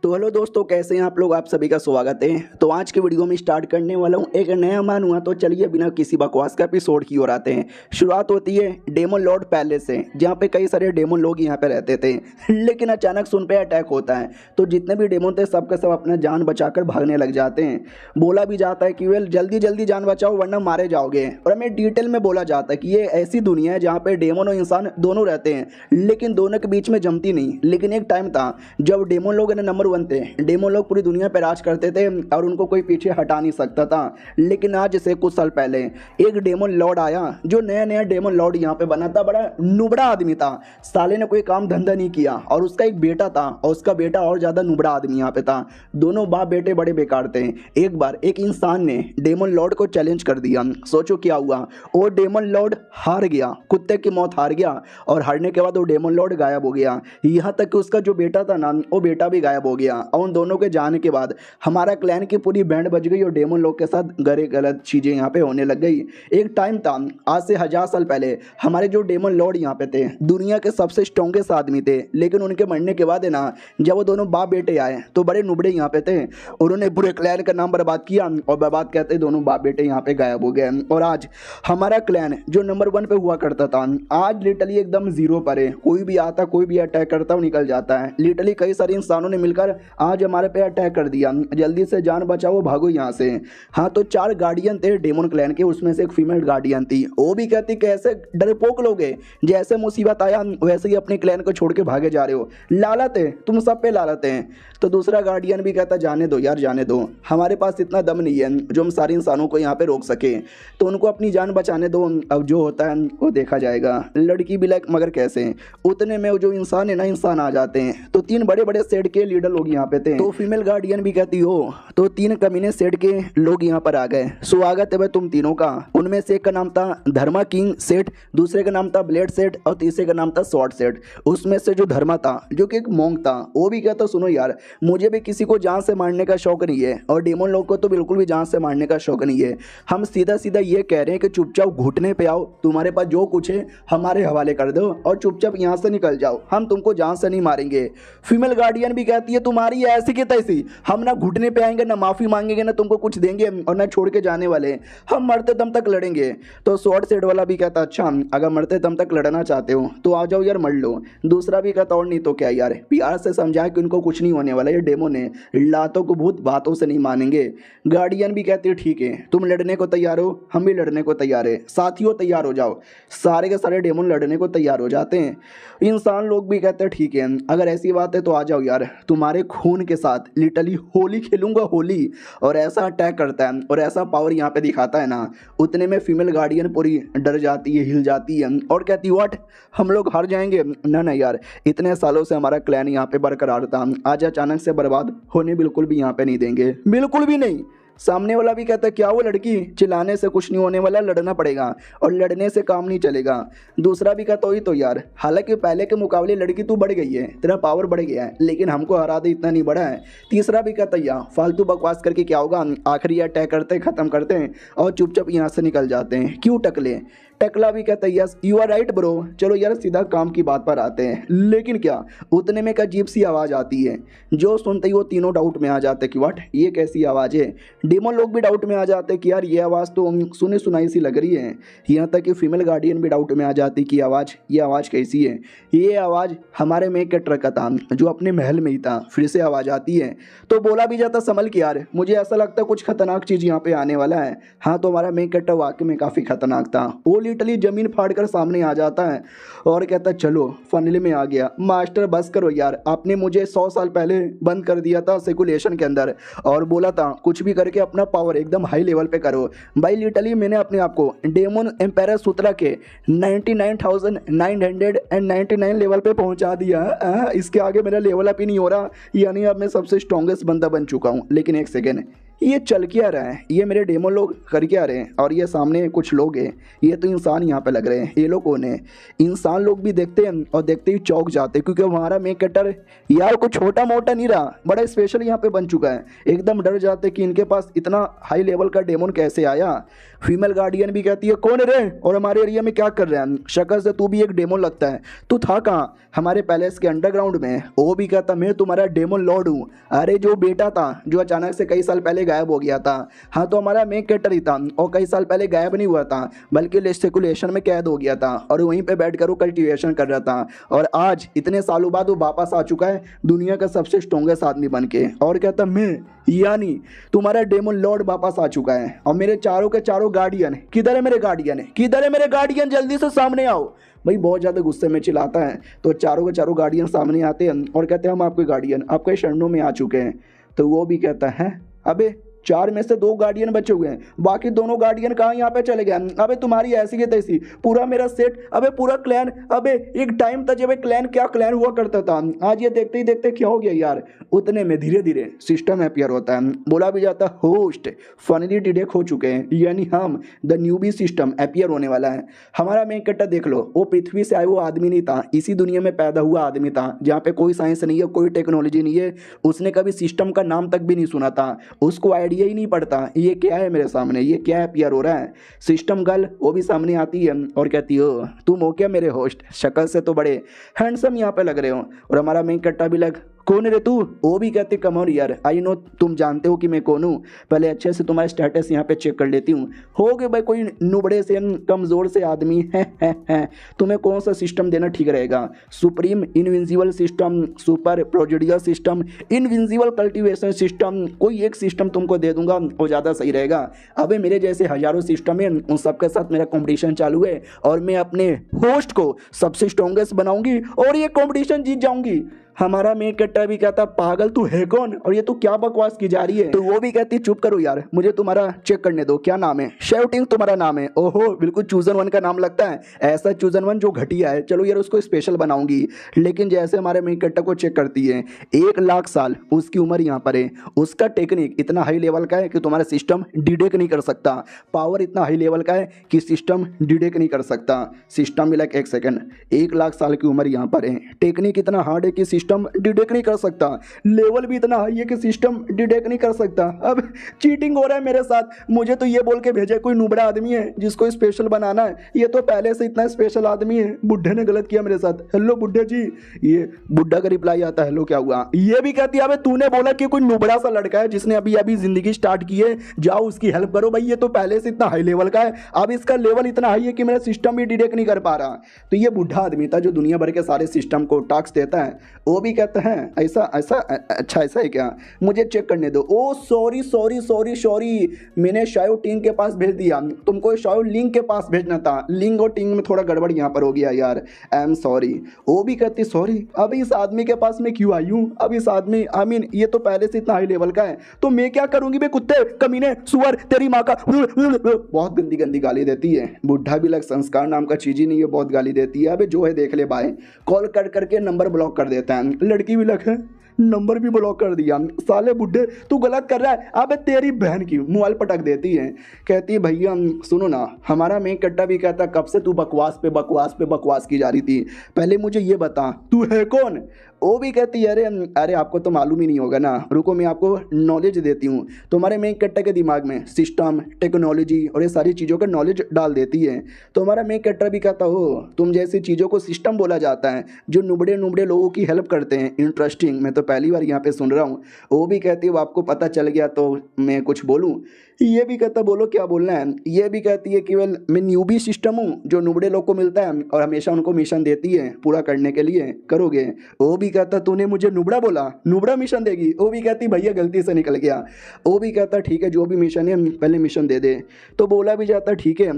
तो हेलो दोस्तों, कैसे हैं आप लोग। आप सभी का स्वागत है। तो आज की वीडियो में स्टार्ट करने वाला हूं एक नया मानूंगा। तो चलिए बिना किसी बकवास का एपिसोड की ओर आते हैं। शुरुआत होती है डेमन लॉर्ड पैलेस से, जहां पे कई सारे डेमन लोग यहां पे रहते थे। लेकिन अचानक से उन पे अटैक होता है, तो जितने भी डेमन थे सबके सब अपना जान बचाकर भागने लग जाते हैं। बोला भी जाता है कि वेल जल्दी जल्दी जान बचाओ वरना मारे जाओगे। और हमें डिटेल में बोला जाता है कि ये ऐसी दुनिया है जहाँ पे डेमन और इंसान दोनों रहते हैं, लेकिन दोनों के बीच में जमती नहीं। लेकिन एक टाइम था जब डेमन लोग नंबर 1 थे। डेमन लोग पूरी दुनिया पे राज करते थे और उनको कोई पीछे हटा नहीं सकता था। लेकिन आज से कुछ साल पहले एक डेमन लॉर्ड आया, जो नया नया डेमन लॉर्ड यहाँ पे बना था। बड़ा नुबड़ा आदमी था, साले ने कोई काम धंधा नहीं किया। और उसका एक बेटा था और उसका बेटा और ज़्यादा नुबड़ा आदमी यहाँ पे था। दोनों बाप बेटे बड़े बेकार थे। एक बार एक इंसान ने डेमन लॉर्ड को चैलेंज कर दिया। सोचो क्या हुआ, वो डेमन लॉर्ड हार गया, कुत्ते की मौत हार गया। और हारने के बाद वो डेमन लॉर्ड गायब हो गया। यहाँ तक कि उसका जो बेटा था ना, वो बेटा भी गायब हो गया। और उन दोनों के जाने के बाद हमारा क्लैन की पूरी बैंड बज गई और डेमन लोग के साथ गलत चीज़ें यहाँ पे होने लग गई। एक टाइम था आज से 1000 साल पहले, हमारे जो डेमन लॉर्ड यहाँ पे थे दुनिया के सबसे स्ट्रॉन्गेस्ट आदमी थे। लेकिन उनके मरने के बाद है ना, जब वो दोनों बाप बेटे आए तो बड़े नुबड़े यहाँ पे थे। उन्होंने पूरे क्लैन का नाम बर्बाद किया और बर्बाद कहते दोनों बाप बेटे यहाँ पे गायब हो गए। और आज हमारा क्लैन जो नंबर 1 पे हुआ करता था, आज लिटरली एकदम जीरो पर है। कोई भी आता, कोई भी अटैक करता वो निकल जाता है। लिटरली कई सारे इंसानों ने मिलकर आज हमारे पे अटैक कर दिया। जल्दी से जान बचाओ, भागो यहाँ से। हाँ, तो 4 गार्डियन थे डेमन क्लैन के, उसमें से एक फीमेल गार्डियन थी। वो भी कहती कैसे डरपोक लोग हैं, जैसे मुसीबत आया वैसे ही अपने क्लैन को छोड़ के भागे जा रहे हो। लालत है, तुम सब पे लालत है। तो दूसरा गार्डियन भी कहता जाने दो यार, जाने दो, हमारे पास इतना दम नहीं है जो हम सारे इंसानों को यहाँ पे रोक सके। तो उनको अपनी जान बचाने दो, अब जो होता है वो देखा जाएगा। लड़की भी लाइक मगर कैसे, उतने में जो इंसान है ना, इंसान आ जाते हैं। तो 3 बड़े बड़े सेट के लीडर लोग यहाँ पे थे। तो फीमेल गार्डियन भी कहती हो, तो 3 कमीने सेट के लोग यहाँ पर आ गए। स्वागत है भाई तुम तीनों का। उनमें से एक का नाम था धर्मा किंग सेट, दूसरे का नाम था ब्लेड सेट और तीसरे का नाम था स्वॉर्ड सेट। उसमें से जो धर्मा था, जो कि एक मोंग था, वो भी कहता सुनो यार, मुझे भी किसी को जान से मारने का शौक नहीं है और डेमन लोग को तो बिल्कुल भी जान से मारने का शौक नहीं है। हम सीधा सीधा ये कह रहे हैं कि चुपचाप घुटने पे आओ, तुम्हारे पास जो कुछ है हमारे हवाले कर दो और चुपचाप यहाँ से निकल जाओ, हम तुमको जान से नहीं मारेंगे। फीमेल गार्डियन भी कहती है तुम्हारी ऐसी की तैसी, हम ना घुटने पे आएंगे, ना माफी मांगेंगे, ना तुमको कुछ देंगे और ना छोड़ के जाने वाले, हम मरते दम तक लड़ेंगे। तो स्वॉर्ड सेट वाला भी कहता अच्छा, अगर मरते दम तक लड़ना चाहते हो तो आ जाओ यार, मर लो। दूसरा भी कहता और नहीं तो क्या यार, प्यार से समझाए कि उनको कुछ नहीं होने वाला, ये डेमो ने लातों को भूत बातों से नहीं मानेंगे। गार्डियन भी कहती है ठीक है, तुम लड़ने को तैयार हो, हम भी लड़ने को तैयार है, साथियों तैयार हो जाओ। सारे के सारे डेमन लड़ने को तैयार हो जाते हैं। इंसान लोग भी कहते हैं ठीक है, अगर ऐसी बात है तो आ जाओ यार, तुम्हारे खून के साथ लिटरली होली खेलूंगा, होली। और ऐसा अटैक करता है और ऐसा पावर यहाँ पे दिखाता है ना, उतने में फीमेल गार्डियन पूरी डर जाती है, हिल जाती है और कहती व्हाट, हम लोग हार जाएंगे? ना ना यार, इतने सालों से हमारा क्लैन यहाँ पे बरकरार था, आज अचानक से बर्बाद होने बिल्कुल भी यहाँ पे नहीं देंगे, बिल्कुल भी नहीं। सामने वाला भी कहता है क्या वो लड़की, चिल्लाने से कुछ नहीं होने वाला, लड़ना पड़ेगा और लड़ने से काम नहीं चलेगा। दूसरा भी कहता ही तो यार, हालांकि पहले के मुकाबले लड़की तू बढ़ गई है, तेरा पावर बढ़ गया है, लेकिन हमको हरा दे, इतना नहीं बढ़ा है। तीसरा भी कहता यार फालतू बकवास करके क्या होगा, आखिरी अटैक करते ख़त्म करते हैं और चुपचाप यहाँ से निकल जाते हैं, क्यों टकले। टकला भी कहता है yes you are right bro, चलो यार सीधा काम की बात पर आते हैं। लेकिन क्या, उतने में एक अजीब सी आवाज़ आती है, जो सुनते ही वो तीनों डाउट में आ जाते कि व्हाट, ये कैसी आवाज़ है। डेमन लोग भी डाउट में आ जाते कि यार ये आवाज़ तो सुनी सुनाई सी लग रही है। यहाँ तक कि फीमेल गार्डियन भी डाउट में आ जाती कि ये आवाज़ कैसी है। ये आवाज़ हमारे मेक के ट्रक का था, जो अपने महल में ही था, फिर से आवाज़ आती है। तो बोला भी जाता संभल के यार, मुझे ऐसा लगता है कुछ खतरनाक चीज़ यहाँ पे आने वाला है। हाँ, तो हमारा मेक कट्टा वाकई में काफ़ी खतरनाक था। वो लिटरली जमीन फाड़ कर सामने आ जाता है और कहता चलो फाइनली में आ गया। मास्टर बस करो यार, आपने मुझे 100 साल पहले बंद कर दिया था सर्कुलेशन के अंदर और बोला था कुछ भी करके अपना पावर एकदम हाई लेवल पे करो। भाई लिटरली मैंने अपने आप को डेमन एम्पायर सूत्रा के 99,999 लेवल पे पहुंचा दिया। इसके आगे मेरा लेवल अप ही नहीं हो रहा, यानी अब मैं सबसे स्ट्रॉन्गेस्ट बंदा बन चुका हूँ। लेकिन एक सेकेंड, ये चल क्या रहा है, ये मेरे डेमो लोग कर क्या रहे हैं, और ये सामने कुछ लोग हैं, ये तो इंसान यहाँ पे लग रहे हैं। ये लोग कौन है? इंसान लोग भी देखते हैं और देखते ही चौंक जाते हैं, क्योंकि हमारा मेक कटर यार कुछ छोटा मोटा नहीं रहा, बड़ा स्पेशल यहाँ पे बन चुका है। एकदम डर जाते कि इनके पास इतना हाई लेवल का डेमन कैसे आया। फीमेल गार्डियन भी कहती है कौन रे, और हमारे एरिया में क्या कर रहे हैं, शक्ल से तू भी एक डेमन लगता है, तू था कहाँ? हमारे पैलेस के अंडरग्राउंड में। वो भी कहता मैं तुम्हारा डेमन लॉर्ड हूँ। अरे जो बेटा था जो अचानक से कई साल पहले गायब हो गया था, हाँ तो हमारा मेक कटर ही था, और कई साल पहले गायब नहीं हुआ था बल्कि सर्कुलेशन में कैद हो गया था, और वहीं पे बैठकर वो कल्टीवेशन कर रहा था, और आज इतने सालों बाद वो वापस आ चुका है दुनिया का सबसे स्ट्रॉन्गेस्ट आदमी बन के। और कहता मैं यानी तुम्हारा डेमन लॉर्ड वापस आ चुका है, और मेरे चारों के चारों गार्डियन किधर है? मेरे गार्डियन किधर है? मेरे गार्डियन जल्दी से सामने आओ। भाई बहुत ज़्यादा गुस्से में चिल्लाता है, तो चारों के चारों गार्डियन सामने आते हैं और कहते हैं हम आपके गार्डियन आपके शरणों में आ चुके हैं। तो वो भी कहता है अबे 4 में से 2 गार्डियन बचे हुए हैं, बाकी दोनों गार्डियन कहाँ यहाँ पे चले गए? अबे तुम्हारी ऐसी की तैसी पूरा मेरा सेट, अबे पूरा क्लैन, अबे एक टाइम था जब क्लैन क्या क्लैन हुआ करता था, आज ये देखते ही देखते क्या हो गया यार। उतने में धीरे धीरे सिस्टम अपीयर होता है, बोला भी जाता होस्ट फाइनली डिटेक्ट हो चुके हैं, यानी हम द न्यूबी सिस्टम अपीयर होने वाला है। हमारा मेन कट्टा देख लो, वो पृथ्वी से आए वो आदमी नहीं था, इसी दुनिया में पैदा हुआ आदमी था जहाँ पे कोई साइंस नहीं है, कोई टेक्नोलॉजी नहीं है, उसने कभी सिस्टम का नाम तक भी नहीं सुना था, उसको आइडिया ही नहीं पड़ता ये क्या है मेरे सामने, ये क्या अपीयर हो रहा है। सिस्टम गर्ल वो भी सामने आती है और कहती हो तुम हो क्या मेरे होस्ट, शक्ल से तो बड़े हैंडसम यहाँ पे लग रहे हो। और हमारा मेन कट्टा भी लग कौन है रे तू? वो भी कहते कम ऑन यार, आई नो तुम जानते हो कि मैं कौन हूँ, पहले अच्छे से तुम्हारा स्टेटस यहाँ पे चेक कर लेती हूँ। हो गए भाई कोई नुबड़े से कमज़ोर से आदमी है तुम्हें कौन सा सिस्टम देना ठीक रहेगा? सुप्रीम इनविंसिबल सिस्टम, सुपर प्रोजेडिया सिस्टम, इनविंसिबल कल्टीवेशन सिस्टम, कोई एक सिस्टम तुमको दे दूंगा वो ज़्यादा सही रहेगा। अबे मेरे जैसे हज़ारों सिस्टम है, उन सबके साथ मेरा कॉम्पिटिशन चालू है और मैं अपने होस्ट को सबसे स्ट्रॉन्गेस्ट बनाऊंगी और ये कॉम्पिटिशन जीत जाऊंगी। हमारा मेक कट्टा भी कहता पागल तू है कौन और ये तू क्या बकवास की जा रही है? तो वो भी कहती चुप करो यार, मुझे तुम्हारा चेक करने दो, क्या नाम है? शेवटिंग तुम्हारा नाम है? ओहो बिल्कुल चूजन वन का नाम लगता है, ऐसा चूजन वन जो घटिया है, चलो यार उसको स्पेशल बनाऊंगी। लेकिन जैसे हमारे मेक कट्टा को चेक करती है, 1 लाख साल उसकी उम्र यहाँ पर है, उसका टेक्निक इतना हाई लेवल का है कि तुम्हारा सिस्टम डिटेक्ट नहीं कर सकता, पावर इतना हाई लेवल का है कि सिस्टम डिटेक्ट नहीं कर सकता। सिस्टम भी लाइक 1 सेकेंड, 1 लाख साल की उम्र यहाँ पर है, टेक्निक इतना हार्ड है कि सिस्टम डिटेक्ट नहीं कर सकता, लेवल भी इतना हाई है कि सिस्टम डिटेक्ट नहीं कर सकता। अब चीटिंग हो रहा है मेरे साथ, मुझे तो ये बोल के भेजा कोई नुबड़ा आदमी है जिसको स्पेशल बनाना है, ये तो पहले से इतना स्पेशल आदमी है, बुड्ढे ने गलत किया मेरे साथ। हेलो बुड्ढे जी, ये बुड्ढा का रिप्लाई आता है हेलो क्या हुआ? ये भी कहती है अबे तूने बोला कि कोई नुबड़ा सा लड़का है जिसने अभी अभी जिंदगी स्टार्ट की है, जाओ उसकी हेल्प करो। भाई ये तो पहले से इतना हाई लेवल का है, अब इसका लेवल इतना हाई है कि मेरा सिस्टम भी डिटेक्ट नहीं कर पा रहा। तो ये बुढ़ा आदमी था जो दुनिया भर के सारे सिस्टम को टास्क देता है, वो भी कहता है ऐसा ऐसा अच्छा ऐसा है क्या, मुझे चेक करने दो। ओ सॉरी सॉरी सॉरी सॉरी, मैंने शायो टिंग के पास भेज दिया, तुमको शायो लिंक के पास भेजना था, लिंक और टिंग में थोड़ा गड़बड़ यहाँ पर हो गया यार, आई एम सॉरी। वो भी कहती सॉरी, अब इस आदमी के पास मैं क्यों आई हूँ? अब इस आदमी आई मीन ये तो पहले से इतना हाई लेवल का है, तो मैं क्या करूंगी बे कुत्ते कमीने सुअर तेरी माँ का। बहुत गंदी गंदी गाली देती है, बुढ़ा भी लग संस्कार नाम का चीज ही नहीं है, बहुत गाली देती है। अबे जो है देख ले बाय, कॉल कट करके नंबर ब्लॉक कर देता है, लड़की भी लग है नंबर भी ब्लॉक कर दिया। साले बुड्ढे तू गलत कर रहा है, अबे तेरी बहन की मोबाइल पटक देती है, कहती है भैया सुनो ना। हमारा मेक कट्टा भी कहता कब से तू बकवास पे बकवास पे बकवास की जा रही थी, पहले मुझे ये बता तू है कौन? वो भी कहती है अरे अरे आपको तो मालूम ही नहीं होगा ना, रुको मैं आपको नॉलेज देती हूँ। तुम्हारे मेक कट्टा के दिमाग में सिस्टम टेक्नोलॉजी और ये सारी चीज़ों का नॉलेज डाल देती है। तो हमारा मेक कट्टा भी कहता हो तुम जैसी चीज़ों को सिस्टम बोला जाता है जो नुबड़े नुबड़े लोगों की हेल्प करते हैं, इंटरेस्टिंग, मैं तो पहली बार यहाँ पे सुन रहा हूँ। वो भी कहती है वो आपको पता चल गया तो मैं कुछ बोलूँ? ये भी कहता बोलो क्या बोलना है। ये भी कहती है केवल मैं न्यूबी सिस्टम हूँ जो नुबड़े लोग को मिलता है और हमेशा उनको मिशन देती है पूरा करने के लिए, करोगे? वो भी कहता तूने मुझे नुबड़ा बोला, नुबड़ा मिशन देगी? वो भी कहती भैया गलती से निकल गया। वो भी कहता ठीक है जो भी मिशन है पहले मिशन दे दे। तो बोला भी जाता ठीक है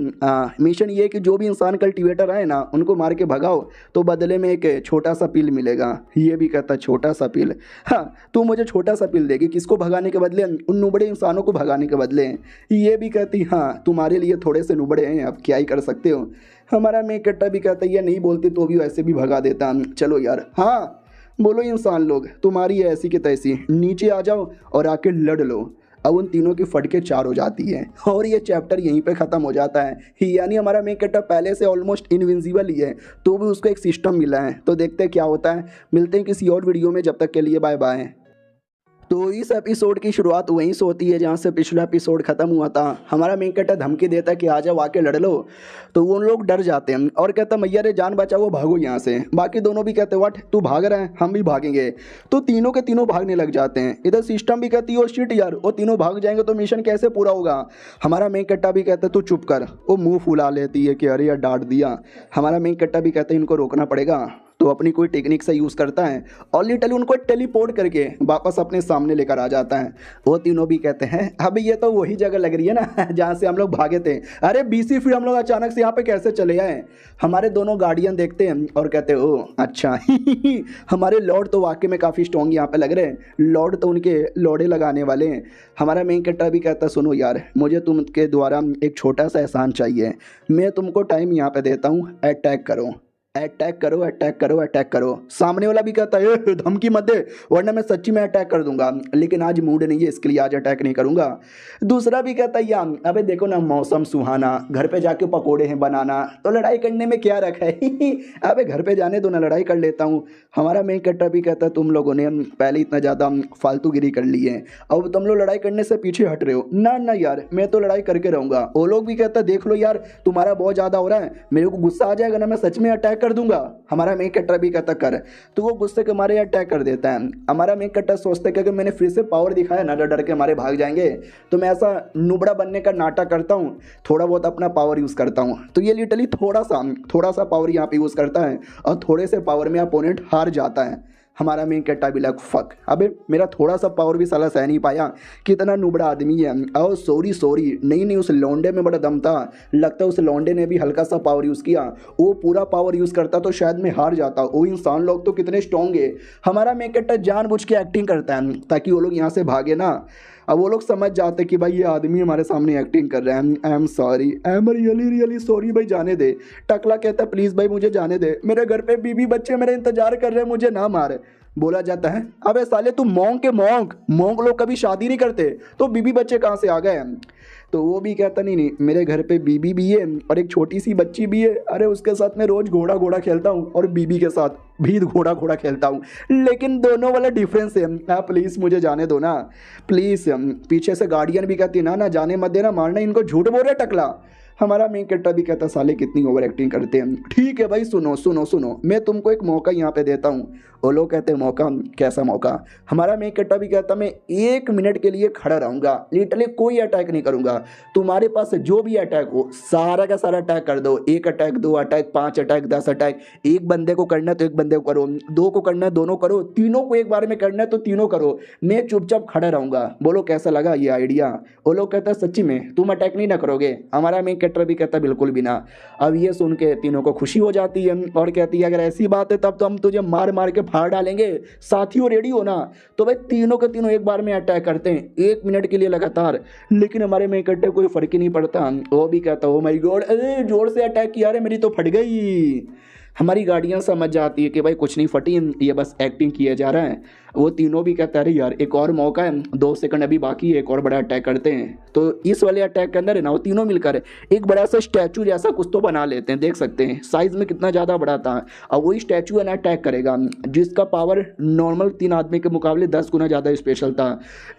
मिशन ये है कि जो भी इंसान कल्टीवेटर आए ना उनको मार के भगाओ तो बदले में एक छोटा सा पिल मिलेगा। ये भी कहता छोटा सा पिल, हाँ तू मुझे छोटा सा पिल देगी, किसको भगाने के बदले? उन नुबड़े इंसानों को भगाने के बदले। ये भी कहती हाँ तुम्हारे लिए थोड़े से नुबड़े हैं, अब क्या ही कर सकते हो। हमारा मेक कट्टा भी कहता ये नहीं बोलती तो भी वैसे भी भगा देता। चलो यार, हाँ बोलो इंसान लोग, तुम्हारी है ऐसी की तैसी, नीचे आ जाओ और आके लड़ लो। अब उन तीनों की फट के 4 हो जाती है और ये चैप्टर यहीं पे ख़त्म हो जाता है। यानी हमारा मेन कैरेक्टर पहले से ऑलमोस्ट इनविंसिबल ही है, तो भी उसको एक सिस्टम मिला है। तो देखते हैं क्या होता है, मिलते हैं किसी और वीडियो में, जब तक के लिए बाय बाय। तो इस एपिसोड की शुरुआत वहीं से होती है जहाँ से पिछला एपिसोड खत्म हुआ था। हमारा मेन कैरेक्टर धमकी देता है कि आ जाओ आके लड़ लो, तो वो लोग डर जाते हैं और कहता है मैया रे जान बचाओ भागो यहाँ से। बाकी दोनों भी कहते हैं व्हाट तू भाग रहा है, हम भी भागेंगे। तो तीनों के तीनों भागने लग जाते हैं। इधर सिस्टम भी कहती है ओ शिट यार, वो तीनों भाग जाएंगे तो मिशन कैसे पूरा होगा। हमारा मेन कैरेक्टर भी कहता है तू चुप कर, वो मुँह फुला लेती है कि अरे यार डांट दिया। हमारा मेन कैरेक्टर भी कहते हैं इनको रोकना पड़ेगा, तो अपनी कोई टेक्निक से यूज़ करता है और लिटरली उनको टेलीपोर्ट करके वापस अपने सामने लेकर आ जाता है। वो तीनों भी कहते हैं अभी ये तो वही जगह लग रही है ना जहाँ से हम लोग भागे थे। अरे 20 फीट हम लोग अचानक से यहाँ पे कैसे चले आए। हमारे दोनों गार्डियन देखते हैं और कहते हैं ओ अच्छा हमारे लॉर्ड तो वाकई में काफ़ी स्ट्रॉन्ग यहाँ पे लग रहे हैं, लॉर्ड तो उनके लौड़े लगाने वाले हैं। हमारा मेन कैरेक्टर भी कहता है सुनो यार, मुझे तुमके द्वारा एक छोटा सा एहसान चाहिए, मैं तुमको टाइम यहाँ पे देता हूँ, अटैक करो अटैक करो अटैक करो अटैक करो। सामने वाला भी कहता है धमकी मत दे वरना मैं सच्ची में अटैक कर दूंगा, लेकिन आज मूड नहीं है इसके लिए आज अटैक नहीं करूंगा। दूसरा भी कहता है यार अबे देखो ना मौसम सुहाना, घर पे जाके पकोड़े हैं बनाना, तो लड़ाई करने में क्या रखा है अबे घर पे जाने दो ना, लड़ाई कर लेता हूँ। हमारा मेन कैरेक्टर भी कहता है तुम लोगों ने पहले इतना ज़्यादा फालतूगिरी कर ली है, अब तुम लोग लड़ाई करने से पीछे हट रहे हो। ना ना यार मैं तो लड़ाई करके रहूँगा। वो लोग भी कहता है देख लो यार तुम्हारा बहुत ज़्यादा हो रहा है, मेरे को गुस्सा आ जाएगा ना मैं सच में अटैक कर दूंगा। हमारा मेन कैरेक्टर भी कहता कर, तो वो गुस्से के मारे अटैक कर देता है। हमारा मेन कैरेक्टर सोचता है कि अगर मैंने फिर से पावर दिखाया ना, डर डर के हमारे भाग जाएंगे, तो मैं ऐसा नुबड़ा बनने का नाटक करता हूँ, थोड़ा बहुत अपना पावर यूज़ करता हूँ। तो ये लिटरली थोड़ा सा पावर यहाँ पे यूज़ करता है और थोड़े से पावर में अपोनेंट हार जाता है। हमारा मेन कैरेक्टर भी लग फक, अबे मेरा थोड़ा सा पावर भी साला सह नहीं पाया, कितना नुबड़ा आदमी है। और सॉरी नहीं उस लौंडे में बड़ा दम था, लगता है उस लौंडे ने भी हल्का सा पावर यूज़ किया, वो पूरा पावर यूज़ करता तो शायद मैं हार जाता। वो इंसान लोग तो कितने स्ट्रॉन्ग है। हमारा मेन कैरेक्टर जानबूझ के एक्टिंग करता है ताकि वो लोग यहाँ से भागे ना। अब वो लोग समझ जाते कि भाई ये आदमी हमारे सामने एक्टिंग कर रहा है। I am sorry, I am really sorry भाई, जाने दे। टकला कहता है प्लीज़ भाई मुझे जाने दे, मेरे घर पे बीबी बच्चे मेरे इंतजार कर रहे हैं, मुझे ना मारे। बोला जाता है अबे साले तू मॉन्क के मॉन्क लोग कभी शादी नहीं करते, तो बीबी बच्चे कहाँ से आ गए। तो वो भी कहता नहीं मेरे घर पे बीबी भी है और एक छोटी सी बच्ची भी है, अरे उसके साथ मैं रोज़ घोड़ा खेलता हूँ और बीबी के साथ भी घोड़ा खेलता हूँ, लेकिन दोनों वाला डिफरेंस है। हाँ प्लीज़ मुझे जाने दो ना प्लीज़। पीछे से गार्डियन भी कहती ना जाने मत देना, मारना इनको, झूठ बोल रहे टकला। हमारा मेन कैरेक्टर भी कहता साले कितनी ओवर एक्टिंग करते हैं। ठीक है भाई सुनो मैं तुमको एक मौका यहाँ पे देता हूँ। वो लोग कहते हैं मौका, कैसा मौका। हमारा मेन कैरेक्टर भी कहता मैं 1 मिनट के लिए खड़ा रहूँगा, लिटरली कोई अटैक नहीं करूँगा, तुम्हारे पास जो भी अटैक हो सारा का सारा अटैक कर दो। 1 अटैक 2 अटैक 5 अटैक 10 अटैक, एक बंदे को करना है तो एक बंदे को करो, 2 को करना है दोनों करो, तीनों को एक बार में करना है तो तीनों करो, मैं चुपचाप खड़ा रहूँगा। बोलो कैसा लगा ये आइडिया। वो लोग कहता है सच्ची में तुम अटैक नहीं ना करोगे। हमारा मेन कैरेक्टर भी कहता बिल्कुल भी ना। अब ये सुन के तीनों को खुशी हो जाती है और कहती है अगर ऐसी बात है तब तो हम तुझे मार के फाड़ डालेंगे, साथियों रेडी हो ना। तो भाई तीनों के तीनों एक बार में अटैक करते हैं 1 मिनट के लिए लगातार, लेकिन हमारे मेन कैरेक्टर कोई फर्क ही नहीं पड़ता। वो भी कहता ओ माय गॉड, अरे जोर से अटैक किया रे, मेरी तो फट गई। हमारी गाड़ियाँ समझ जाती है कि भाई कुछ नहीं फटी, ये बस एक्टिंग किया जा रहा है। वो तीनों भी कहते हैं अरे यार एक और मौका है, 2 सेकंड अभी बाकी है, एक और बड़ा अटैक करते हैं। तो इस वाले अटैक के अंदर है ना वो तीनों मिलकर एक बड़ा सा स्टैचू जैसा कुछ तो बना लेते हैं, देख सकते हैं साइज में कितना ज़्यादा बड़ा था। और वही स्टैचू है ना अटैक करेगा, जिसका पावर नॉर्मल 3 आदमी के मुकाबले 10 गुना ज़्यादा स्पेशल था।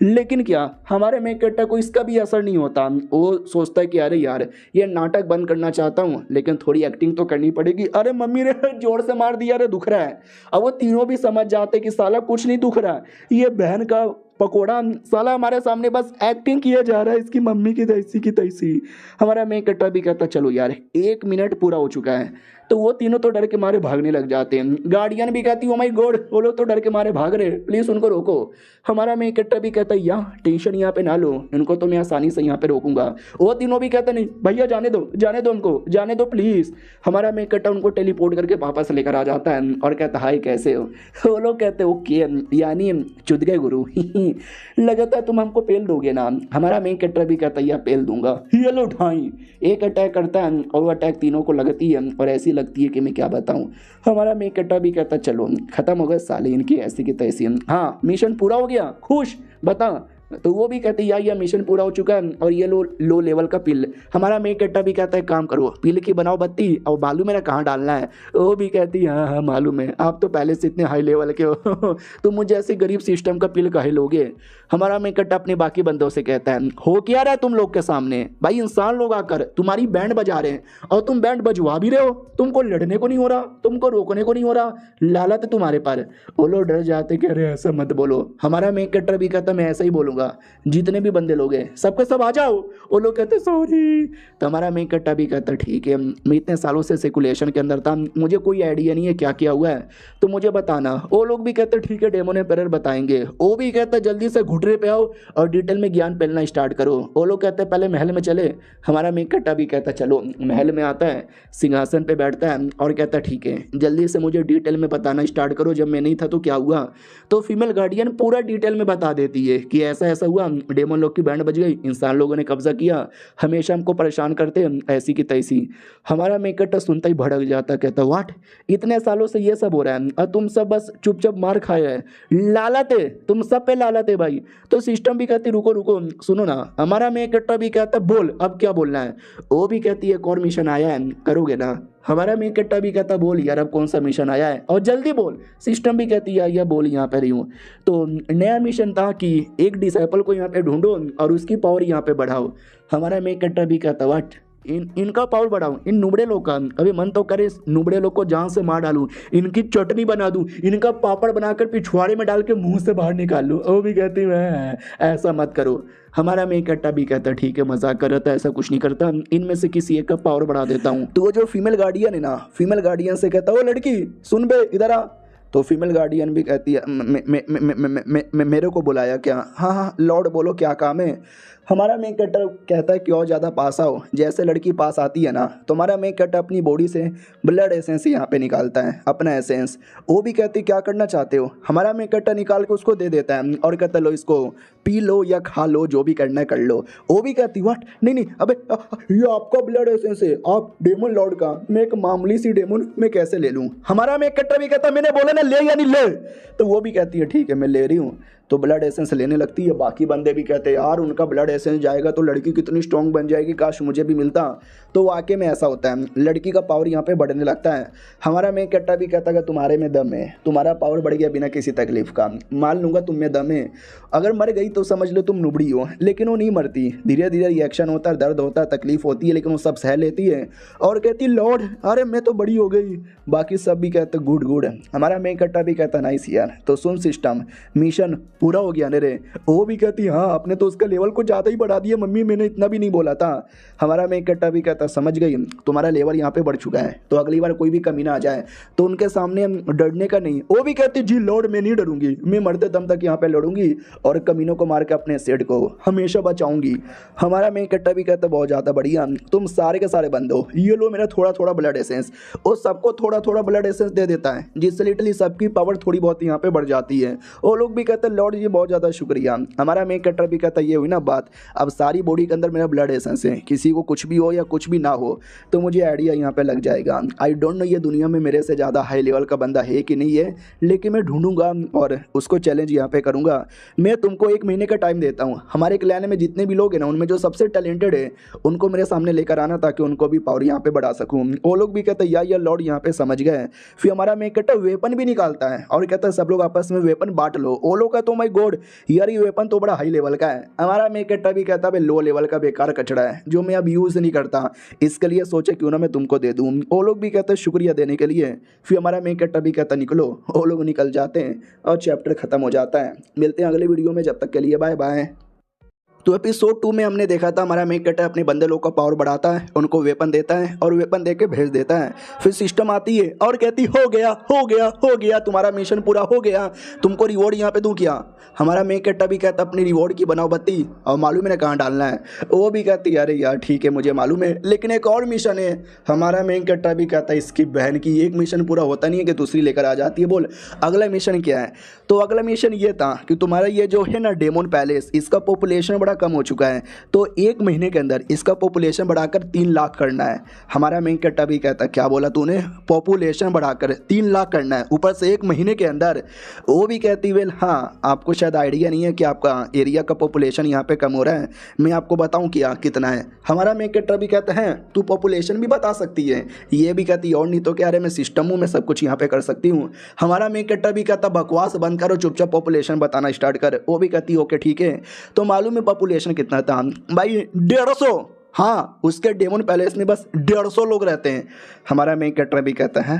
लेकिन क्या हमारे मेन कैरेक्टर को इसका भी असर नहीं होता। वो सोचता है कि अरे यार ये नाटक बंद करना चाहता हूँ, लेकिन थोड़ी एक्टिंग तो करनी पड़ेगी। अरे मम्मी ने जोर से मार दिया, अरे दुख रहा है। अब वो तीनों भी समझ जाते कि साला कुछ नहीं दुख रहा, ये बहन का पकोड़ा साला हमारे सामने बस एक्टिंग किया जा रहा है, इसकी मम्मी की तैसी। हमारा मेन कैरेक्टर भी कहता चलो यार 1 मिनट पूरा हो चुका है। तो वो तीनों तो डर के मारे भागने लग जाते हैं। गार्डियन भी कहती ओ माय गॉड, वो लोग तो डर के मारे भाग रहे, प्लीज़ उनको रोको। हमारा मेन कैरेक्टर भी कहता है यार टेंशन यहाँ पे ना लो, इनको तो मैं आसानी से यहाँ पे रोकूंगा। वो तीनों भी कहते नहीं भैया जाने दो उनको, जाने दो प्लीज़। हमारा मेन कैरेक्टर उनको टेलीपोर्ट करके वापस लेकर आ जाता है और कहता हाय कैसे हो। वो लोग कहते ओके यानी चुद गए गुरु लगता है तुम हमको पेल दोगे ना। हमारा मेन कैरेक्टर भी कहता है यार पेल दूंगा, ये लो ढाई। एक अटैक करता है और वो अटैक तीनों को लगती है और ऐसी लगती है कि मैं क्या बताऊं। हमारा मेन कैरेक्टर भी कहता चलो खत्म हो गए साले इनकी ऐसी की तैसी। हाँ मिशन पूरा हो गया, खुश बता तो वो भी कहती यार ये मिशन पूरा हो चुका है और ये लो लेवल का पिल। हमारा मेन कैरेक्टर भी कहता है काम करो, पिल की बनाओ बत्ती और मालूम मेरा कहाँ डालना है। वो भी कहती हाँ हाँ मालूम है, आप तो पहले से इतने हाई लेवल के हो तो मुझे ऐसे गरीब सिस्टम का पिल काहे लोगे। हमारा मेन कैरेक्टर अपने बाकी बंदों से कहता है हो क्या रहा है तुम लोग के सामने, भाई इंसान लोग आकर तुम्हारी बैंड बजा रहे हैं और तुम बैंड बजवा भी रहे हो, तुमको लड़ने को नहीं हो रहा, तुमको रोकने को नहीं हो रहा, लालत है तुम्हारे पर। वो लोग डर जाते कि अरे ऐसा मत बोलो। हमारा मेन कैरेक्टर भी कहता मैं ऐसा ही बोलूंगा, जितने भी बंदे लोग हैं सबके सब आ जाओ। वो लोग कहते सॉरी। तो हमारा मेन कैरेक्टर भी कहता ठीक है, मैं इतने सालों से सर्कुलेशन के अंदर था, मुझे कोई आइडिया नहीं है क्या किया हुआ है, तो मुझे बताना। वो लोग भी कहते ठीक है डेमोन एम्पायर बताएंगे। वो भी कहता जल्दी से घुटरे पे आओ और डिटेल में ज्ञान फैलना स्टार्ट करो। वो लोग कहते हैं पहले महल में चले। हमारा मेन कैरेक्टर भी कहता चलो महल में आता है, सिंहासन पे बैठता है और कहता ठीक है जल्दी से मुझे डिटेल में बताना स्टार्ट करो, जब मैं नहीं था तो क्या हुआ। तो फीमेल गार्डियन पूरा डिटेल में बता देती है कि ऐसा ऐसा हुआ, डेमन लोग की बैंड बज गई, इंसान लोगों ने कब्जा किया, हमेशा हमको परेशान करते ऐसी की तैसी। हमारा मेन कैरेक्टर सुनता ही भड़क जाता, कहता व्हाट, इतने सालों से ये सब हो रहा है और तुम सब बस चुपचाप मार खाए है, लालत है तुम सब पे, लालत है भाई। तो सिस्टम भी कहती रुको रुको सुनो ना। हमारा मेन कैरेक्टर भी कहता बोल अब क्या बोलना है। वो भी कहती है एक और मिशन आया है करोगे ना। हमारा मेन कैरेक्टर भी कहता बोल यार अब कौन सा मिशन आया है और जल्दी बोल। सिस्टम भी कहती है या बोल यहाँ पे रही हूँ। तो नया मिशन था कि एक डिसाइपल को यहाँ पे ढूंढो और उसकी पावर यहाँ पे बढ़ाओ। हमारा मेन कैरेक्टर भी कहता व्हाट, इनका पावर बढ़ाऊं, इन नुबड़े लोग का। अभी मन तो करे नुबड़े लोग को जान से मार डालूं, इनकी चटनी बना दूं, इनका पापड़ बनाकर पिछवाड़े में डाल के मुंह से बाहर निकाल लूं। वो भी कहती है ऐसा मत करो। हमारा मेन कैरेक्टर भी कहता ठीक है मजाक कर रहा था, ऐसा कुछ नहीं करता, इनमें से किसी एक का पावर बढ़ा देता हूँ। तो वो जो फीमेल गार्डियन है ना, फीमेल गार्डियन से कहता वो लड़की सुन बे इधर आ। तो फीमेल गार्डियन भी कहती है मेरे को बुलाया क्या। हाँ हाँ लॉर्ड बोलो क्या काम है। हमारा मेन कैरेक्टर कहता है कि और ज़्यादा पास आओ। जैसे लड़की पास आती है ना तो हमारा मेन कैरेक्टर अपनी बॉडी से ब्लड एसेंस यहाँ पे निकालता है, अपना एसेंस। वो भी कहती क्या करना चाहते हो। हमारा मेन कैरेक्टर निकाल के उसको दे देता है और कहता लो इसको पी लो या खा लो, जो भी करना है कर लो। वो भी कहती व्हाट, नहीं नहीं अबे ये आपका ब्लड एसेंस है, आप डेमन लॉर्ड का, मैं एक मामूली सी डेमन मैं कैसे ले लूँ। हमारा मेन कैरेक्टर भी कहता मैंने बोला ना ले या नहीं ले। तो वो भी कहती है ठीक है मैं ले रही हूँ। तो ब्लड एसेंस लेने लगती है। बाकी बंदे भी कहते हैं यार उनका ब्लड एसेंस जाएगा तो लड़की कितनी स्ट्रॉन्ग बन जाएगी, काश मुझे भी मिलता। तो वाकई में ऐसा होता है, लड़की का पावर यहाँ पे बढ़ने लगता है। हमारा मेन कैरेक्टर भी कहता है तुम्हारे में दम है, तुम्हारा पावर बढ़ गया बिना किसी तकलीफ का, मान लूँगा तुम में दम है, अगर मर गई तो समझ लो तुम नुबड़ी हो। लेकिन वो नहीं मरती, धीरे धीरे रिएक्शन होता है, दर्द होता है, तकलीफ होती है, लेकिन वो सब सह लेती है और कहती लॉर्ड अरे मैं तो बड़ी हो गई। बाकी सब भी कहते गुड गुड। हमारा मेन कैरेक्टर भी कहता नाइस यार। तो सुन सिस्टम मिशन पूरा हो गया ने रे। वो भी कहती हाँ आपने तो उसका लेवल को ज़्यादा ही बढ़ा दिया मम्मी, मैंने इतना भी नहीं बोला था। हमारा मेन कैरेक्टर भी कहता समझ गई तुम्हारा लेवल यहाँ पे बढ़ चुका है, तो अगली बार कोई भी कमी ना आ जाए तो उनके सामने डरने का नहीं। वो भी कहती जी लॉर्ड मैं नहीं डरूंगी, मैं मरते दम तक यहाँ पे लड़ूंगी और कमीनों को मार के अपने सेठ को हमेशा बचाऊंगी। हमारा मेन कैरेक्टर भी कहता बहुत ज़्यादा बढ़िया, तुम सारे के सारे बंद हो, ये लो मेरा थोड़ा थोड़ा ब्लड एसेंस। वो सबको थोड़ा थोड़ा ब्लड एसेंस दे देता है जिससे लिटरली सबकी पावर थोड़ी बहुत यहाँ पे बढ़ जाती है। वो लोग भी कहते हैं लॉर्ड जी बहुत ज़्यादा शुक्रिया। हमारा मेन कैरेक्टर भी कहता ये हुई ना बात, अब सारी बॉडी के अंदर मेरा ब्लड एसेंस है, किसी को कुछ भी हो या कुछ भी ना हो तो मुझे आइडिया यहाँ पे लग जाएगा। आई डोंट नो ये दुनिया में मेरे से ज़्यादा हाई लेवल का बंदा है कि नहीं है, लेकिन मैं ढूंढूंगा और उसको चैलेंज यहाँ पे करूँगा। मैं तुमको 1 महीने का टाइम देता हूँ, हमारे क्लैन में जितने भी लोग हैं ना उनमें जो सबसे टैलेंटेड है उनको मेरे सामने लेकर आना ताकि उनको भी पावर यहाँ पे बढ़ा सकूँ। वो लोग भी कहते हैं या लॉर्ड यहाँ पे समझ गए। फिर हमारा मेन कैरेक्टर वेपन भी निकालता है और कहता है सब लोग आपस में वेपन बांट लो। वो लोग का तो माय गॉड यार ये वेपन तो बड़ा हाई लेवल का है। हमारा मेन कैरेक्टर भी कहता है लो लेवल का बेकार कचड़ा है जो मैं अब यूज़ नहीं करता, इसके लिए सोचे क्यों ना मैं तुमको दे दूँ। वो लोग भी कहते हैं शुक्रिया देने के लिए। फिर हमारा मेन कैरेक्टर भी कहता निकलो। वो लोग निकल जाते हैं और चैप्टर खत्म हो जाता है। मिलते हैं अगले वीडियो में, जब तक के लिए बाय बाय। तो एपिसोड 2 में हमने देखा था हमारा मेन कैरेक्टर अपने बंदे लोग का पावर बढ़ाता है, उनको वेपन देता है और वेपन दे के भेज देता है। फिर सिस्टम आती है और कहती हो गया हो गया हो गया, तुम्हारा मिशन पूरा हो गया, तुमको रिवॉर्ड यहाँ पे दूँ क्या। हमारा मेन कैरेक्टर भी कहता अपनी रिवॉर्ड की बनाओ बत्ती और मालूम है कहाँ डालना है। वो भी कहती अरे यार ठीक है मुझे मालूम है, लेकिन एक और मिशन है। हमारा मेन कैरेक्टर भी कहता है इसकी बहन की एक मिशन पूरा होता नहीं है कि दूसरी लेकर आ जाती है, बोल अगला मिशन क्या है। तो अगला मिशन ये था कि तुम्हारा ये जो है ना डेमन पैलेस, इसका पॉपुलेशन बड़ा कम हो चुका है, तो 1 महीने के अंदर इसका पॉपुलेशन बढ़ाकर 3 लाख करना है। हमारा मेन कैरेक्टर भी कहता है क्या बोला तूने, पॉपुलेशन बढ़ाकर 3 लाख करना है, ऊपर से 1 महीने के अंदर। वो भी कहती वेल हाँ, आपको शायद आइडिया नहीं है कि आपका एरिया का पॉपुलेशन यहाँ पे कम हो रहा है, मैं आपको बताऊँ क्या कितना है। हमारा मेन कैरेक्टर भी कहता है तू पॉपुलेशन भी बता सकती है, ये भी कहती है और नहीं तो क्या, अरे मैं सिस्टम हूँ, मैं सब कुछ यहाँ पे कर सकती हूँ। हमारा मेन कैरेक्टर भी कहता बकवास बंद करो, चुपचाप पॉपुलेशन बताना स्टार्ट कर। वो भी कहती ओके ठीक है। तो मालूम है पॉपुलेशन कितना था भाई, 150। हाँ, उसके डेमन पैलेस में बस 150 लोग रहते हैं। हमारा मेन कैरेक्टर भी कहता है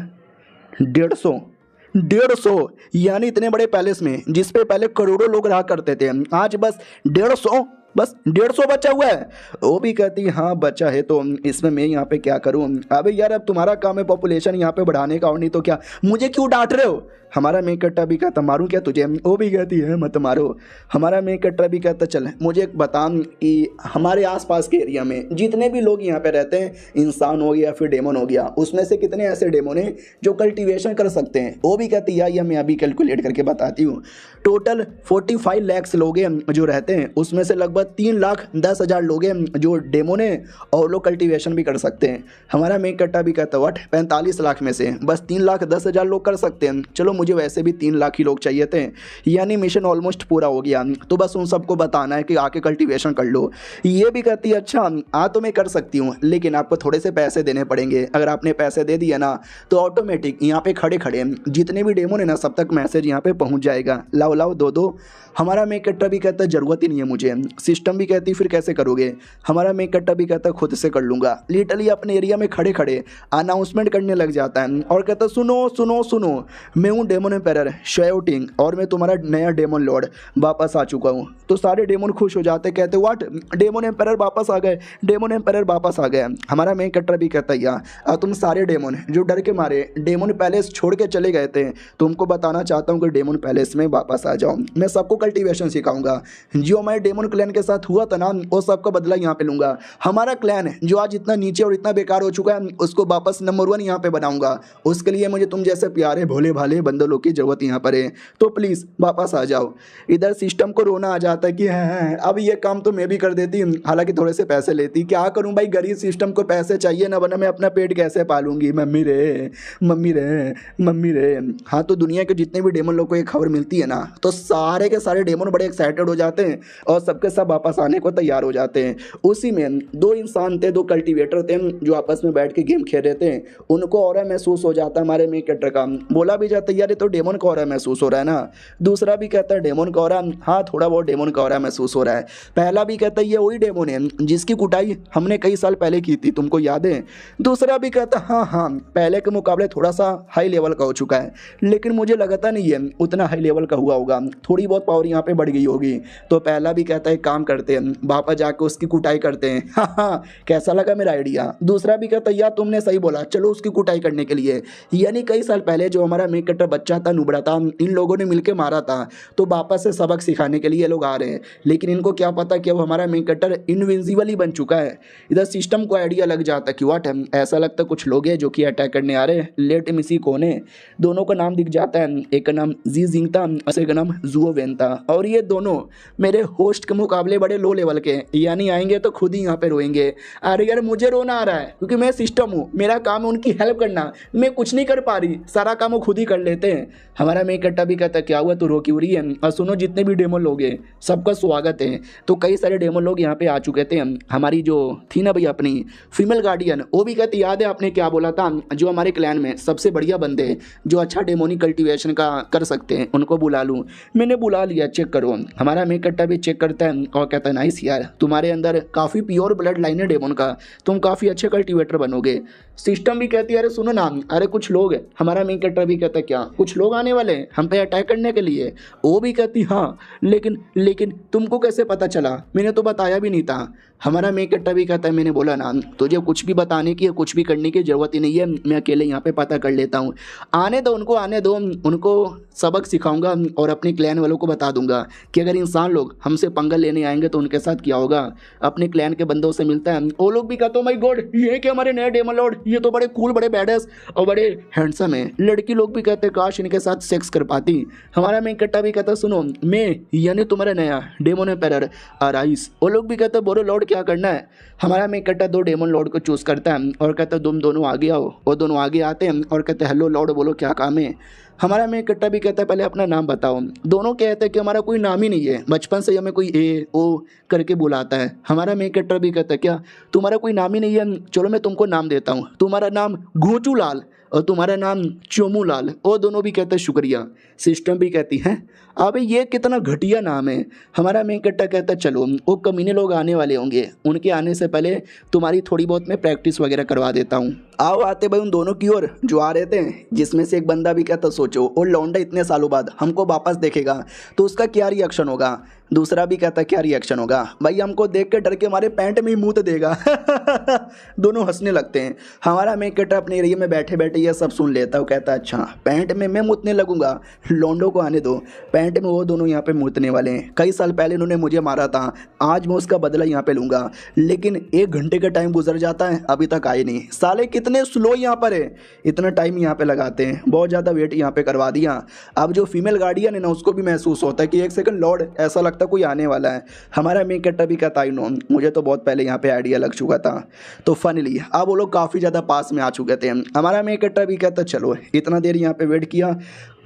150 यानी इतने बड़े पैलेस में जिस पे पहले करोड़ों लोग रहा करते थे, आज बस 150 बचा हुआ है। वो भी कहती हाँ बचा है, तो इसमें मैं यहाँ पे क्या करूँ। अबे यार अब तुम्हारा काम है पॉपुलेशन यहाँ पे बढ़ाने का, और नहीं तो क्या, मुझे क्यों डांट रहे हो। हमारा मेन कैरेक्टर भी कहता मारूं क्या तुझे। वो भी कहती है मत मारो। हमारा मेन कैरेक्टर भी कहता चल मुझे एक बता कि हमारे आसपास के एरिया में जितने भी लोग यहाँ पे रहते हैं, इंसान हो गया या फिर डेमन हो गया, उसमें से कितने ऐसे डेमन हैं जो कल्टीवेशन कर सकते हैं। वो भी कहती या मैं अभी कैलकुलेट करके बताती हूँ। टोटल 45 लाख लोग हैं जो रहते हैं, उसमें से लगभग 3,10,000 लोग हैं जो डेमन हैं और लोग कल्टीवेशन भी कर सकते हैं। हमारा मेन कैरेक्टर भी कहता वट 45 लाख में से बस 3,10,000 लोग कर सकते हैं। चलो मुझे वैसे भी 3 लाख ही लोग चाहिए थे, यानी मिशन ऑलमोस्ट पूरा हो गया, तो बस उन सबको बताना है कि आके कल्टीवेशन कर लो। ये भी कहती है अच्छा तो मैं कर सकती हूँ, लेकिन आपको थोड़े से पैसे देने पड़ेंगे। अगर आपने पैसे दे दिया ना तो ऑटोमेटिक यहाँ पे खड़े खड़े जितने भी डेमो है ना सब तक मैसेज यहाँ पे पहुँच जाएगा, लाओ लाओ दो। हमारा मेन कैरेक्टर भी कहता है ज़रूरत ही नहीं है मुझे। सिस्टम भी कहती फिर कैसे करोगे। हमारा मेन कैरेक्टर भी कहता है खुद से कर लूँगा। लिटरली अपने एरिया में खड़े खड़े अनाउंसमेंट करने लग जाता है और कहता है सुनो सुनो सुनो, मैं हूँ डेमन एम्पायर शाओटिंग और मैं तुम्हारा नया डेमन लॉर्ड वापस आ चुका हूँ। तो सारे डेमन खुश हो जाते, कहते व्हाट, डेमन एम्पायर वापस आ गए, डेमन एम्पायर वापस आ गए। हमारा मेन कैरेक्टर भी कहता है यार तुम सारे डेमन जो डर के मारे डेमन पैलेस छोड़ के चले गए थे, तुमको बताना चाहता हूँ कि डेमन पैलेस में वापस आ जाओ। मैं सबको कल्टीवेशन सिखाऊंगा। जो हमारे डेमन क्लैन के साथ हुआ था ना वो सबका बदला यहाँ पे लूंगा। हमारा क्लैन जो आज इतना नीचे और इतना बेकार हो चुका है उसको वापस नंबर 1 यहाँ पे बनाऊंगा। उसके लिए मुझे तुम जैसे प्यारे भोले भाले बंदे लोग की जरूरत यहाँ पर है, तो प्लीज़ वापस आ जाओ। इधर सिस्टम को रोना आ जाता है कि हाँ अब ये काम तो मैं भी कर देती, हालांकि थोड़े से पैसे लेती। क्या करूँ भाई, गरीब सिस्टम को पैसे चाहिए ना, वरना मैं अपना पेट कैसे पालूंगी। मम्मी रे मम्मी रे मम्मी रे। हाँ, तो दुनिया के जितने भी डेमन लोग को एक खबर मिलती है ना तो सारे के सारे डेमन बड़े एक्साइटेड हो जाते हैं और सबके सब वापस आने को तैयार हो जाते हैं। उसी में 2 इंसान थे, 2 कल्टीवेटर थे जो आपस में बैठ के गेम खेल रहे थे। उनको ऑरा महसूस हो जाता है हमारे मेन कैरेक्टर का। बोला भी जाता है यार ये तो डेमन का ऑरा महसूस हो रहा है ना। दूसरा भी कहता है डेमन का ऑरा, हाँ थोड़ा बहुत डेमन का ऑरा महसूस हो रहा है। पहला भी कहता है ये वही डेमन है जिसकी कुटाई हमने कई साल पहले की थी, तुमको याद है। दूसरा भी कहता है हाँ पहले के मुकाबले थोड़ा सा हाई लेवल का हो चुका है, लेकिन मुझे लगता नहीं है उतना हाई लेवल का हुआ होगा, थोड़ी बहुत पावर यहाँ पे बढ़ गई होगी। तो पहला भी कहता है काम करते हैं, वापस जाके उसकी कुटाई करते हैं। हाँ कैसा लगा मेरा आइडिया। दूसरा भी कहता है यार तुमने सही बोला, चलो उसकी कुटाई करने के लिए। यानी कई साल पहले जो हमारा मेन कैरेक्टर बच्चा था, नुबड़ा था, इन लोगों ने मिलकर मारा था, तो वापस से सबक सिखाने के लिए लोग आ रहे हैं। लेकिन इनको क्या पता कि अब हमारा मेन कैरेक्टर इनविजिबल ही बन चुका है। इधर सिस्टम को आइडिया लग जाता है कि व्हाट है, ऐसा लगता है कुछ लोग हैं जो कि अटैक करने आ रहे हैं। लेट मिसी कौन है, दोनों का नाम दिख जाता है, एक का नाम जी जिंग था और एक का नाम जुओ वेन था। और ये दोनों मेरे होस्ट के मुकाबले बड़े लो लेवल के, यानी आएंगे तो खुद ही यहाँ पे रोएंगे। अरे यार मुझे रोना आ रहा है क्योंकि मैं सिस्टम हूँ, मेरा काम है उनकी हेल्प करना, मैं कुछ नहीं कर पा रही, सारा काम वो खुद ही कर लेते हैं। हमारा मेन कैरेक्टर भी कहता है क्या हुआ तू रो क्यों रही है। और सुनो जितने भी डेमो लोग हैं सबका स्वागत है। तो कई सारे डेमो लोग यहाँ पे आ चुके थे। हमारी जो थी ना भैया अपनी फीमेल गार्डियन, वो भी कहती याद है आपने क्या बोला था, जो हमारे क्लैन में सबसे बढ़िया बंदे जो अच्छा डेमोनिक कल्टीवेशन का कर सकते हैं उनको बुला लूँ। मैंने बुला लिया, चेक करो। हमारा मेन कैरेक्टर भी चेक करता है और कहता है नाइस यार तुम्हारे अंदर काफ़ी प्योर ब्लड लाइन है डेमन का, तुम काफ़ी अच्छे कल्टीवेटर बनोगे। सिस्टम भी कहती है अरे सुनो ना, अरे कुछ लोग, हमारा मेन कैरेक्टर भी कहता है क्या कुछ लोग आने वाले हैं हम पे अटैक करने के लिए। वो भी कहती हाँ लेकिन तुमको कैसे पता चला, मैंने तो बताया भी नहीं था। हमारा मेन कैरेक्टर भी कहता है मैंने बोला ना तुझे कुछ भी बताने की कुछ भी करने की ज़रूरत ही नहीं है, मैं अकेले यहाँ पे पता कर लेता हूँ। आने दो उनको, आने दो, उनको सबक सिखाऊंगा और अपने क्लैन वालों को बता दूंगा कि अगर इंसान लोग हमसे पंगा लेने आएंगे तो उनके साथ क्या होगा, अपने क्लैन के बंदों से मिलता है। वो लोग भी कहते हो माय गॉड ये क्या हमारे नए डेमन लॉर्ड, ये तो बड़े कूल बड़े बैडस और बड़े हैंडसम है। लड़की लोग भी कहते काश इनके साथ सेक्स कर पाती। हमारा मेन कट्टा भी कहता सुनो मैं यानी तुम्हारा नया डेमन एम्पायर अराइस। वो लोग भी कहते बोलो लॉर्ड क्या करना है। हमारा मेन कट्टा दो डेमन लॉर्ड को चूज करता है और कहता तुम दोनों आगे आओ। वो दोनों आगे आते हैं और कहते हेलो लॉर्ड बोलो क्या काम है। हमारा मेन कट्टा भी कहता है पहले अपना नाम बताओ। दोनों कहते हैं कि हमारा कोई नाम ही नहीं है, बचपन से हमें कोई ए ओ करके बुलाता है। हमारा मेन कट्टा भी कहता है क्या तुम्हारा कोई नाम ही नहीं है, चलो मैं तुमको नाम देता हूँ, तुम्हारा नाम घोचू लाल और तुम्हारा नाम चोमू लाल। वो दोनों भी कहते हैं शुक्रिया। सिस्टम भी कहती है अबे ये कितना घटिया नाम है। हमारा मेन कट्टा कहता है चलो वो कमीने लोग आने वाले होंगे, उनके आने से पहले तुम्हारी थोड़ी बहुत मैं प्रैक्टिस वगैरह करवा देता हूँ। आओ आते भाई उन दोनों की ओर जो आ रहे थे, जिसमें से एक बंदा भी कहता सोचो और लौंडा इतने सालों बाद हमको वापस देखेगा तो उसका क्या रिएक्शन होगा। दूसरा भी कहता क्या रिएक्शन होगा, भाई हमको देख के डर के हमारे पैंट में ही मूत देगा। दोनों हंसने लगते हैं। हमारा मेन कट्टा अपने एरिया में बैठे बैठे ये सब सुन लेता है। वो कहता है अच्छा पैंट में मैं मूतने लगूंगा, लौंडों को आने दो, पैंट में वो दोनों यहाँ पे मूतने वाले हैं। कई साल पहले इन्होंने मुझे मारा था, आज मैं उसका बदला यहाँ पे लूंगा। लेकिन 1 घंटे का टाइम गुजर जाता है अभी तक आए नहीं। साले कितने स्लो यहाँ पर है, इतना टाइम यहाँ पे लगाते हैं। बहुत ज़्यादा वेट यहाँ पे करवा दिया। अब जो फीमेल गार्डियन है ना उसको भी महसूस होता है कि 1 सेकंड लॉर्ड ऐसा लगता कोई आने वाला है। हमारा मेन कट्टा भी कहता है नो मुझे तो बहुत पहले यहाँ पे आइडिया लग चुका था। तो फाइनली अब वो लोग काफ़ी ज़्यादा पास में आ चुके थे। हमारा मेन कट्टा भी कहता चलो इतना देर यहाँ पे वेट किया,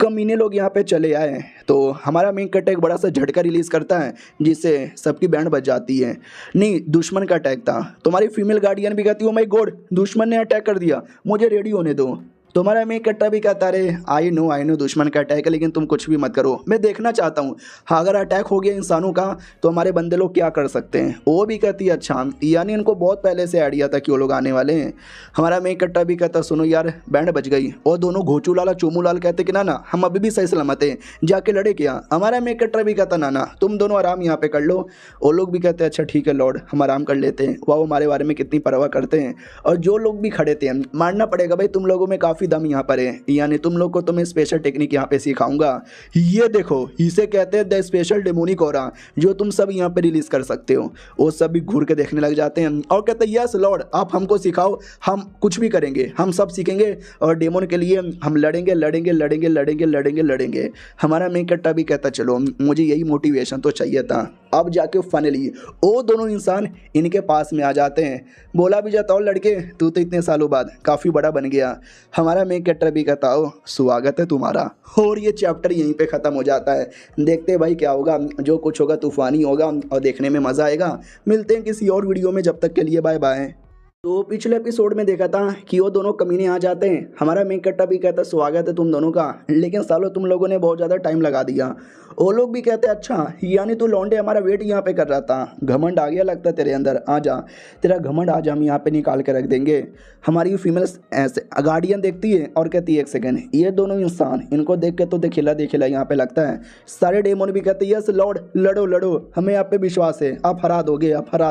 कमीने लोग यहाँ पे चले आए। तो हमारा मेन कट्टा एक बड़ा सा झटका रिलीज़ करता है जिससे सबकी बैंड बज जाती है। नहीं दुश्मन का अटैक था। तुम्हारी फीमेल गार्डियन भी कहती हो माय गॉड दुश्मन ने अटैक कर दिया, मुझे रेडी होने दो। तुम्हारा मेन कट्टा भी कहता रहे आई नो दुश्मन का अटैक है, लेकिन तुम कुछ भी मत करो, मैं देखना चाहता हूँ हाँ अगर अटैक हो गया इंसानों का तो हमारे बंदे लोग क्या कर सकते हैं। वो भी कहती है अच्छा, यानी इनको बहुत पहले से आइडिया था कि वो लोग आने वाले हैं। हमारा मेन कट्टा भी कहता सुनो यार बैंड बज गई। और दोनों घोचू लाल चोमू लाल कहते कि ना हम अभी भी सही सलामत हैं, जाके लड़े क्या। हमारा मेन कट्टा भी कहता ना तुम दोनों आराम यहाँ पे कर लो। वो लोग भी कहते हैं अच्छा ठीक है लॉर्ड हम आराम कर लेते हैं, वह हमारे बारे में कितनी परवाह करते हैं। और जो लोग भी खड़े थे मानना पड़ेगा भाई तुम लोगों में काफ़ी दम यहाँ पर है, यानी तुम लोग को तो मैं स्पेशल टेक्निक यहाँ पे सिखाऊंगा। ये देखो इसे कहते हैं द स्पेशल डेमोनिक ऑरा, जो तुम सब यहाँ पे रिलीज कर सकते हो। वो सब भी घूर के देखने लग जाते हैं और कहते हैं यस लॉर्ड आप हमको सिखाओ, हम कुछ भी करेंगे, हम सब सीखेंगे और डेमोन के लिए हम लड़ेंगे लड़ेंगे लड़ेंगे लड़ेंगे लड़ेंगे लड़ेंगे। हमारा मेन कट्टा भी कहता चलो मुझे यही मोटिवेशन तो चाहिए था। अब जाके फाइनली वो दोनों इंसान इनके पास में आ जाते हैं। बोला भी जाता हो लड़के तू तो इतने सालों बाद काफ़ी बड़ा बन गया। हमारा मेन कट्टा भी कहता हो स्वागत है तुम्हारा। और ये चैप्टर यहीं पे ख़त्म हो जाता है। देखते हैं भाई क्या होगा, जो कुछ होगा तूफानी होगा और देखने में मज़ा आएगा। मिलते हैं किसी और वीडियो में, जब तक के लिए बाय बाय। तो पिछले एपिसोड में देखा था कि वो दोनों कमीने आ जाते हैं। हमारा मेन कट्टा भी कहता स्वागत है तुम दोनों का, लेकिन सालों तुम लोगों ने बहुत ज़्यादा टाइम लगा दिया। वो लोग भी कहते हैं अच्छा यानी तू लौंडे हमारा वेट यहाँ पे कर रहा था, घमंड आ गया लगता है तेरे अंदर, आ जा तेरा घमंड आज हम यहाँ पे निकाल के रख देंगे। हमारी फीमेल ऐसे गार्डियन देखती है और कहती है 1 सेकंड ये दोनों इंसान इनको देख के तो देखिला यहाँ पे लगता है। सारे डेमोन भी कहते हैं यस लॉर्ड लड़ो लड़ो हमें आप पे विश्वास है, आप हरा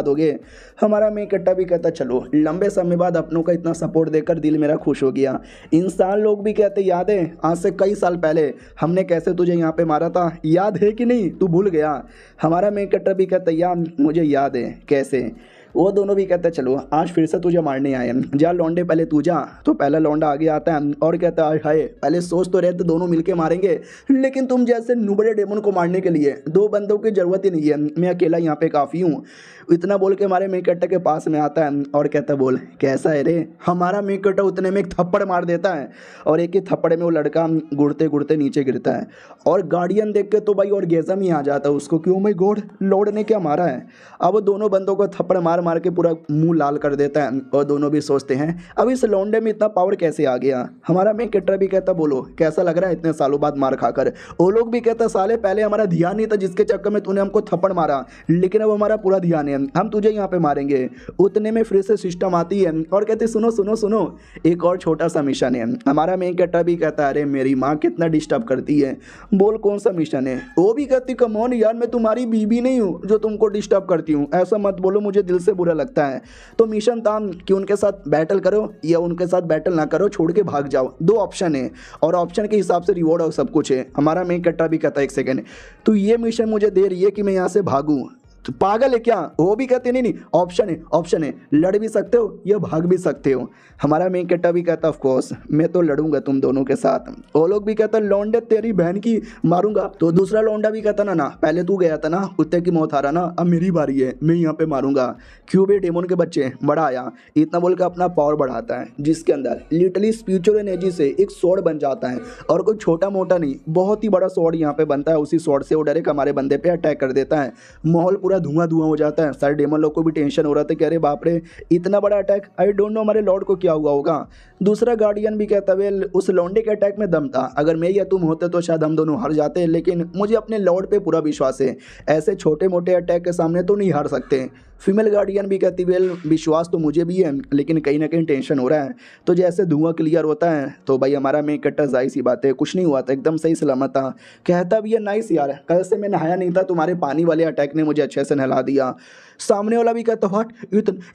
दोगे। हमारा मेन कट्टा भी कहता चलो लंबे समय बाद अपनों का इतना सपोर्ट देकर दिल मेरा खुश हो गया। इंसान लोग भी कहते याद है आज से कई साल पहले हमने कैसे तुझे यहाँ पे मारा था, याद है कि नहीं, तू भूल गया। हमारा मेन कट्टा भी कहता यार मुझे याद है कैसे। वो दोनों भी कहते चलो आज फिर से तुझे मारने आए हैं, जा लौंडे पहले तू जा। तो पहला लौंडा आगे आता है और कहता है हाय पहले सोच तो रहे थे दोनों मिलके मारेंगे, लेकिन तुम जैसे नुबड़े डेमन को मारने के लिए 2 बंदों की जरूरत ही नहीं है, मैं अकेला यहाँ पे काफ़ी हूँ। इतना बोल के हमारे मेन कट्टा के पास में आता है और कहता बोल कैसा है रे। हमारा मेन कट्टा उतने में एक थप्पड़ मार देता है और एक ही थप्पड़ में वो लड़का गुड़ते गुड़ते नीचे गिरता है। और गार्डियन देख के तो भाई और गेज़म ही आ जाता है उसको, क्यों माय गॉड लॉर्ड ने क्या मारा है। अब वो दोनों बंदों को थप्पड़ मार के पूरा मुंह लाल कर देता है और दोनों भी सोचते हैं अब इस लौंडे में इतना पावर कैसे आ गया। हमारा मेन कट्टा भी कहता बोलो कैसा लग रहा है इतने सालों बाद मार खाकर। वो लोग भी कहता साले पहले हमारा ध्यान नहीं था जिसके चक्कर में तूने हमको थप्पड़ मारा, लेकिन अब हमारा पूरा ध्यान है, हम तुझे यहाँ पे मारेंगे। उतने में फिर से सिस्टम आती है और कहते सुनो सुनो सुनो एक और छोटा सा मिशन है। हमारा मेन कट्टा भी कहता अरे मेरी माँ कितना डिस्टर्ब करती है, बोल कौन सा मिशन है। वो भी कहती कम ऑन यार मैं तुम्हारी बीबी नहीं हूँ जो तुमको डिस्टर्ब करती हूँ, ऐसा मत बोलो मुझे दिल से बुरा लगता है। तो मिशन था कि उनके साथ बैटल करो या उनके साथ बैटल ना करो, छोड़ के भाग जाओ, 2 ऑप्शन है और ऑप्शन के हिसाब से रिवॉर्ड और सब कुछ है। हमारा मेन कट्टा भी कहता है 1 सेकंड तो ये मिशन मुझे दे रही है कि मैं यहाँ से भागूँ, तो पागल है क्या? वो भी कहते नहीं नहीं, ऑप्शन है, लड़ भी सकते हो या भाग भी सकते हो। हमारा मेन कट्टा भी कहता ऑफ कोर्स मैं तो लड़ूंगा तुम दोनों के साथ। वो लोग भी कहता लौंडे तेरी बहन की मारूंगा। तो दूसरा लौंडा भी कहता ना ना पहले तू गया था ना, कुत्ते की मौत हारा ना, अब मेरी बारी है, मैं यहाँ पे मारूंगा। क्यों बे डेमन के बच्चे बड़ा आया, इतना बोल के अपना पावर बढ़ाता है जिसके अंदर लिटरली स्पिरिचुअल एनर्जी से एक स्वॉर्ड बन जाता है, और कोई छोटा मोटा नहीं बहुत ही बड़ा स्वॉर्ड यहाँ पे बनता है। उसी स्वॉर्ड से वो डायरेक्ट हमारे बंदे पे अटैक कर देता है। माहौल पूरा धुआं धुआं हो जाता है। सारे डेमन लोग को भी टेंशन हो रहा था कि अरे बाप रे इतना बड़ा अटैक, आई डोंट नो हमारे लॉर्ड को क्या हुआ होगा। दूसरा गार्डियन भी कहता वेल उस लौंडे के अटैक में दम था, अगर मैं या तुम होते तो शायद हम दोनों हार जाते, लेकिन मुझे अपने लॉर्ड पे पूरा विश्वास है, ऐसे छोटे मोटे अटैक के सामने तो नहीं हार सकते। फीमेल गार्डियन भी कहती वेल विश्वास तो मुझे भी है, लेकिन कहीं ना कहीं टेंशन हो रहा है। तो जैसे धुआं क्लियर होता है तो भाई हमारा मेन कट्टा जाहिर सी बात है कुछ नहीं हुआ था, एकदम सही सलामत था। कहता भी है नाइस यार, कल से मैं नहाया नहीं था, तुम्हारे पानी वाले अटैक ने मुझे अच्छे से नहला दिया। सामने वाला भी कहता व्हाट,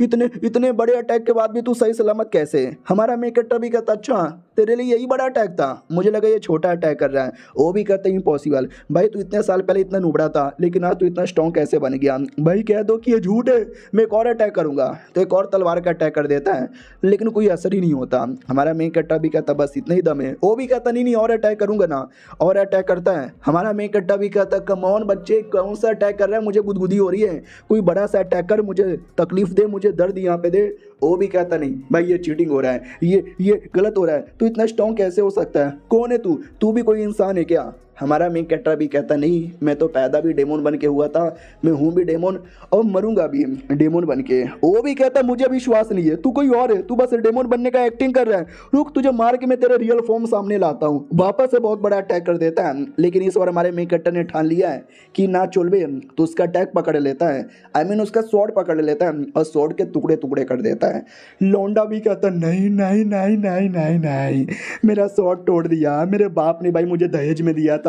इतने इतने बड़े अटैक के बाद भी तू सही सलामत कैसे? हमारा मेन कट्टा भी कहता अच्छा तेरे लिए यही बड़ा अटैक था, मुझे लगा ये छोटा अटैक कर रहा है। वो भी कहते इम्पॉसिबल भाई, तू इतने साल पहले इतना नुबड़ा था लेकिन आज तू इतना स्ट्रॉन्ग कैसे बन गया? भाई कह दो कि ये झूठ है, मैं एक और अटैक करूंगा, तो एक और तलवार का अटैक कर देता है, लेकिन कोई असर ही नहीं होता। हमारा मेन कट्टा भी कहता बस इतना ही दम है। वो भी कहता नहीं नहीं और अटैक करूंगा ना, और अटैक करता है। हमारा मेन कट्टा भी कहता कम ऑन बच्चे कौन सा अटैक कर रहा है, मुझे गुदगुदी हो रही है, कोई बड़ा सा अटैक कर, मुझे तकलीफ दे, मुझे दर्द यहाँ पे दे। वो भी कहता नहीं भाई ये चीटिंग हो रहा है, ये गलत हो रहा है, तू इतना स्ट्रॉन्ग कैसे हो सकता है, कौन है तू भी कोई इंसान है क्या? हमारा मेन कैरेक्टर भी कहता नहीं मैं तो पैदा भी डेमोन बन के हुआ था, मैं हूँ भी डेमोन और मरूंगा भी डेमोन बन के। वो भी कहता मुझे विश्वास नहीं है, तू कोई और है, तू बस डेमोन बनने का एक्टिंग कर रहा है, रुक तुझे मार के मैं तेरा रियल फॉर्म सामने लाता हूँ। वापस से बहुत बड़ा अटैक कर देता है, लेकिन इस बार हमारे मेन कैरेक्टर ने ठान लिया है कि ना चुलबे, तो उसका अटैक पकड़ लेता है, आई मीन उसका स्वॉर्ड पकड़ लेता है और स्वॉर्ड के टुकड़े टुकड़े कर देता है। लौंडा भी कहता नहीं नहीं नहीं नहीं नहीं नहीं, मेरा स्वॉर्ड तोड़ दिया, मेरे बाप ने भाई मुझे दहेज में दिया था,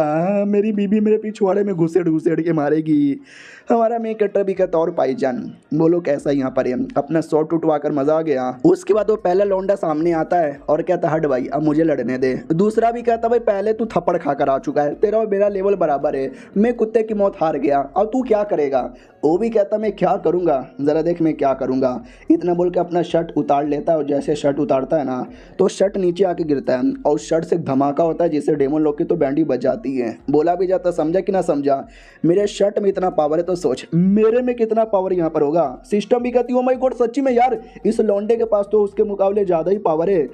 मेरी बीबी मेरे पिछवाड़े में घुसेड़ के मारेगी। हमारा मेन कैरेक्टर भी कहता और भाईजान बोलो कैसा यहाँ पर है, अपना स्वॉर्ड टूटवा कर मजा आ गया। उसके बाद वो पहला लौंडा सामने आता है और कहता हट भाई अब मुझे लड़ने दे। दूसरा भी कहता भाई पहले तू थप्पड़ खाकर आ चुका है, तेरा और मेरा लेवल बराबर है, मैं कुत्ते की मौत हार गया, अब तू क्या करेगा? वो भी कहता मैं क्या करूँगा, ज़रा देख मैं क्या करूँगा। इतना बोल के अपना शर्ट उतार लेता है, और जैसे शर्ट उतारता है ना तो शर्ट नीचे आके गिरता है और शर्ट से धमाका होता है जिससे डेमन लोग की तो बैंडी बज जाती है। बोला भी जाता समझा कि ना समझा, मेरे शर्ट में इतना पावर है तो सोच मेरे में कितना पावर यहाँ पर होगा। सिस्टम भी कहती हो माय गॉड सच्ची में यार, इस लौंडे के पास तो उसके मुकाबले ज़्यादा ही पावर है,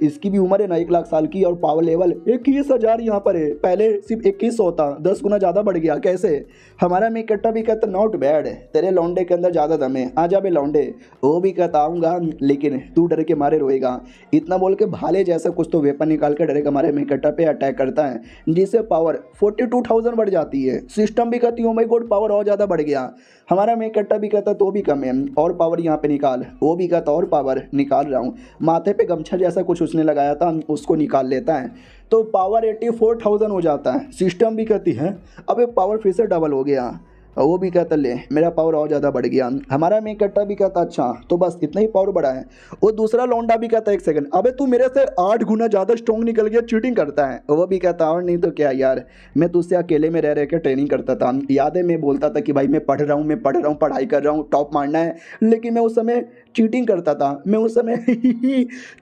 इसकी भी उम्र है ना 1 लाख साल की और पावर लेवल 21,000 यहाँ पर है, पहले सिर्फ 2100 था, 10 गुना ज़्यादा बढ़ गया कैसे? हमारा मेन कट्टा भी कहता नॉट बैड, तेरे लौंडे के अंदर ज़्यादा दम है, आ जा बे लौंडे। वो भी कहता आऊँगा लेकिन तू डर के मारे रोएगा। इतना बोल के भाले जैसा कुछ तो वेपन निकाल के डायरेक्ट हमारे मेन कट्टा पे अटैक करता है, जिससे पावर 42,000 बढ़ जाती है। सिस्टम भी कहती है माय गॉड पावर और ज़्यादा बढ़ गया। हमारा मेन कट्टा भी कहता तो भी कम है, और पावर यहाँ पे निकाल। वो भी कहता और पावर निकाल रहा हूँ, माथे पे गमछा जैसा कुछ उसने लगाया था उसको निकाल लेता है, तो पावर 84,000 हो जाता है। सिस्टम भी कहती है अब पावर फिर से डबल हो गया। वो भी कहता ले मेरा पावर और ज़्यादा बढ़ गया। हमारा मेन कट्टा भी कहता अच्छा तो बस इतना ही पावर बढ़ा है। वो दूसरा लौंडा भी कहता 1 सेकंड अबे तू मेरे से 8 गुना ज़्यादा स्ट्रॉन्ग निकल गया, चीटिंग करता है। वो भी कहता और नहीं तो क्या यार, मैं तुझसे अकेले में रह के ट्रेनिंग करता था, याद है मैं बोलता था कि भाई मैं पढ़ रहा हूँ पढ़ाई कर रहा हूँ, टॉप मारना है, लेकिन मैं उस समय चीटिंग करता था, मैं उस समय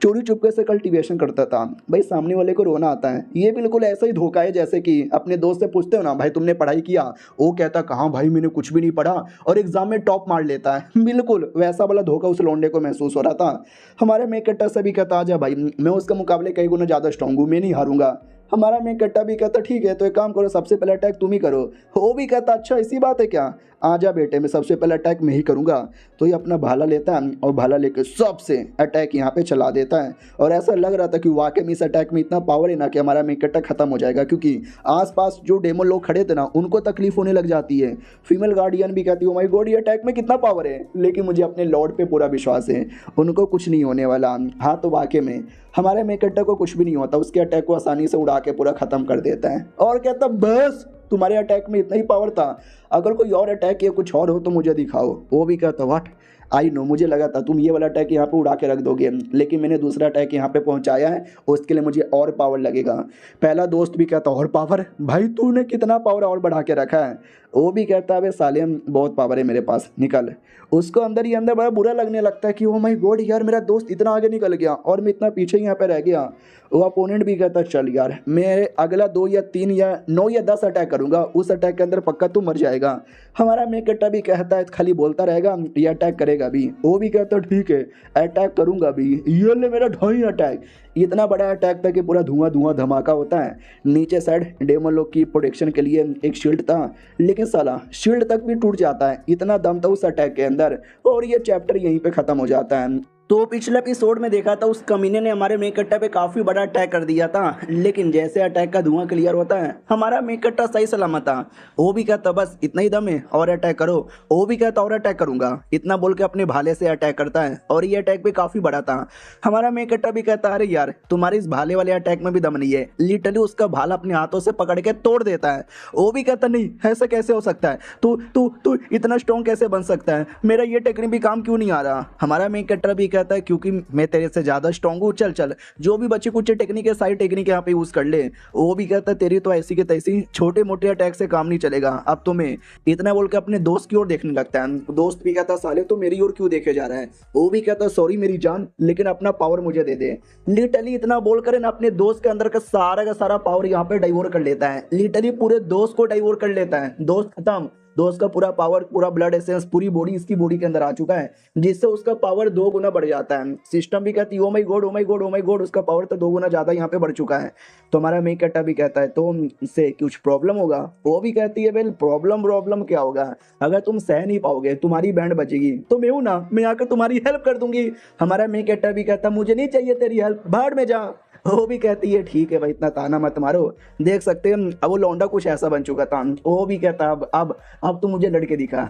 चोरी चुपके से कल्टीवेशन करता था। भाई सामने वाले को रोना आता है, ये बिल्कुल ऐसा ही धोखा है जैसे कि अपने दोस्त से पूछते हो ना भाई तुमने पढ़ाई किया, वो कहता कहाँ भाई मैंने कुछ भी नहीं पढ़ा, और एग्जाम में टॉप मार लेता है। बिल्कुल वैसा वाला धोखा उस लौंडे को महसूस हो रहा था। हमारे मेन कट्टा से भी कहता आजा भाई मैं उसके मुकाबले कई गुना ज़्यादा स्ट्रॉन्ग हूँ, मैं नहीं हारूंगा। हमारा मेन कट्टा भी कहता ठीक है तो एक काम करो सबसे पहले अटैक तुम ही करो। वो भी कहता अच्छा इसी बात है क्या, आजा बेटे मैं सबसे पहले अटैक मैं ही करूँगा। तो ये अपना भाला लेता है और भाला लेकर सबसे अटैक यहाँ पे चला देता है, और ऐसा लग रहा था कि वाकई में इस अटैक में इतना पावर है ना कि हमारा मेन कट्टा खत्म हो जाएगा, क्योंकि आसपास जो डेमन लोग खड़े थे ना उनको तकलीफ होने लग जाती है। फीमेल गार्डियन भी कहती है माय गॉड ये अटैक में कितना पावर है, लेकिन मुझे अपने लॉर्ड पे पूरा विश्वास है, उनको कुछ नहीं होने वाला। हाँ तो वाकई में हमारे मेन कट्टा को कुछ भी नहीं होता, उसके अटैक को आसानी से उड़ा के पूरा खत्म कर देता है और कहता बस तुम्हारे अटैक में इतना ही पावर था, अगर कोई और अटैक या कुछ और हो तो मुझे दिखाओ। वो भी कहता व्हाट, आई नो, मुझे लगा था तुम ये वाला अटैक यहाँ पे उड़ा के रख दोगे, लेकिन मैंने दूसरा अटैक यहाँ पे पहुँचाया है, उसके लिए मुझे और पावर लगेगा। पहला दोस्त भी कहता और पावर, भाई तूने कितना पावर और बढ़ा के रखा है। वो भी कहता है साले बहुत पावर है मेरे पास, निकल। उसको अंदर ही अंदर बड़ा बुरा लगने लगता है कि ओ माय गॉड यार, मेरा दोस्त इतना आगे निकल गया और मैं इतना पीछे यहाँ पे रह गया। वो अपोनेंट भी कहता चल यार, मैं अगला 2 या 3 या 9 या 10 अटैक करूंगा, उस अटैक के अंदर पक्का तू मर जाएगा। हमारा मेकट्टा भी कहता है खाली बोलता रहेगा, ये अटैक करेगा भी। वो भी कहता ठीक है अटैक करूंगा भी, ये ले मेरा ढाई अटैक। इतना बड़ा अटैक था कि पूरा धुआं धुआं धमाका होता है। नीचे साइड डेमन लोग की प्रोटेक्शन के लिए एक शील्ड था, लेकिन साला शील्ड तक भी टूट जाता है, इतना दम था उस अटैक के अंदर। और ये चैप्टर यहीं पे खत्म हो जाता है। तो पिछले एपिसोड में देखा था उस कमीने ने हमारे मेकट्टा पे काफी बड़ा अटैक कर दिया था, लेकिन जैसे अटैक का धुआं क्लियर होता है हमारा मेकट्टा सही सलामत था। वो भी कहता बस इतना ही दम है और अटैक करो। वो भी कहता और अटैक करूंगा, इतना बोल के अपने भाले से अटैक करता है और ये अटैक भी काफी बड़ा था। हमारा मेकट्टा भी कहता अरे यार तुम्हारे इस भाले वाले अटैक में भी दम नहीं है, लिटरली उसका भाला अपने हाथों से पकड़ के तोड़ देता है। वो भी कहता नहीं ऐसा कैसे हो सकता है, तू तू तू इतना स्ट्रॉन्ग कैसे बन सकता है, मेरा ये टेक्निक भी काम क्यों नहीं आ रहा। हमारा मेकट्टा भी कहता है क्योंकि मैं तेरे से ज्यादा स्ट्रॉन्ग हूँ, चल चल जो भी बच्चे कुछ टेक्निक है सारी टेक्निक यहाँ पे यूज कर ले। वो भी कहता है तेरी तो ऐसी के तैसी छोटे मोटे अटैक से काम नहीं चलेगा, अब तुम्हें इतना बोल के अपने दोस्त की ओर देखने लगता है। दोस्त भी कहता साले तो मेरी ओर क्यों देखे जा रहा है। वो भी कहता सॉरी मेरी जान, लेकिन अपना पावर मुझे दे दे। लिटरली इतना बोलकर ना अपने दोस्त के अंदर का सारा पावर यहाँ पे डाइवोर कर लेता है, लिटरली पूरे दोस्त को डाइवोर कर लेता है। दोस्त खत्म, दोस्त का पूरा पावर, पूरा ब्लड एसेंस, पूरी बॉडी इसकी बॉडी के अंदर आ चुका है, जिससे उसका पावर 2 गुना बढ़ जाता है। सिस्टम भी कहती है oh my God oh my God oh my God, उसका पावर तो 2 गुना ज्यादा यहाँ पे बढ़ चुका है। तो हमारा मेकट्टा भी कहता है तो इससे कुछ प्रॉब्लम होगा। वो भी कहती है वेल प्रॉब्लम क्या होगा, अगर तुम सह नहीं पाओगे तुम्हारी बैंड बचेगी तो मैं हूं ना, मैं आकर तुम्हारी हेल्प कर दूंगी। हमारा मेकट्टा भी कहता मुझे नहीं चाहिए तेरी हेल्प, भाड़ में जा। वो भी कहती है ठीक है भाई इतना ताना मत मारो, देख सकते हैं अब वो लौंडा कुछ ऐसा बन चुका था। वो भी कहता अब तो मुझे लड़के दिखा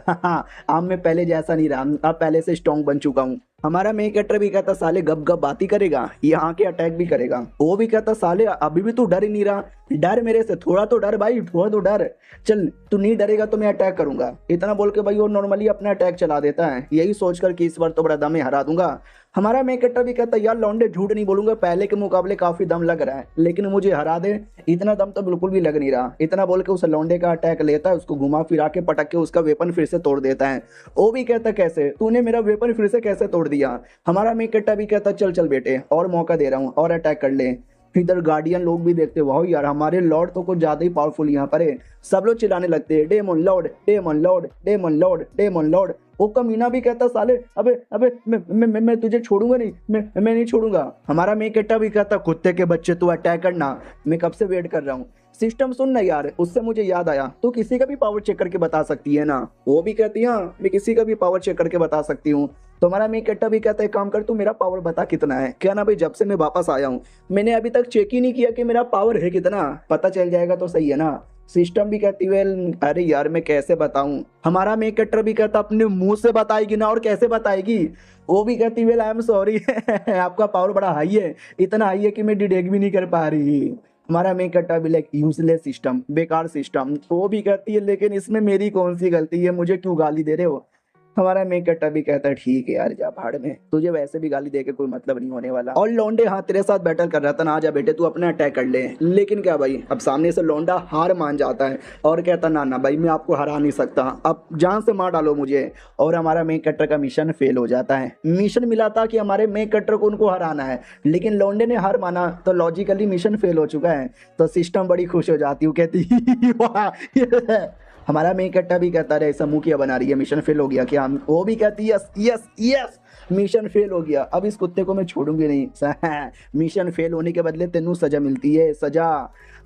अब मैं पहले जैसा नहीं रहा, अब पहले से स्ट्रॉन्ग बन चुका हूँ। हमारा मेकट्टा भी कहता साले गप गप बात ही करेगा, यहाँ के अटैक भी करेगा। वो भी कहता साले अभी भी तू डर ही नहीं रहा, डर मेरे से, थोड़ा तो डर भाई, थोड़ा तो डर, चल तू नहीं डरेगा तो मैं अटैक करूंगा। इतना बोल के भाई वो नॉर्मली अपना अटैक चला देता है, यही सोचकर कि इस बार तो बड़ा दम है, हरा दूंगा। हमारा मेकट्टा भी कहता यार लौंडे झूठ नहीं बोलूंगा, पहले के मुकाबले काफी दम लग रहा है, लेकिन मुझे हरा दे इतना दम तो बिल्कुल भी लग नहीं रहा। इतना बोल के उस लौंडे का अटैक लेता है, उसको घुमा फिरा के पटक के उसका वेपन फिर से तोड़ देता है। वो भी कहता कैसे तूने मेरा वेपन फिर से कैसे तोड़ दिया। हमारा मेकट्टा भी कहता चल चल बेटे और मौका दे रहा हूँ और अटैक कर ले। इधर गार्डियन लोग भी देखते वाह यार हमारे लॉर्ड तो कुछ ज्यादा ही पावरफुल यहाँ पर है, सब लोग चिल्लाने लगते हैं demon lord demon lord demon lord demon lord. वो कमीना भी कहता साले अबे अबे मैं तुझे छोड़ूंगा नहीं, मैं नहीं छोड़ूंगा। हमारा मेकट्टा भी कहता कुत्ते के बच्चे तू अटैक करना, मैं कब से वेट कर रहा हूँ। सिस्टम सुन ना यार, उससे मुझे याद आया तू किसी का भी पावर चेक करके बता सकती है ना। वो भी कहती है हाँ मैं किसी का भी पावर चेक करके बता सकती हूँ। तो हमारा मेकट्टा भी कहता है काम कर तू मेरा पावर बता कितना है। क्या ना भाई जब से मैं वापस आया हूँ मैंने अभी तक चेक ही नहीं किया कि मेरा पावर है कितना, पता चल जाएगा तो सही है ना। सिस्टम भी कहती है अरे यार मैं कैसे बताऊं। हमारा मेकट्टा भी कहता अपने मुंह से बताएगी ना, और कैसे बताएगी। वो भी कहती वेल आई एम सॉरी आपका पावर बड़ा हाई है, इतना हाई है कि मैं डिटेक्ट भी नहीं कर पा रही। हमारा मेकट्टा भी लाइक यूजलेस सिस्टम, बेकार सिस्टम। वो भी कहती है लेकिन इसमें मेरी कौन सी गलती है, मुझे क्यों गाली दे रहे हो। हमारा मेकट्टा भी कहता है ठीक है यार जा भाड़ में, तुझे वैसे भी गाली देके कोई मतलब नहीं होने वाला। और लौंडे हाँ तेरे साथ बैटल कर रहा था ना, आजा बेटे तू अपना अटैक कर ले। लेकिन क्या भाई अब सामने से लौंडा हार मान जाता है और कहता ना भाई मैं आपको हरा नहीं सकता, अब जान से मार डालो मुझे। और हमारा मेकट्टा का मिशन फेल हो जाता है। मिशन मिला था कि हमारे मेकट्टा को उनको हराना है, लेकिन लौंडे ने हार माना तो लॉजिकली मिशन फेल हो चुका है। तो सिस्टम बड़ी खुश हो जाती है, कहती वाह हमारा मेकट्टा भी कहता रहे ऐसा मुंह किया बना रही है, मिशन फेल हो गया क्या। वो भी कहती है yes yes yes mission fail हो गया, अब इस कुत्ते को मैं छोड़ूंगी नहीं मिशन फेल होने के बदले तेनू सजा मिलती है, सजा।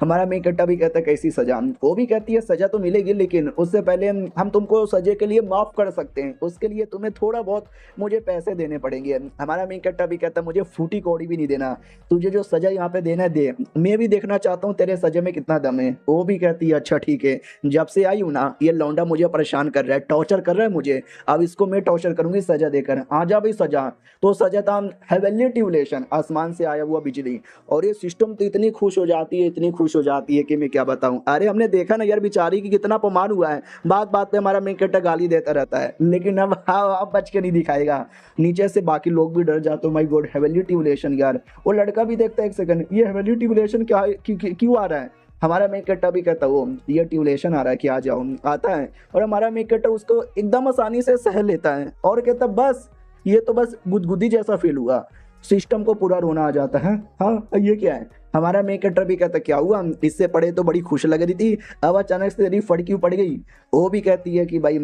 हमारा मेकट्टा भी कहता है कैसी सजा। वो भी कहती है सजा तो मिलेगी लेकिन उससे पहले हम तुमको सजे के लिए माफ कर सकते हैं, उसके लिए तुम्हें थोड़ा बहुत मुझे पैसे देने पड़ेंगे। हमारा मेकट्टा भी कहता है मुझे फूटी कौड़ी भी नहीं देना, तुझे जो सजा यहाँ पे देना दे, मैं भी देखना चाहता हूँ तेरे सजे में कितना दम है। वो भी कहती है अच्छा ठीक है, जब से आई हूँ ना ये लौंडा मुझे परेशान कर रहा है, टॉर्चर कर रहा है मुझे, अब इसको मैं टॉर्चर करूंगी सजा देकर, सजा भाई सजा। तो सजा था हेवनली ट्यूबलेशन, आसमान से आया हुआ बिजली। और ये सिस्टम तो इतनी खुश हो जाती है, इतनी खुश हो जाती है कि मैं क्या बताऊं। अरे हमने देखा ना यार बेचारी की कितना अपमान हुआ है, बात बात पे हमारा मेन कैरेक्टर गाली देता रहता है, लेकिन अब हाँ अब बच के नहीं दिखाएगा। नीचे से बाकी लोग भी डर जाते, माय गॉड हेवनली ट्यूबलेशन यार। वो लड़का भी देखता है एक सेकंड, ये हेवनली ट्यूबलेशन क्या क्यों आ रहा है। हमारा मेक कट्टा भी कहता वो ये ट्यूबलेशन आ रहा है कि आ जाओ, आता है। और हमारा मेक कट्टा उसको एकदम आसानी से सह लेता है और कहता बस ये तो बस गुदगुदी जैसा फील हुआ। सिस्टम को पूरा रोना आ जाता है, हाँ ये क्या है। हमारा मेक कट्टर भी कहता क्या हुआ, इससे पढ़े तो बड़ी खुश लग रही थी, अब अचानक से तेरी फट क्यों पड़ गई। वो भी कहती है कि भाई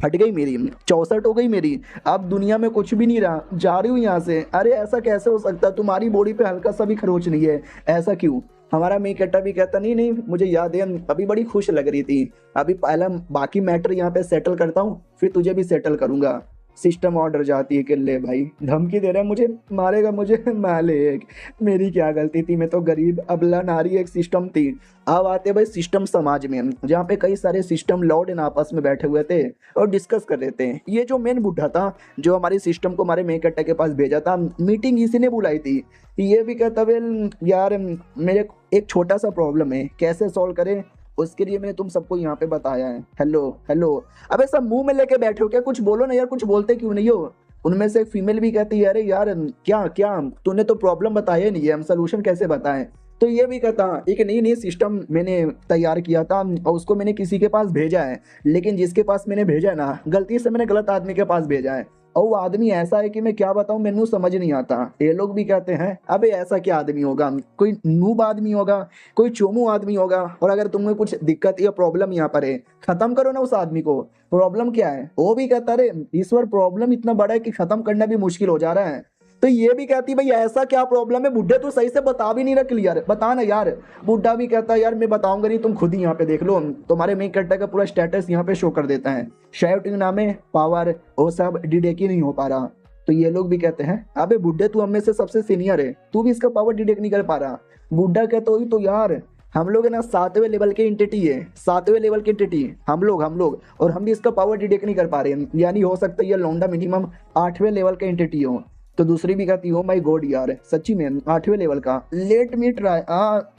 फट गई मेरी, 64 हो गई मेरी, अब दुनिया में कुछ भी नहीं रहा, जा रही हूँ यहाँ से। अरे ऐसा कैसे हो सकता, तुम्हारी बॉडी पे हल्का सा भी खरोच नहीं है, ऐसा क्यों। हमारा मेक कट्टा भी कहता नहीं नहीं मुझे याद है, अभी बड़ी खुश लग रही थी, अभी पहला बाकी मैटर यहाँ पे सेटल करता हूँ फिर तुझे भी सेटल करूंगा। सिस्टम ऑर्डर जाती है कि ले भाई धमकी दे रहा है, मुझे मारेगा, मुझे मालिक मेरी क्या गलती थी, मैं तो गरीब अबला नारी एक सिस्टम थी। अब आते भाई सिस्टम समाज में, जहाँ पे कई सारे सिस्टम लॉर्ड इन आपस में बैठे हुए थे और डिस्कस कर रहे थे। ये जो मेन बुढ़ा था जो हमारे सिस्टम को हमारे मेक कट्टा के पास भेजा था, मीटिंग इसी ने बुलाई थी। ये भी कहता वेल यार मेरे एक छोटा सा प्रॉब्लम है, कैसे सॉल्व करें उसके लिए मैंने तुम सबको यहाँ पे बताया है। हेलो हेलो, अबे सब मुंह में लेके बैठे हो क्या, कुछ बोलो ना यार, कुछ बोलते क्यों नहीं हो। उनमें से एक फीमेल भी कहती है अरे यार क्या क्या तूने तो प्रॉब्लम बताया नहीं है, हम सोल्यूशन कैसे बताएं। तो ये भी कहता एक नई नई सिस्टम मैंने तैयार किया था और उसको मैंने किसी के पास भेजा है, लेकिन जिसके पास मैंने भेजा है ना गलती से मैंने गलत आदमी के पास भेजा है, और वो आदमी ऐसा है कि मैं क्या बताऊं, मैनू समझ नहीं आता। ये लोग भी कहते हैं अबे ऐसा क्या आदमी होगा, कोई नूब आदमी होगा, कोई चोमू आदमी होगा, और अगर तुम्हें कुछ दिक्कत या प्रॉब्लम यहाँ पर है खत्म करो ना उस आदमी को। प्रॉब्लम क्या है, वो भी कहता रे ईश्वर प्रॉब्लम इतना बड़ा है कि खत्म करना भी मुश्किल हो जा रहा है। तो ये भी कहती भाई ऐसा क्या प्रॉब्लम है बुड्ढे, तू सही से बता भी नहीं रहा क्लियर, बता ना यार। बुड्ढा भी कहता है यार मैं बताऊंगा नहीं, तुम खुद ही यहाँ पे देख लो, तुम्हारे मेक कट्टा का पूरा स्टेटस यहाँ पे शो कर देता है, शाउटिंग नाम है, पावर वो सब डिटेक्ट ही नहीं हो पा रहा। तो ये लोग भी कहते हैं अबे बुड्ढे तू हम में से सबसे सीनियर है, तू भी इसका पावर डिटेक्ट नहीं कर पा रहा। बुड्ढा कहता हो तो यार हम लोग है ना 7वें लेवल के एंटिटी है, 7वें लेवल की एंटिटी हम लोग और हम भी इसका पावर डिटेक्ट नहीं कर पा रहे हैं, यानी हो सकता है ये लौंडा मिनिमम 8वें लेवल के एंटिटी हो। तो दूसरी भी कहती हो माय गॉड यार सच्ची में 8वें लेवल का, लेट मी ट्राई,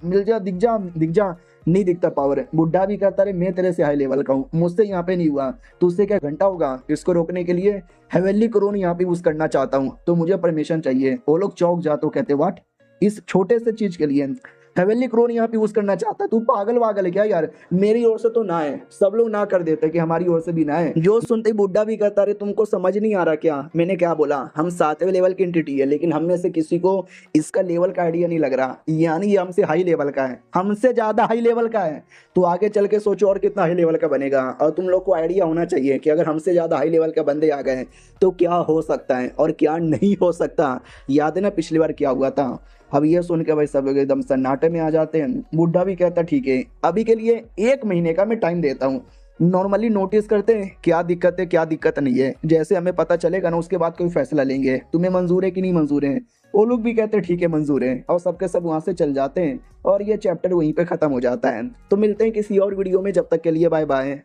मिल जा दिख जा दिख जा, नहीं दिखता पावर। बुड्ढा भी कहता है मैं तेरे से हाई लेवल का हूँ, मुझसे यहाँ पे नहीं हुआ, तुझसे क्या घंटा होगा। इसको रोकने के लिए हेवनली क्रोन यहाँ पे यूज करना चाहता हूँ, तो मुझे परमिशन चाहिए। वो लोग चौक जाते कहते व्हाट, इस छोटे से चीज के लिए हेवनली क्रोन यहाँ पे यूज करना चाहता है, तू पागल वागल है क्या यार, मेरी ओर से तो ना है, सब लोग ना कर देते कि हमारी ओर से भी ना है। जो सुनते ही बुड्ढा भी कहता रहे तुमको समझ नहीं आ रहा क्या, मैंने क्या बोला, हम 7वें लेवल की एंटिटी है, लेकिन हम में से किसी को इसका लेवल का आइडिया नहीं लग रहा, यानी ये हमसे हाई लेवल का है, हमसे ज्यादा हाई लेवल का है। तो आगे चल के सोचो और कितना हाई लेवल का बनेगा, और तुम लोग को आइडिया होना चाहिए कि अगर हमसे ज्यादा हाई लेवल के बंदे आ गए तो क्या हो सकता है और क्या नहीं हो सकता। याद है ना पिछली बार क्या हुआ था। अब ये सुन के भाई सब लोग एकदम सन्नाटे में आ जाते हैं। बुड्ढा भी कहता ठीक है अभी के लिए 1 महीने का मैं टाइम देता हूँ, नॉर्मली नोटिस करते हैं क्या दिक्कत है क्या दिक्कत नहीं है, जैसे हमें पता चलेगा ना उसके बाद कोई फैसला लेंगे, तुम्हें मंजूर है कि नहीं मंजूर है। वो लोग भी कहते हैं ठीक है मंजूर है, और सबके सब वहाँ से चल जाते हैं और ये चैप्टर वहीं पे खत्म हो जाता है। तो मिलते हैं किसी और वीडियो में, जब तक के लिए बाय बाय।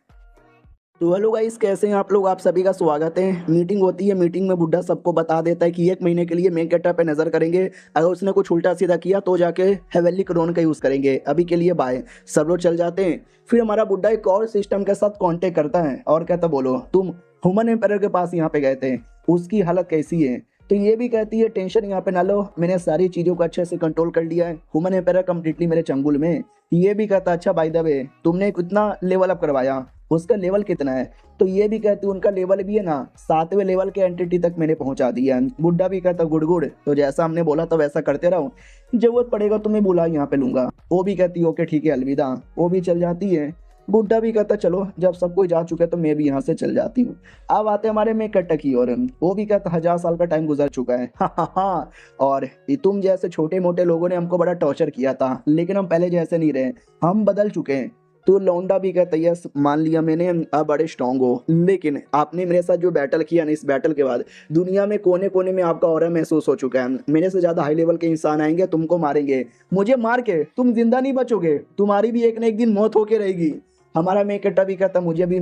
तो हेलो गाइस कैसे हैं आप लोग, आप सभी का स्वागत है। मीटिंग होती है, मीटिंग में बुड्ढा सबको बता देता है कि 1 महीने के लिए मेन कैरेक्टर पे नजर करेंगे, अगर उसने कुछ उल्टा सीधा किया तो जाके हेवनली क्रोन का यूज करेंगे, अभी के लिए बाय। सब लोग चल जाते हैं। फिर हमारा बुड्ढा एक और सिस्टम के साथ कांटेक्ट करता है और कहता बोलो तुम ह्यूमन एम्पायर के पास यहाँ पे गए थे, उसकी हालत कैसी है। तो ये भी कहती है टेंशन यहाँ पे ना लो, मैंने सारी चीजों को अच्छे से कंट्रोल कर लिया है, ह्यूमन एम्पायर कंप्लीटली मेरे चंगुल में। ये भी कहता अच्छा बाय द वे तुमने कितना लेवल अप करवाया, उसका लेवल कितना है। तो ये भी कहती उनका लेवल भी है ना 7वें लेवल के एंटिटी तक मैंने पहुंचा दिया है। बुड्ढा भी कहता गुड गुड, तो जैसा हमने बोला था वैसा करते रहो, जरूरत पड़ेगा तो मैं बुला यहाँ पे लूंगा। वो भी कहती ओके ठीक है अलविदा, वो भी चल जाती है। बुड्ढा भी कहता चलो जब सब कोई जा चुके तो मैं भी यहाँ से चल जाती हूँ। अब आते हमारे में कट्टा की और वो भी कहता 1000 साल का टाइम गुजर चुका है हाँ और तुम जैसे छोटे मोटे लोगों ने हमको बड़ा टॉर्चर किया था, लेकिन हम पहले जैसे नहीं रहे, हम बदल चुके हैं। तो लौंडा भी कहता यस मान लिया मैंने, अब बड़े स्ट्रांग हो, लेकिन आपने मेरे साथ जो बैटल किया ना, इस बैटल के बाद दुनिया में कोने कोने में आपका ऑरा महसूस हो चुका है। मेरे से ज्यादा हाई लेवल के इंसान आएंगे, तुमको मारेंगे, मुझे मार के तुम जिंदा नहीं बचोगे, तुम्हारी भी एक न एक दिन मौत होके रहेगी। हमारा मेकटा भी कहता मुझे भी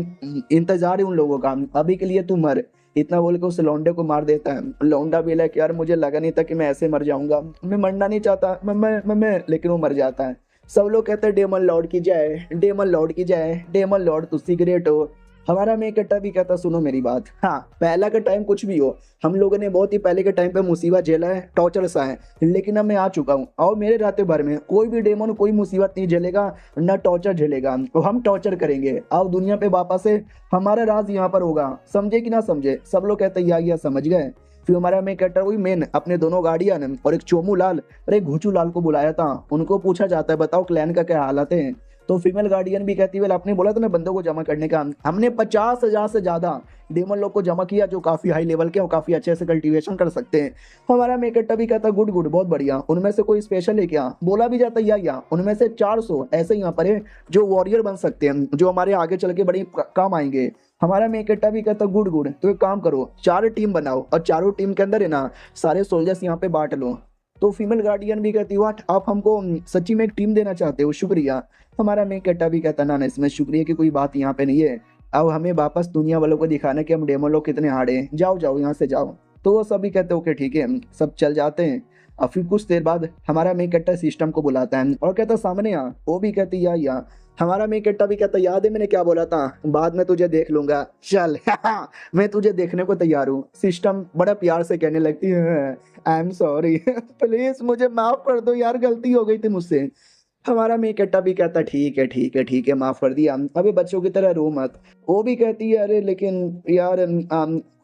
इंतजार है उन लोगों का, अभी के लिए तुम मर। इतना बोल के उस लौंडे को मार देता है। लौंडा भी लाइक यार मुझे लगा नहीं था कि मैं ऐसे मर जाऊंगा, मैं मरना नहीं चाहता, मैं लेकिन वो मर जाता है। सब लोग कहते हैं डेमन लॉर्ड की जय, डेमन लॉर्ड की जय, डेमन लॉर्ड तुसी ग्रेट हो। हमारा मेन कट्टा भी कहता सुनो मेरी बात, हाँ पहला का टाइम कुछ भी हो, हम लोगों ने बहुत ही पहले के टाइम पे मुसीबत झेला है, टॉर्चर सा है, लेकिन अब मैं आ चुका हूँ और मेरे रात भर में कोई भी डेमन कोई मुसीबत नहीं झेलेगा, ना टॉर्चर झेलेगा, तो हम टॉर्चर करेंगे और दुनिया पे वापस से हमारा राज यहाँ पर होगा, समझे कि ना समझे। सब लोग कहते हैं या समझ गए। फिर हमारा मेन कैरेक्टर वही मेन अपने दोनों गार्डियन और एक चोमू लाल और एक घुचू लाल को बुलाया था। उनको पूछा जाता है बताओ क्लैन का क्या हालत है। तो फीमेल गार्डियन भी कहती है आपने बोला था ना बंदों को जमा करने का, हमने 50,000 से ज्यादा डेमन लोग को जमा किया जो काफी हाई लेवल के और काफी अच्छे से कल्टीवेशन कर सकते हैं। हमारा मेकट्टा भी कहता गुड गुड बहुत बढ़िया, उनमें से कोई स्पेशल है क्या। बोला भी जाता या उनमें से 400 ऐसे यहाँ पर है जो वॉरियर बन सकते हैं, जो हमारे आगे चल के बड़ी काम आएंगे। हमारा मेकट्टा भी कहता गुड गुड, तो एक काम करो 4 टीम बनाओ और चारों टीम के अंदर है ना सारे सोल्जर्स यहाँ पे बांट लो। तो फीमेल गार्डियन भी कहती व्हाट आप हमको सच्ची में एक टीम देना चाहते हो, शुक्रिया। हमारा मेन कट्टा भी कहता ना इसमें शुक्रिया की कोई बात यहाँ पे नहीं है, अब हमें वापस दुनिया वालों को दिखाना कि हम डेमो लोग कितने हार्ड हैं, जाओ जाओ यहाँ से जाओ। तो वो सभी कहते ओके ठीक है, सब चल जाते हैं। और फिर कुछ देर बाद हमारा मेन कट्टा सिस्टम को बुलाता है और कहता सामने आ। वो भी कहती या हमारा मेन कट्टा भी कहता याद है मैंने क्या बोला था, बाद में तुझे देख लूंगा, चल मैं तुझे देखने को तैयार हूँ। सिस्टम बड़ा प्यार से कहने लगती है आई एम सॉरी प्लीज मुझे माफ कर दो यार, गलती हो गई थी मुझसे। हमारा मेन कट्टा भी कहता ठीक है ठीक है ठीक है माफ कर दिया, अबे बच्चों की तरह रो मत। वो भी कहती है अरे लेकिन यार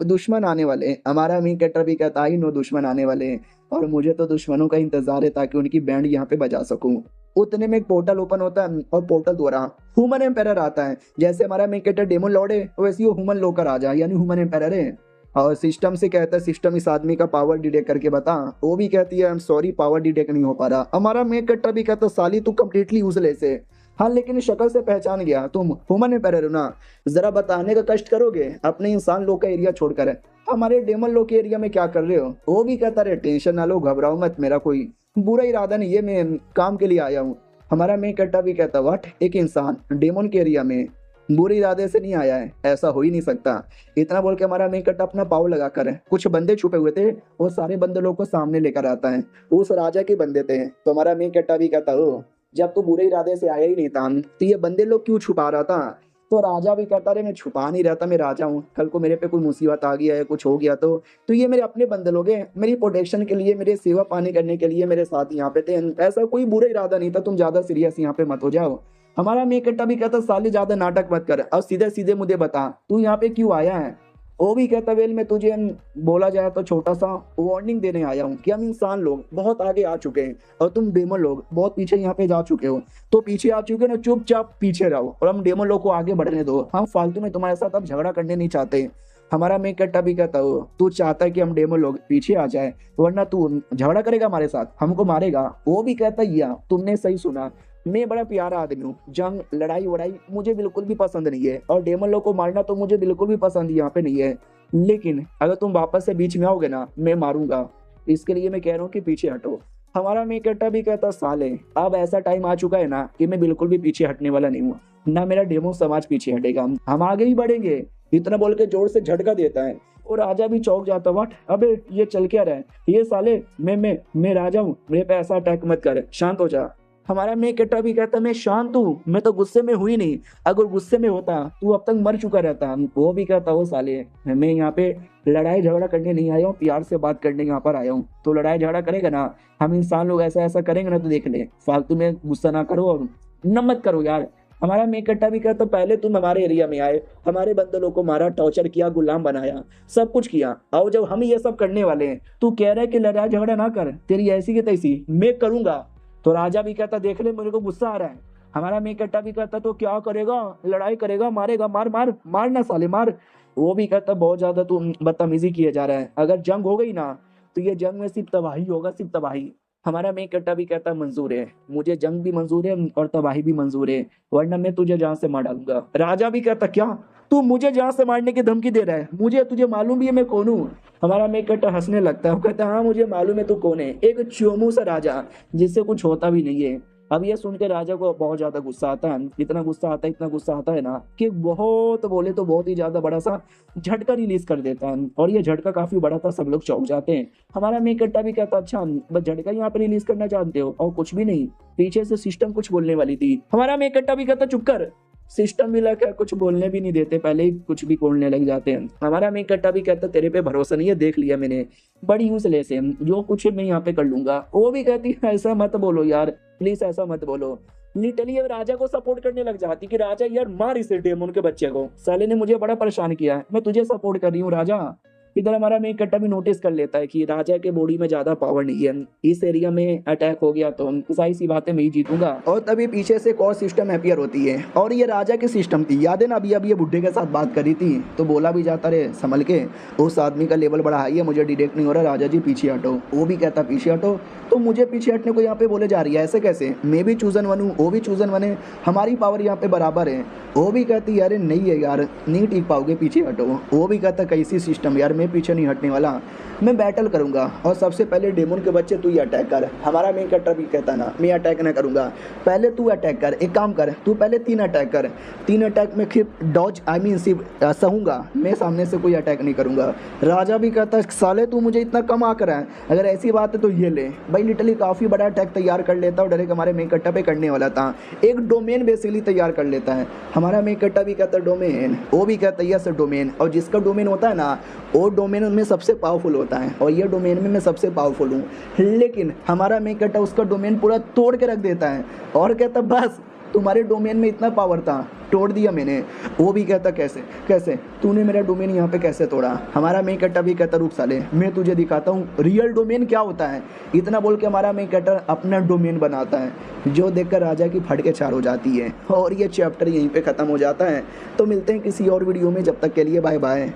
दुश्मन आने वाले। हमारा मेन कट्टा भी कहता आई नो दुश्मन आने वाले हैं और मुझे तो दुश्मनों का इंतजार है ताकि उनकी बैंड यहाँ पे बजा सकूं। उतने में एक पोर्टल ओपन होता है और पोर्टल द्वारा ह्यूमन एम्पायर आता है। जैसे हमारा मेन कैरेक्टर डेमन लॉर्ड है वैसे वो ह्यूमन लोकर आ जाए यानी ह्यूमन एम्पायर है। और सिस्टम से कहता है सिस्टम इस आदमी का पावर डिटेक्ट करके बता। वो भी कहती है I am sorry power detect नहीं हो पा रहा। हमारा मेन कैरेक्टर भी कहता साली तू कम्प्लीटली यूजलेस है, हाँ लेकिन शक्ल से पहचान गया तुम ह्यूमन एम्पायर हो ना, जरा बताने का कष्ट करोगे अपने इंसान लोग का एरिया छोड़कर हमारे डेमन लोग के एरिया में क्या कर रहे हो। वो भी कहता रहे टेंशन ना लो घबराओ मत, मेरा कोई बुरा इरादा नहीं है, मैं काम के लिए आया हूँ। हमारा मेन कट्टा भी कहता व्हाट एक इंसान डेमन के एरिया में बुरे इरादे से नहीं आया है, ऐसा हो ही नहीं सकता। इतना बोल के हमारा मेन कट्टा अपना पाव लगाकर कुछ बंदे छुपे हुए थे वो सारे बंदे लोग को सामने लेकर आता है, उस राजा के बंदे थे। तो हमारा मेन कट्टा भी कहता हो जब तो बुरे इरादे से आया ही नहीं था तो ये बंदे लोग क्यों छुपा रहा था। तो राजा भी कहता रहे मैं छुपा नहीं रहता, मैं राजा हूँ, कल को मेरे पे कोई मुसीबत आ गया है कुछ हो गया तो ये मेरे अपने बंदे लोग हैं, मेरी प्रोटेक्शन के लिए मेरे सेवा पानी करने के लिए मेरे साथ यहाँ पे थे, ऐसा कोई बुरा इरादा नहीं था, तुम ज्यादा सीरियस यहाँ पे मत हो जाओ। हमारा मेन कट्टा भी कहता साले ज्यादा नाटक मत कर, अब सीधे सीधे मुझे बता तू यहाँ पे क्यों आया है। वो भी कहता वेल मैं तुझे बोला जाए तो छोटा सा वार्निंग देने आया हूँ कि हम इंसान लोग बहुत आगे आ चुके हैं और तुम डेमन लोग बहुत पीछे यहाँ पे जा चुके हो, तो पीछे आ चुके ना चुपचाप पीछे रहो और हम डेमन लोग को आगे बढ़ने दो, हम फालतू में तुम्हारे साथ अब झगड़ा करने नहीं चाहते। हमारा मेन कट्टा भी कहता हो तू चाहता है कि हम डेमन लोग पीछे आ जाए वरना तू झगड़ा करेगा हमारे साथ, हमको मारेगा। वो भी कहता या तुमने सही सुना, मैं बड़ा प्यारा आदमी हूँ, जंग लड़ाई वड़ाई मुझे बिल्कुल भी पसंद नहीं है और डेमन लोग को मारना तो मुझे बिल्कुल भी पसंद यहाँ पे नहीं है, लेकिन अगर तुम वापस से बीच में आओगे ना मैं मारूंगा, इसके लिए मैं कह रहा हूँ कि पीछे हटो। हमारा मेन कट्टा भी कहता साले अब ऐसा टाइम आ चुका है ना कि मैं बिल्कुल भी पीछे हटने वाला नहीं हूँ, ना मेरा डेमो समाज पीछे हटेगा, हम आगे ही बढ़ेंगे। इतना बोल के जोर से झटका देता है और राजा भी चौंक जाता व्हाट अबे ये चल क्या रहा है, ये साले मैं राजा हूँ, मेरे पे ऐसा अटैक मत कर, शांत हो जा। हमारा मेन कट्टा भी कहता मैं शांत हूँ, मैं तो गुस्से में हुई नहीं, अगर गुस्से में होता तू अब तक मर चुका रहता। वो भी कहता वो साले मैं यहाँ पे लड़ाई झगड़ा करने नहीं आया हूँ, प्यार से बात करने यहाँ पर आया हूँ, तो लड़ाई झगड़ा करेगा ना हम इंसान लोग ऐसा ऐसा करेंगे ना तो देख ले, फालतू में गुस्सा ना करो और न मत करो यार। हमारा मेन कट्टा भी कहता पहले तुम हमारे एरिया में आए, हमारे बंदे लोग को मारा, टॉर्चर किया, गुलाम बनाया, सब कुछ किया, और जब हम ये सब करने वाले हैं तू कह रहा है कि लड़ाई झगड़ा ना कर, तेरी ऐसी की तैसी मैं करूंगा। तो राजा भी कहता देख ले मेरे को गुस्सा आ रहा है। हमारा मेन कट्टा भी कहता तो क्या करेगा, लड़ाई करेगा, मारेगा, मार मार मार ना साले मार। वो भी कहता बहुत ज्यादा तू बदतमीजी किए जा रहा है, अगर जंग हो गई ना तो ये जंग में सिर्फ तबाही होगा, सिर्फ तबाही। हमारा मेन कट्टा भी कहता मंजूर है, मुझे जंग भी मंजूर है और तबाही भी मंजूर है, वरना मैं तुझे जान से मार डालूंगा। राजा भी कहता क्या तू मुझे जान से मारने की धमकी दे रहा है, मुझे तुझे मालूम भी है मैं कौन हूँ। हमारा मेन कट्टा हंसने लगता है, वो कहता हाँ मुझे मालूम है तू कौन है, एक चोमू सा राजा जिससे कुछ होता भी नहीं है। अब ये सुन के राजा को बहुत ज्यादा गुस्सा आता है, इतना गुस्सा आता है ना कि बहुत बोले तो बहुत ही ज्यादा बड़ा सा झटका रिलीज कर देता है। और ये झटका काफी बड़ा था, सब लोग चौंक जाते हैं। हमारा मेकट्टा भी कहता अच्छा बस झटका यहाँ पे रिलीज करना चाहते हो और कुछ भी नहीं, पीछे से सिस्टम कुछ बोलने वाली थी। हमारा मेकट्टा भी कहता चुप कर, सिस्टम भी लगा कुछ बोलने भी नहीं देते, पहले ही कुछ भी बोलने लग जाते हैं। हमारा मेकट्टा भी कहता तेरे पे भरोसा नहीं है, देख लिया मैंने, बड़ी यूजलेस है, जो कुछ मैं यहाँ पे कर लूंगा। वो भी कहती ऐसा मत बोलो यार, प्लीज ऐसा मत बोलो। लिटरली अब राजा को सपोर्ट करने लग जाती कि राजा यार मार इसे डेमन के बच्चे को, साले ने मुझे बड़ा परेशान किया है, मैं तुझे सपोर्ट कर रही हूँ राजा। इधर हमारा मेकट्टा भी नोटिस कर लेता है कि राजा के बॉडी में ज्यादा पावर नहीं है, इस एरिया में अटैक हो गया तो जाहिर सी बात है मैं ही जीतूंगा। और तभी पीछे से एक और सिस्टम अपीयर होती है और ये राजा की सिस्टम थी, याद है ना, अभी ये बुढ़े के साथ बात करी थी तो बोला भी जाता रहे संभल के, उस आदमी का लेवल बड़ा हाई है, मुझे डिटेक्ट नहीं हो रहा, राजा जी पीछे हटो। वो भी कहता पीछे हटो, तो मुझे पीछे हटने को यहाँ पे बोले जा रही है, ऐसे कैसे, मैं भी चूजन वन हूँ, वो भी चूजन वन है, हमारी पावर यहाँ पे बराबर है। वो भी कहती यार नहीं है यार, नहीं टिक पाओगे, पीछे हटो। वो भी कहता कैसी सिस्टम यार, मैं पीछे नहीं हटने वाला, मैं बैटल करूंगा और सबसे पहले डेमन के बच्चे तू ही अटैक कर। हमारा मेकट्टा भी कहता ना मैं अटैक ना करूंगा, पहले तू अटैक कर, एक काम कर तू पहले 3 अटैक कर, 3 अटैक में फिर डॉज सिर्फ सहूंगा, मैं सामने से कोई अटैक नहीं करूंगा। राजा भी कहता है साले तू मुझे इतना कम आकर है, अगर ऐसी बात है तो ये ले भाई। लिटरली काफ़ी बड़ा अटैक तैयार कर लेता और डायरेक्ट हमारे मेकट्टा पे करने वाला था, एक डोमेन बेसिकली तैयार कर लेता है। हमारा मेकट्टा भी कहता है डोमेन, वो भी कहता है यस डोमेन, और जिसका डोमेन होता है ना वो डोमेन में सबसे पावरफुल होता है और ये डोमेन में मैं सबसे पावरफुल हूँ। लेकिन हमारा मेकट्टा उसका डोमेन पूरा तोड़ के रख देता है और कहता बस तुम्हारे डोमेन में इतना पावर था, तोड़ दिया मैंने। वो भी कहता कैसे कैसे तूने मेरा डोमेन यहाँ पे कैसे तोड़ा। हमारा मेकट्टा भी कहता रुक साले मैं तुझे दिखाता हूँ रियल डोमेन क्या होता है। इतना बोल के हमारा मेकट्टा अपना डोमेन बनाता है, जो देखकर राजा की फटके चार हो जाती है और ये चैप्टर यहीं पे ख़त्म हो जाता है। तो मिलते हैं किसी और वीडियो में, जब तक के लिए बाय बाय।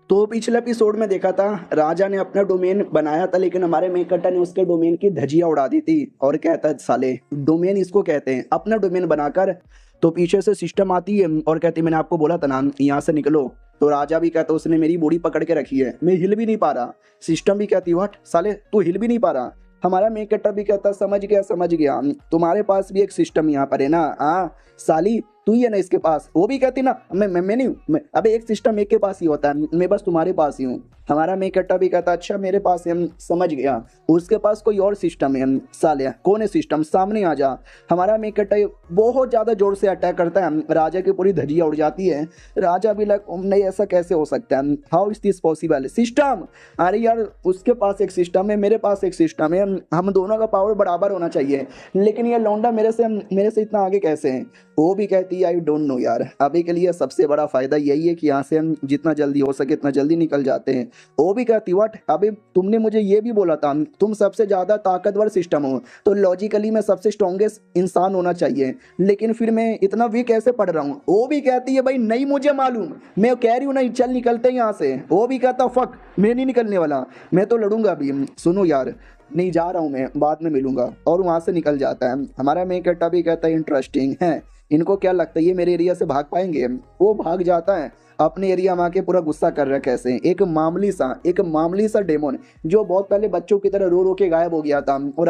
तो पिछले एपिसोड में देखा था राजा ने अपना डोमेन बनाया था, लेकिन हमारे मेकट्टा ने उसके डोमेन की धज्जियां उड़ा दी थी और कहता है साले डोमेन इसको कहते हैं, अपना डोमेन बनाकर। तो पीछे से सिस्टम आती है और कहती मैंने आपको बोला था ना यहाँ से निकलो। तो राजा भी कहता उसने मेरी बॉडी पकड़ के रखी है, मैं हिल भी नहीं पा रहा। सिस्टम भी कहती व्हाट साले तू हिल भी नहीं पा रहा। हमारा मेकट्टा भी कहता समझ गया, तुम्हारे पास भी एक सिस्टम यहाँ पर है ना, हाँ साली तू ही है ना इसके पास। वो भी कहती ना मैं नहीं हूँ, अबे एक सिस्टम एक के पास ही होता है, मैं बस तुम्हारे पास ही हूँ। हमारा मेकट्टा भी कहता अच्छा मेरे पास है, समझ गया, उसके पास कोई और सिस्टम है। साले कौन है सिस्टम, सामने आ जा। हमारा मेकट्टा बहुत ज़्यादा जोर से अटैक करता है, राजा की पूरी धज्जियाँ उड़ जाती है। राजा भी लग नहीं ऐसा कैसे हो सकता है, how is this possible. System अरे यार उसके पास एक सिस्टम है, मेरे पास एक सिस्टम है, हम दोनों का पावर बराबर होना चाहिए, लेकिन ये लौंडा मेरे से इतना आगे कैसे है। वो भी कहती है आई डोंट नो यार, अभी के लिए सबसे बड़ा फायदा यही है कि यहाँ से हम जितना जल्दी हो सके इतना जल्दी निकल जाते हैं। वो भी कहती व्हाट, अभी तुमने मुझे ये भी बोला था तुम सबसे ज़्यादा ताकतवर सिस्टम हो, तो लॉजिकली मैं सबसे स्ट्रॉन्गेस्ट इंसान होना चाहिए, लेकिन फिर मैं इतना वीक कैसे पढ़ रहा हूँ। वो भी कहती है भाई नहीं मुझे मालूम, मैं कह रही हूँ नहीं चल निकलते हैं यहाँ से। वो भी कहता फक मैं नहीं निकलने वाला, मैं तो लड़ूंगा अभी, सुनो यार नहीं जा रहा हूँ मैं, बाद में मिलूंगा, और वहाँ से निकल जाता है। हमारा मेकट्टा भी कहता है इंटरेस्टिंग है, इनको क्या लगता है ये मेरे एरिया से भाग पाएंगे। वो भाग जाता है अपने एरिया में आके पूरा गुस्सा कर रहा है कैसे एक मामूली सा डेमन जो बहुत पहले बच्चों की तरह रो रो के गायब हो गया था, और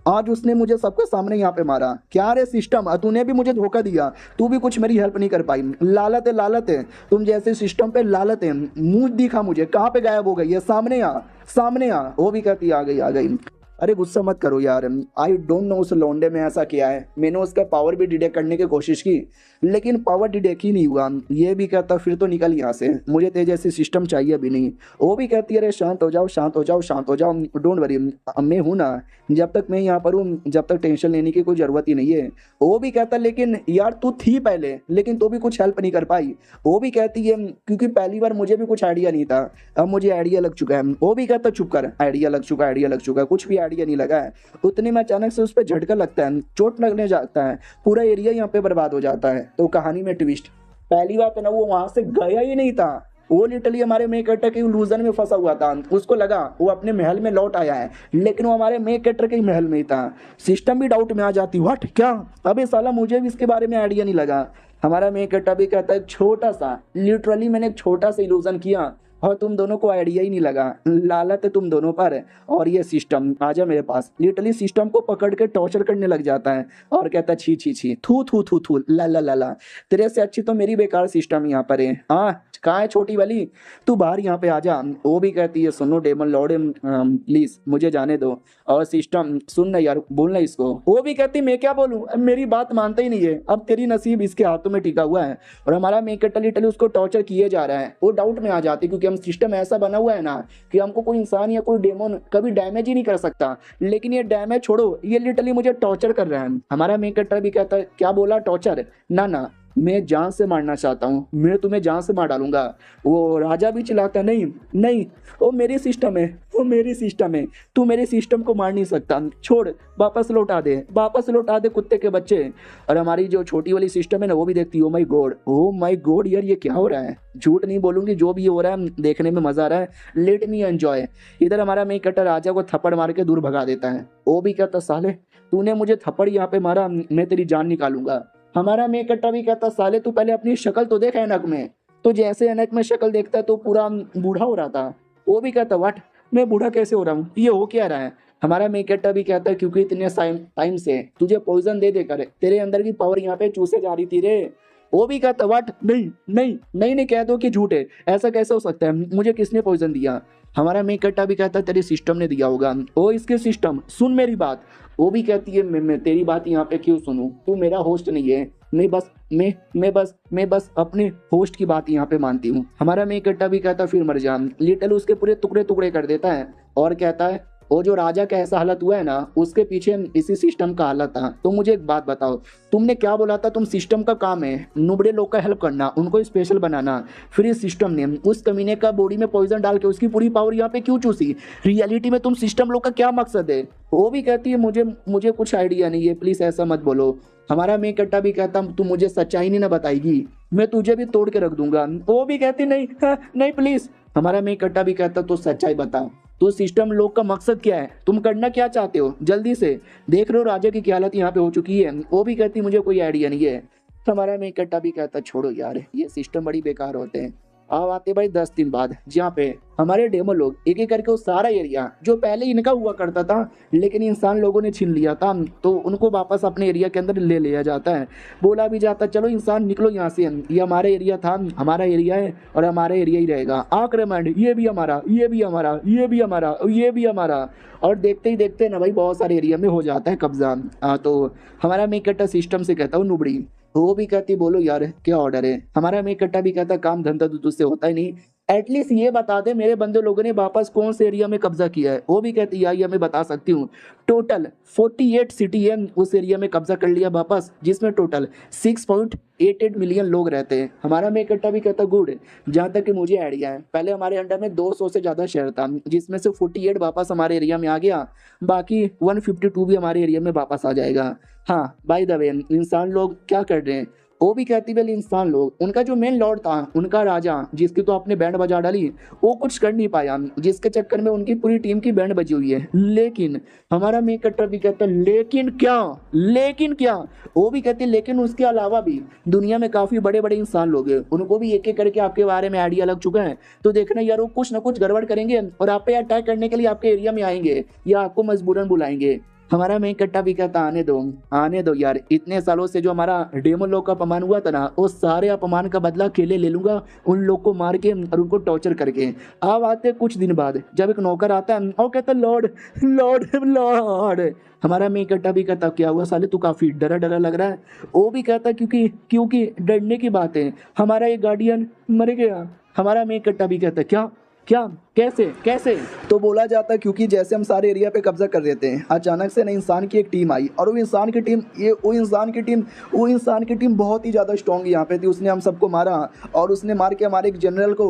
आज उसने मुझे सबके सामने यहाँ पे मारा। क्या रे सिस्टम तूने भी मुझे धोखा दिया, तू भी कुछ मेरी हेल्प नहीं कर पाई। लालत है तुम जैसे सिस्टम पे, लालत है। मुंह दिखा मुझे, कहाँ पे गायब हो गई है, सामने आ। वो भी कहती आ गई। अरे गुस्सा मत करो यार, आई डोंट नो उस लौंडे में ऐसा किया है, मैंने उसका पावर भी डिटेक्ट करने की कोशिश की लेकिन पावर डिटेक्ट ही नहीं हुआ। ये भी कहता फिर तो निकल यहाँ से, मुझे तेरे जैसी सिस्टम चाहिए भी नहीं। वो भी कहती है अरे शांत हो जाओ, डोंट वरी, मैं हूँ ना, जब तक मैं यहाँ पर हूँ जब तक टेंशन लेने की कोई ज़रूरत ही नहीं है। वो भी कहता लेकिन यार तू थी पहले, लेकिन तो भी कुछ हेल्प नहीं कर पाई। वो भी कहती है क्योंकि पहली बार मुझे भी कुछ आइडिया नहीं था, अब मुझे आइडिया लग चुका है। वो भी कहता चुप कर, आइडिया लग चुका है, कुछ भी आइडिया नहीं लगा है। उतने में अचानक से उस पर झटका लगता है, चोट लगने जाता है, पूरा एरिया यहाँ पे बर्बाद हो जाता है। तो कहानी में ट्विस्ट, पहली बात है ना वो वहां से गया ही नहीं था, वो लिटरली हमारे मेकट्टा के इल्यूजन में फंसा हुआ था। उसको लगा वो अपने महल में लौट आया है, लेकिन वो हमारे मेकट्टा के ही महल में ही था। सिस्टम भी डाउट में आ जाती, व्हाट क्या, अबे साला मुझे भी इसके बारे में आइडिया नहीं लगा। हमारा मेकट्टा भी कहता है छोटा सा, लिटरली मैंने एक छोटा सा इल्यूजन किया, और तुम दोनों को आइडिया ही नहीं लगा, लालत है तुम दोनों पर। और ये सिस्टम आजा मेरे पास, लिटरली सिस्टम को पकड़ के टॉर्चर करने लग जाता है और कहता है छी छी छी, थू थू थू थू, ला ला ला ला, तेरे से अच्छी तो मेरी बेकार सिस्टम यहाँ पर है। हाँ कहाँ है छोटी वाली, तू बाहर यहाँ पे आ जा। वो भी कहती है सुनो डेमन लॉर्ड प्लीज मुझे जाने दो। और सिस्टम सुन ना यार, बोलना इसको। वो भी कहती मैं क्या बोलूँ, अब मेरी बात मानता ही नहीं है, अब तेरी नसीब इसके हाथों में टिका हुआ है। और हमारा मेकर टली टली उसको टॉर्चर किए जा रहा है। वो डाउट में आ जाती क्योंकि हम सिस्टम ऐसा बना हुआ है ना कि हमको कोई इंसान या कोई डेमन कभी डैमेज ही नहीं कर सकता, लेकिन ये डैमेज छोड़ो, ये लिटरली मुझे टॉर्चर कर रहा है। हमारा मेकर टली भी कहता है क्या बोला टॉर्चर, ना ना मैं जान से मारना चाहता हूँ, मैं तुम्हें जान से मार डालूंगा। वो राजा भी चिल्लाता नहीं नहीं, वो मेरी सिस्टम है, वो मेरी सिस्टम है, तू मेरे सिस्टम को मार नहीं सकता, छोड़, वापस लौटा दे, वापस लौटा दे कुत्ते के बच्चे। और हमारी जो छोटी वाली सिस्टम है ना वो भी देखती है ओ माई गॉड यार ये क्या हो रहा है। झूठ नहीं बोलूंगी, जो भी हो रहा है देखने में मजा आ रहा है, लेट मी एंजॉय। इधर हमारा मेन कटर राजा को थप्पड़ मार के दूर भगा देता है। वो भी कहता साले तूने मुझे थप्पड़ यहाँ पे मारा, मैं तेरी जान निकालूंगा। हमारा मेन कट्टा भी कहता साले तू पहले अपनी शक्ल तो देख ऐनक में, तो जैसे ऐनक में शक्ल देखता है तो पूरा बूढ़ा हो रहा था। वो भी कहता व्हाट, मैं बूढ़ा कैसे हो रहा हूँ, ये हो क्या रहा है। हमारा मेन कट्टा भी कहता है क्योंकि इतने टाइम से तुझे पॉइजन दे देकर तेरे अंदर की पावर यहाँ पे चूसे जा रही थी रे। वो भी कहता व्हाट, नहीं नहीं नहीं नहीं, कह दो कि झूठ है, ऐसा कैसे हो सकता है, मुझे किसने पॉइजन दिया। हमारा मेन कट्टा भी कहता है तेरे सिस्टम ने दिया होगा। ओ इसके सिस्टम सुन मेरी बात। वो भी कहती है मैं तेरी बात यहाँ पे क्यों सुनूं, तू मेरा होस्ट नहीं है, मैं बस अपने होस्ट की बात यहाँ पे मानती हूँ। हमारा मेन कट्टा भी कहता फिर मर जा। लिटल उसके पूरे टुकड़े टुकड़े कर देता है और कहता है वो जो राजा का ऐसा हालत हुआ है ना उसके पीछे इसी सिस्टम का हालत था। तो मुझे एक बात बताओ, तुमने क्या बोला था, तुम सिस्टम का काम है नुबड़े लोग का हेल्प करना, उनको स्पेशल बनाना, फिर इस सिस्टम ने उस कमीने का बॉडी में पॉइजन डाल के उसकी पूरी पावर यहाँ पे क्यों चूसी। रियलिटी में तुम सिस्टम लोग का क्या मकसद है। वो भी कहती है मुझे कुछ आइडिया नहीं है, प्लीज ऐसा मत बोलो। हमारा मेन कट्टा भी कहता तू मुझे सच्चाई नहीं ना बताएगी, मैं तुझे भी तोड़ के रख दूंगा। वो भी कहती नहीं नहीं प्लीज। हमारा मेन कट्टा भी कहता तो सच्चाई बता, तो सिस्टम लोग का मकसद क्या है, तुम करना क्या चाहते हो, जल्दी से देख रहे हो राजा की क्या हालत यहाँ पे हो चुकी है। वो भी कहती मुझे कोई आइडिया नहीं है। हमारा मेन कट्टा भी कहता छोड़ो यार ये सिस्टम बड़ी बेकार होते हैं। अब आते भाई 10 दिन बाद, जहाँ पे हमारे डेमो लोग एक एक करके वो सारा एरिया जो पहले इनका हुआ करता था लेकिन इंसान लोगों ने छीन लिया था, तो उनको वापस अपने एरिया के अंदर ले लिया जाता है। बोला भी जाता चलो इंसान निकलो यहाँ से, ये हमारा एरिया था, हमारा एरिया है और हमारा एरिया ही रहेगा। आक्रमण, ये भी हमारा, ये भी हमारा, ये भी हमारा, ये भी हमारा। और देखते ही देखते ना भाई बहुत सारे एरिया में हो जाता है कब्जा। तो हमारा मेन कट्टा सिस्टम से कहता हूँ नुबड़ी। वो भी कहती बोलो यार क्या ऑर्डर है। हमारा मेन कट्टा भी कहता काम धंधा तो तुझसे होता ही नहीं, एटलीस्ट ये बता दे मेरे बंदे लोगों ने वापस कौन से एरिया में कब्जा किया है। वो भी कहती यार ये मैं बता सकती हूँ, टोटल 48 सिटी है उस एरिया में कब्जा कर लिया वापस, जिसमें टोटल 6.88 मिलियन लोग रहते हैं। हमारा मेन कट्टा भी कहता गुड, जहाँ तक कि मुझे आइडिया है पहले हमारे अंडर में 200 से ज़्यादा शहर था, जिसमें से 48 वापस हमारे एरिया में आ गया, बाकी 152 भी हमारे एरिया में वापस आ जाएगा। हाँ बाय द वे इंसान लोग क्या कर रहे हैं। वो भी कहती वेल इंसान लोग, उनका जो मेन लॉर्ड था, उनका राजा जिसकी तो आपने बैंड बजा डाली, वो कुछ कर नहीं पाया, जिसके चक्कर में उनकी पूरी टीम की बैंड बजी हुई है। लेकिन हमारा मेन कट्टा भी कहता लेकिन क्या, लेकिन क्या। वो भी कहते लेकिन उसके अलावा भी दुनिया में काफी बड़े बड़े इंसान लोग हैं, उनको भी एक एक करके आपके बारे में आइडिया लग चुका है, तो देखना यार वो कुछ ना कुछ गड़बड़ करेंगे और आप पे अटैक करने के लिए आपके एरिया में आएंगे या आपको मजबूरन बुलाएंगे। हमारा मेन कट्टा भी कहता आने दो यार, इतने सालों से जो हमारा डेमो लोग का अपमान हुआ था ना, वो सारे अपमान का बदला अकेले ले लूंगा, उन लोग को मार के और उनको टॉर्चर करके। अब आते कुछ दिन बाद जब एक नौकर आता है और कहता लॉर्ड लॉर्ड लॉर्ड। हमारा मेन कट्टा भी कहता क्या हुआ साले तू काफी डरा डरा लग रहा है। वो भी कहता क्योंकि डरने की बात है, हमारा एक गार्डियन मर गया। हमारा मेन कट्टा भी कहता क्या कैसे कैसे। तो बोला जाता है क्योंकि जैसे हम सारे एरिया पे कब्जा कर रहे थे, अचानक से ना इंसान की एक टीम आई और वो इंसान की टीम बहुत ही ज़्यादा स्ट्रॉन्ग यहाँ पे थी। उसने हम सबको मारा और उसने मार के हमारे जनरल को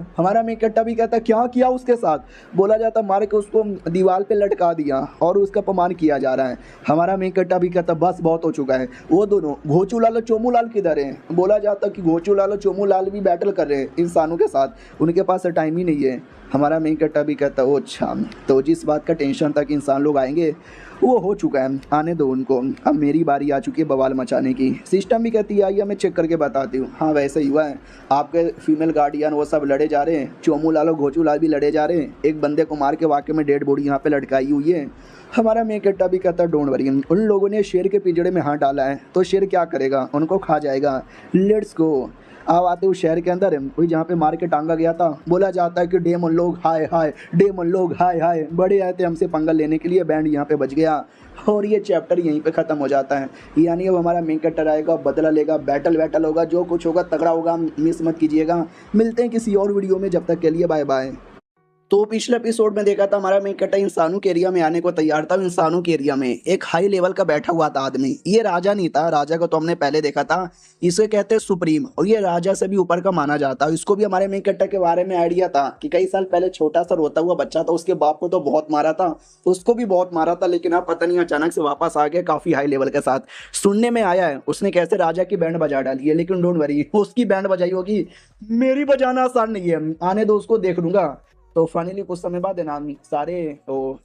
हमारा मेन कट्टा भी कहता क्या किया उसके साथ। बोला जाता मार के उसको दीवार पे लटका दिया और उसका अपमान किया जा रहा है। हमारा मेन कट्टा भी कहता बस बहुत हो चुका है। वो दोनों घोचू लाल और चोमू लाल किधर है। बोला जाता कि घोचू लाल और चोमू लाल भी बैटल कर रहे हैं इंसानों के साथ, उनके पास टाइम ही नहीं है। हमारा मेन कट्टा भी कहता ओ अच्छा, तो जिस बात का टेंशन था कि इंसान लोग आएंगे वो हो चुका है, आने दो उनको, अब मेरी बारी आ चुकी है बवाल मचाने की। सिस्टम भी कहती है आइए मैं चेक करके बताती हूँ। हाँ वैसे ही हुआ है, आपके फीमेल गार्डियन वो सब लड़े जा रहे हैं, चोमू लाल और घोचू लाल भी लड़े जा रहे हैं, एक बंदे को मार के वाकई में डेड बॉडी यहाँ पे लटकाई हुई है। हमारा मेकट्टा भी कहता है डोंट वरी, उन लोगों ने शेर के पिंजड़े में हाथ डाला है तो शेर क्या करेगा, उनको खा जाएगा, लेट्स गो। अब आते उस शहर के अंदर, कोई जहाँ पे मार के टांगा गया था, बोला जाता है कि डेमन लोग हाय हाय, डेमन लोग हाय हाय, बड़े आए थे हमसे पंगा लेने के लिए, बैंड यहाँ पे बज गया और ये चैप्टर यहीं पे ख़त्म हो जाता है। यानी अब हमारा मेन कैरेक्टर आएगा, बदला लेगा, बैटल होगा, जो कुछ होगा तगड़ा होगा, मिस मत कीजिएगा। मिलते हैं किसी और वीडियो में, जब तक के लिए बाय बाय। तो पिछले एपिसोड में देखा था हमारा मेन कैरेक्टर इंसानों के एरिया में आने को तैयार था। इंसानों के एरिया में एक हाई लेवल का बैठा हुआ था आदमी, ये राजा नहीं था, राजा को तो हमने पहले देखा था, इसे कहते हैं सुप्रीम, और ये राजा से भी ऊपर का माना जाता है। इसको भी हमारे मेन कैरेक्टर के बारे में आइडिया था कि कई साल पहले छोटा सा रोता हुआ बच्चा था, उसके बाप को तो बहुत मारा था, उसको भी बहुत मारा था, लेकिन अब पता नहीं अचानक से वापस आ गया काफी हाई लेवल के साथ। सुनने में आया है उसने कैसे राजा की बैंड बजा डाली है, लेकिन डोंट वरी, उसकी बैंड बजाई होगी, मेरी बजाना आसान नहीं है, आने दो उसको, देख लूंगा। तो फाइनली कुछ समय बाद है ना, सारे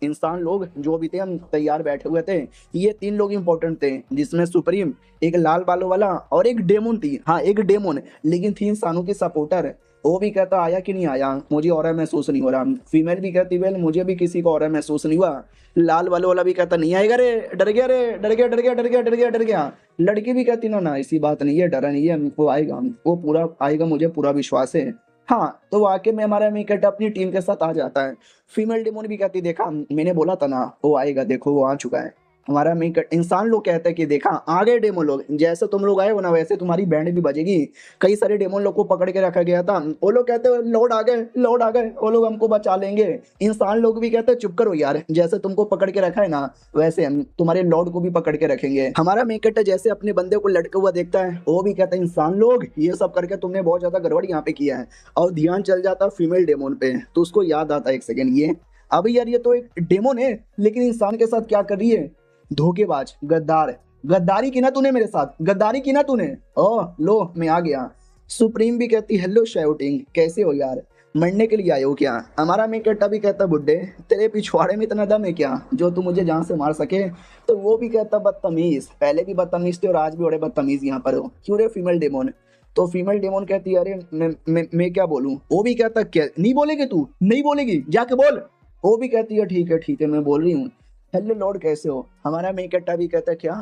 इंसान लोग जो भी थे हम तैयार बैठे हुए थे। ये 3 लोग इंपॉर्टेंट थे, जिसमें सुप्रीम, एक लाल बालों वाला और एक डेमोन थी। हाँ एक डेमोन, लेकिन थी इंसानों की सपोर्टर। वो भी कहता आया कि नहीं आया, मुझे और महसूस नहीं हो रहा। फीमेल भी कहती वेल मुझे भी किसी को और महसूस नहीं हुआ। लाल वालों वाला भी कहता नहीं आएगा रे, डर गया रे, डर गया डर गया डर गया डर गया डर गया। लड़की भी कहती ना ऐसी बात नहीं है, डरा नहीं है, वो आएगा, वो पूरा आएगा, मुझे पूरा विश्वास है। हाँ तो वाकई में हमारा मेकट अपनी टीम के साथ आ जाता है। फीमेल डेमोन भी कहती देखा मैंने बोला था ना वो आएगा, देखो वो आ चुका है। हमारा मेकट इंसान लोग कहते हैं कि देखा आ गए डेमोन लोग, जैसे तुम लोग आए हो ना वैसे तुम्हारी बैंड भी बजेगी। कई सारे डेमोन लोग को पकड़ के रखा गया था, वो लोग कहते हैं लॉर्ड आ गए, लॉर्ड आ गए, वो लोग हमको बचा लेंगे। इंसान लोग भी कहते हैं चुप करो यार, जैसे तुमको पकड़ के रखा है ना वैसे हम तुम्हारे लॉर्ड को भी पकड़ के रखेंगे। हमारा मेकट जैसे अपने बंदे को लटका हुआ देखता है, वो भी कहता है इंसान लोग ये सब करके तुमने बहुत ज्यादा गड़बड़ यहाँ पे किया है। और ध्यान चल जाता फीमेल डेमोन पे, तो उसको याद आता है एक सेकेंड, ये अभी यार ये तो एक डेमोन है लेकिन इंसान के साथ क्या कर रही है, धोखेबाज, गद्दार, गद्दारी की ना तूने मेरे साथ, गद्दारी की ना तूने, ओह लो मैं आ गया। सुप्रीम भी कहती हेलो शाउटिंग, कैसे हो यार, मरने के लिए आए हो क्या। हमारा मेकट्टा भी कहता बुड्ढे तेरे पिछवाड़े में इतना दम है क्या जो तू मुझे जान से मार सके। तो वो भी कहता बदतमीज, पहले भी बदतमीज थे और आज भी बड़े बदतमीज यहाँ पर हो, क्यों रे फीमेल डेमोन। तो फीमेल डेमोन कहती है अरे मैं क्या बोलूं। वो भी कहता क्या नहीं बोलेगी तू, नहीं बोलेगी जाके बोल। वो भी कहती है ठीक है मैं बोल रही हूँ। हेलो लॉर्ड कैसे हो। हमारा मेकट्टा भी कहता है क्या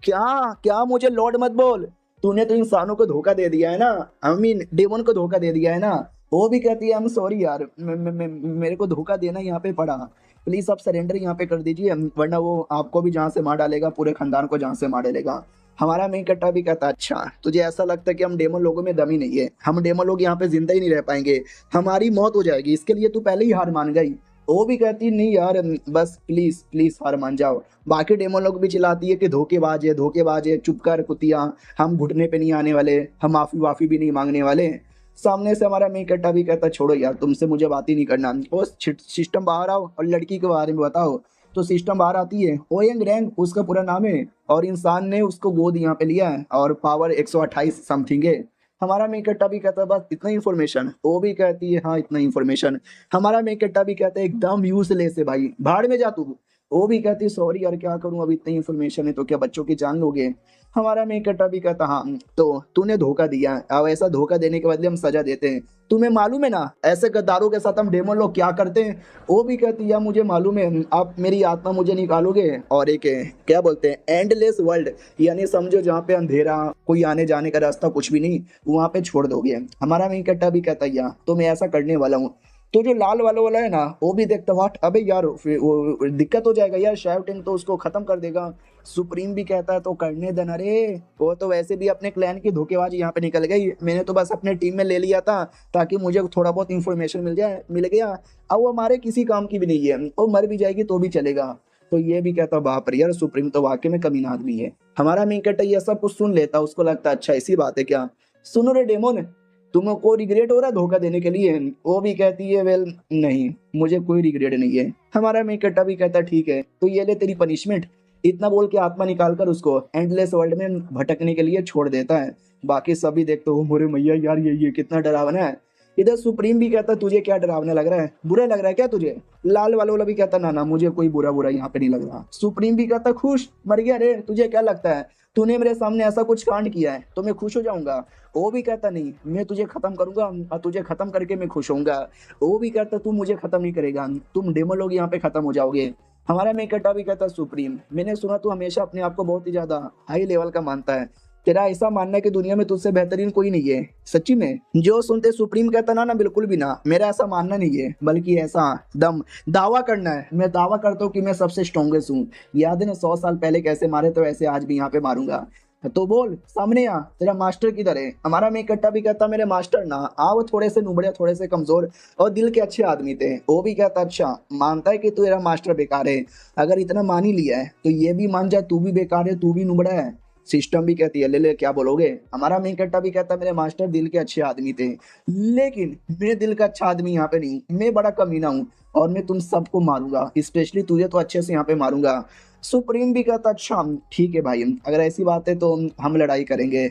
क्या क्या मुझे लॉर्ड मत बोल, तूने तो इंसानों को धोखा दे दिया है ना, आई मीन डेमन को धोखा दे दिया है ना। वो भी कहती है आई एम सॉरी यार, मेरे को धोखा देना यहाँ पे पड़ा, प्लीज आप सरेंडर यहाँ पे कर दीजिए, वरना वो आपको भी जान से मार डालेगा, पूरे खानदान को जान से मार डालेगा। हमारा मेन कट्टा भी कहता अच्छा तुझे ऐसा लगता है कि हम डेमन लोगों में दम ही नहीं है, हम डेमन लोग यहाँ पे जिंदा ही नहीं रह पाएंगे, हमारी मौत हो जाएगी, इसके लिए तू पहले ही हार मान गई। वो भी कहती नहीं यार बस प्लीज प्लीज हार मान जाओ। बाकी डेमो लोग भी चिल्लाती है कि धोखेबाज है धोखेबाज है, चुप कर कुतिया, हम घुटने पे नहीं आने वाले, हम माफी वाफी भी नहीं मांगने वाले। सामने से हमारा मेन कट्टा भी कहता छोड़ो यार तुमसे मुझे बात ही नहीं करना, वो सिस्टम बाहर आओ और लड़की के बारे में बताओ। तो सिस्टम बाहर आती है, ओयंग रैंक उसका पूरा नाम है, और इंसान ने उसको गोद यहाँ पे लिया है और पावर 128 समथिंग है। हमारा मेकट्टा भी कहता है बस इतना इन्फॉर्मेशन। वो भी कहती है हाँ इतना इन्फॉर्मेशन। हमारा मेकट्टा भी कहता है एकदम यूजलेस है भाई, भाड़ में जा तू। वो भी कहती है सॉरी यार क्या करूं, अभी इतनी इन्फॉर्मेशन है तो क्या बच्चों की जान लोगे। हमारा मेकट्टा भी कहता हाँ तो तूने धोखा दिया, अब ऐसा धोखा देने के बदले हम सजा देते हैं, तुम्हें मालूम है ना ऐसे गद्दारों के साथ हम डेमन लोग क्या करते हैं। वो भी कहती है मुझे मालूम है, आप मेरी आत्मा मुझे निकालोगे और एक क्या बोलते हैं एंडलेस वर्ल्ड, यानी समझो जहाँ पे अंधेरा, कोई आने जाने का रास्ता कुछ भी नहीं, वहां पे छोड़ दोगे। हमारा मेकट्टा भी कहता है तो मैं ऐसा करने वाला हूँ। तो जो लाल वाला है ना वो भी देखता वाट अबे यार वो दिक्कत हो जाएगा यार, शाउटिंग तो उसको खत्म कर देगा। सुप्रीम भी कहता है तो करने देना रे, वो तो वैसे भी अपने क्लैन की धोखेबाजी यहाँ पे निकल गई, मैंने तो बस अपने टीम में ले लिया था ताकि मुझे थोड़ा बहुत इंफॉर्मेशन मिल गया, अब वो हमारे किसी काम की भी नहीं है, वो मर भी जाएगी तो भी चलेगा। तो ये भी कहता बाप रे यार सुप्रीम तो वाकई में कमीना आदमी है। हमारा मेकट्टा ये सब कुछ सुन लेता, उसको लगता अच्छा ऐसी बात है क्या। सुनो रे डेमोन तुमको रिग्रेट हो रहा है धोखा देने के लिए। वो भी कहती है वेल नहीं मुझे कोई रिग्रेट नहीं है। हमारा मेकट्टा भी कहता ठीक है तो ये ले तेरी पनिशमेंट। इतना बोल के आत्मा निकाल कर उसको एंडलेस वर्ल्ड में भटकने के लिए छोड़ देता है। बाकी सभी देखते हो मोरे मैया यार ये कितना डरावना है। इधर सुप्रीम भी कहता तुझे क्या डरावने लग रहा है, बुरा लग रहा है क्या तुझे? लाल वाला भी कहता ना ना मुझे कोई बुरा बुरा यहाँ पे नहीं लग रहा। सुप्रीम भी कहता खुश, मर गया रे, तुझे क्या लगता है तूने मेरे सामने ऐसा कुछ कांड किया है तो मैं खुश हो जाऊंगा? वो भी कहता नहीं, मैं तुझे खत्म करूंगा और तुझे खत्म करके मैं खुश होऊंगा। वो भी कहता तू मुझे खत्म नहीं करेगा, तुम डेमन लोग यहाँ पे खत्म हो जाओगे। हमारा मेकटा भी कहता सुप्रीम, मैंने सुना तू हमेशा अपने आप को बहुत ही ज्यादा हाई लेवल का मानता है, तेरा ऐसा मानना है कि दुनिया में तुझसे बेहतरीन कोई नहीं है सच्ची में? जो सुनते सुप्रीम कहता ना ना बिल्कुल भी ना, मेरा ऐसा मानना नहीं है, बल्कि ऐसा दम दावा करना है, मैं दावा करता हूँ कि मैं सबसे स्ट्रॉन्गेस्ट हूँ। याद है ना 100 साल पहले कैसे मारे, तो ऐसे आज भी यहाँ पे मारूंगा। तो बोल सामने आ, तेरा मास्टर किधर है? हमारा मेकट्टा भी कहता मेरे मास्टर ना आ, वो थोड़े से नुबड़े, थोड़े से कमजोर और दिल के अच्छे आदमी थे। वो भी कहता अच्छा मानता है कि तू तेरा मास्टर बेकार है, अगर इतना मान ही लिया है तो ये भी मान जा तू भी बेकार है, तू भी नुबड़ा है। सिस्टम भी कहती है ले ले क्या बोलोगे? हमारा मेकट्टा भी कहता मेरे मास्टर दिल के अच्छे आदमी थे, लेकिन मैं दिल का अच्छा आदमी यहाँ पे नहीं, मैं बड़ा कमीना हूँ और मैं तुम सबको मारूंगा, स्पेशली तुझे तो अच्छे से यहाँ पे मारूंगा। सुप्रीम भी कहता अच्छा ठीक है भाई, अगर ऐसी बात है तो हम लड़ाई करेंगे।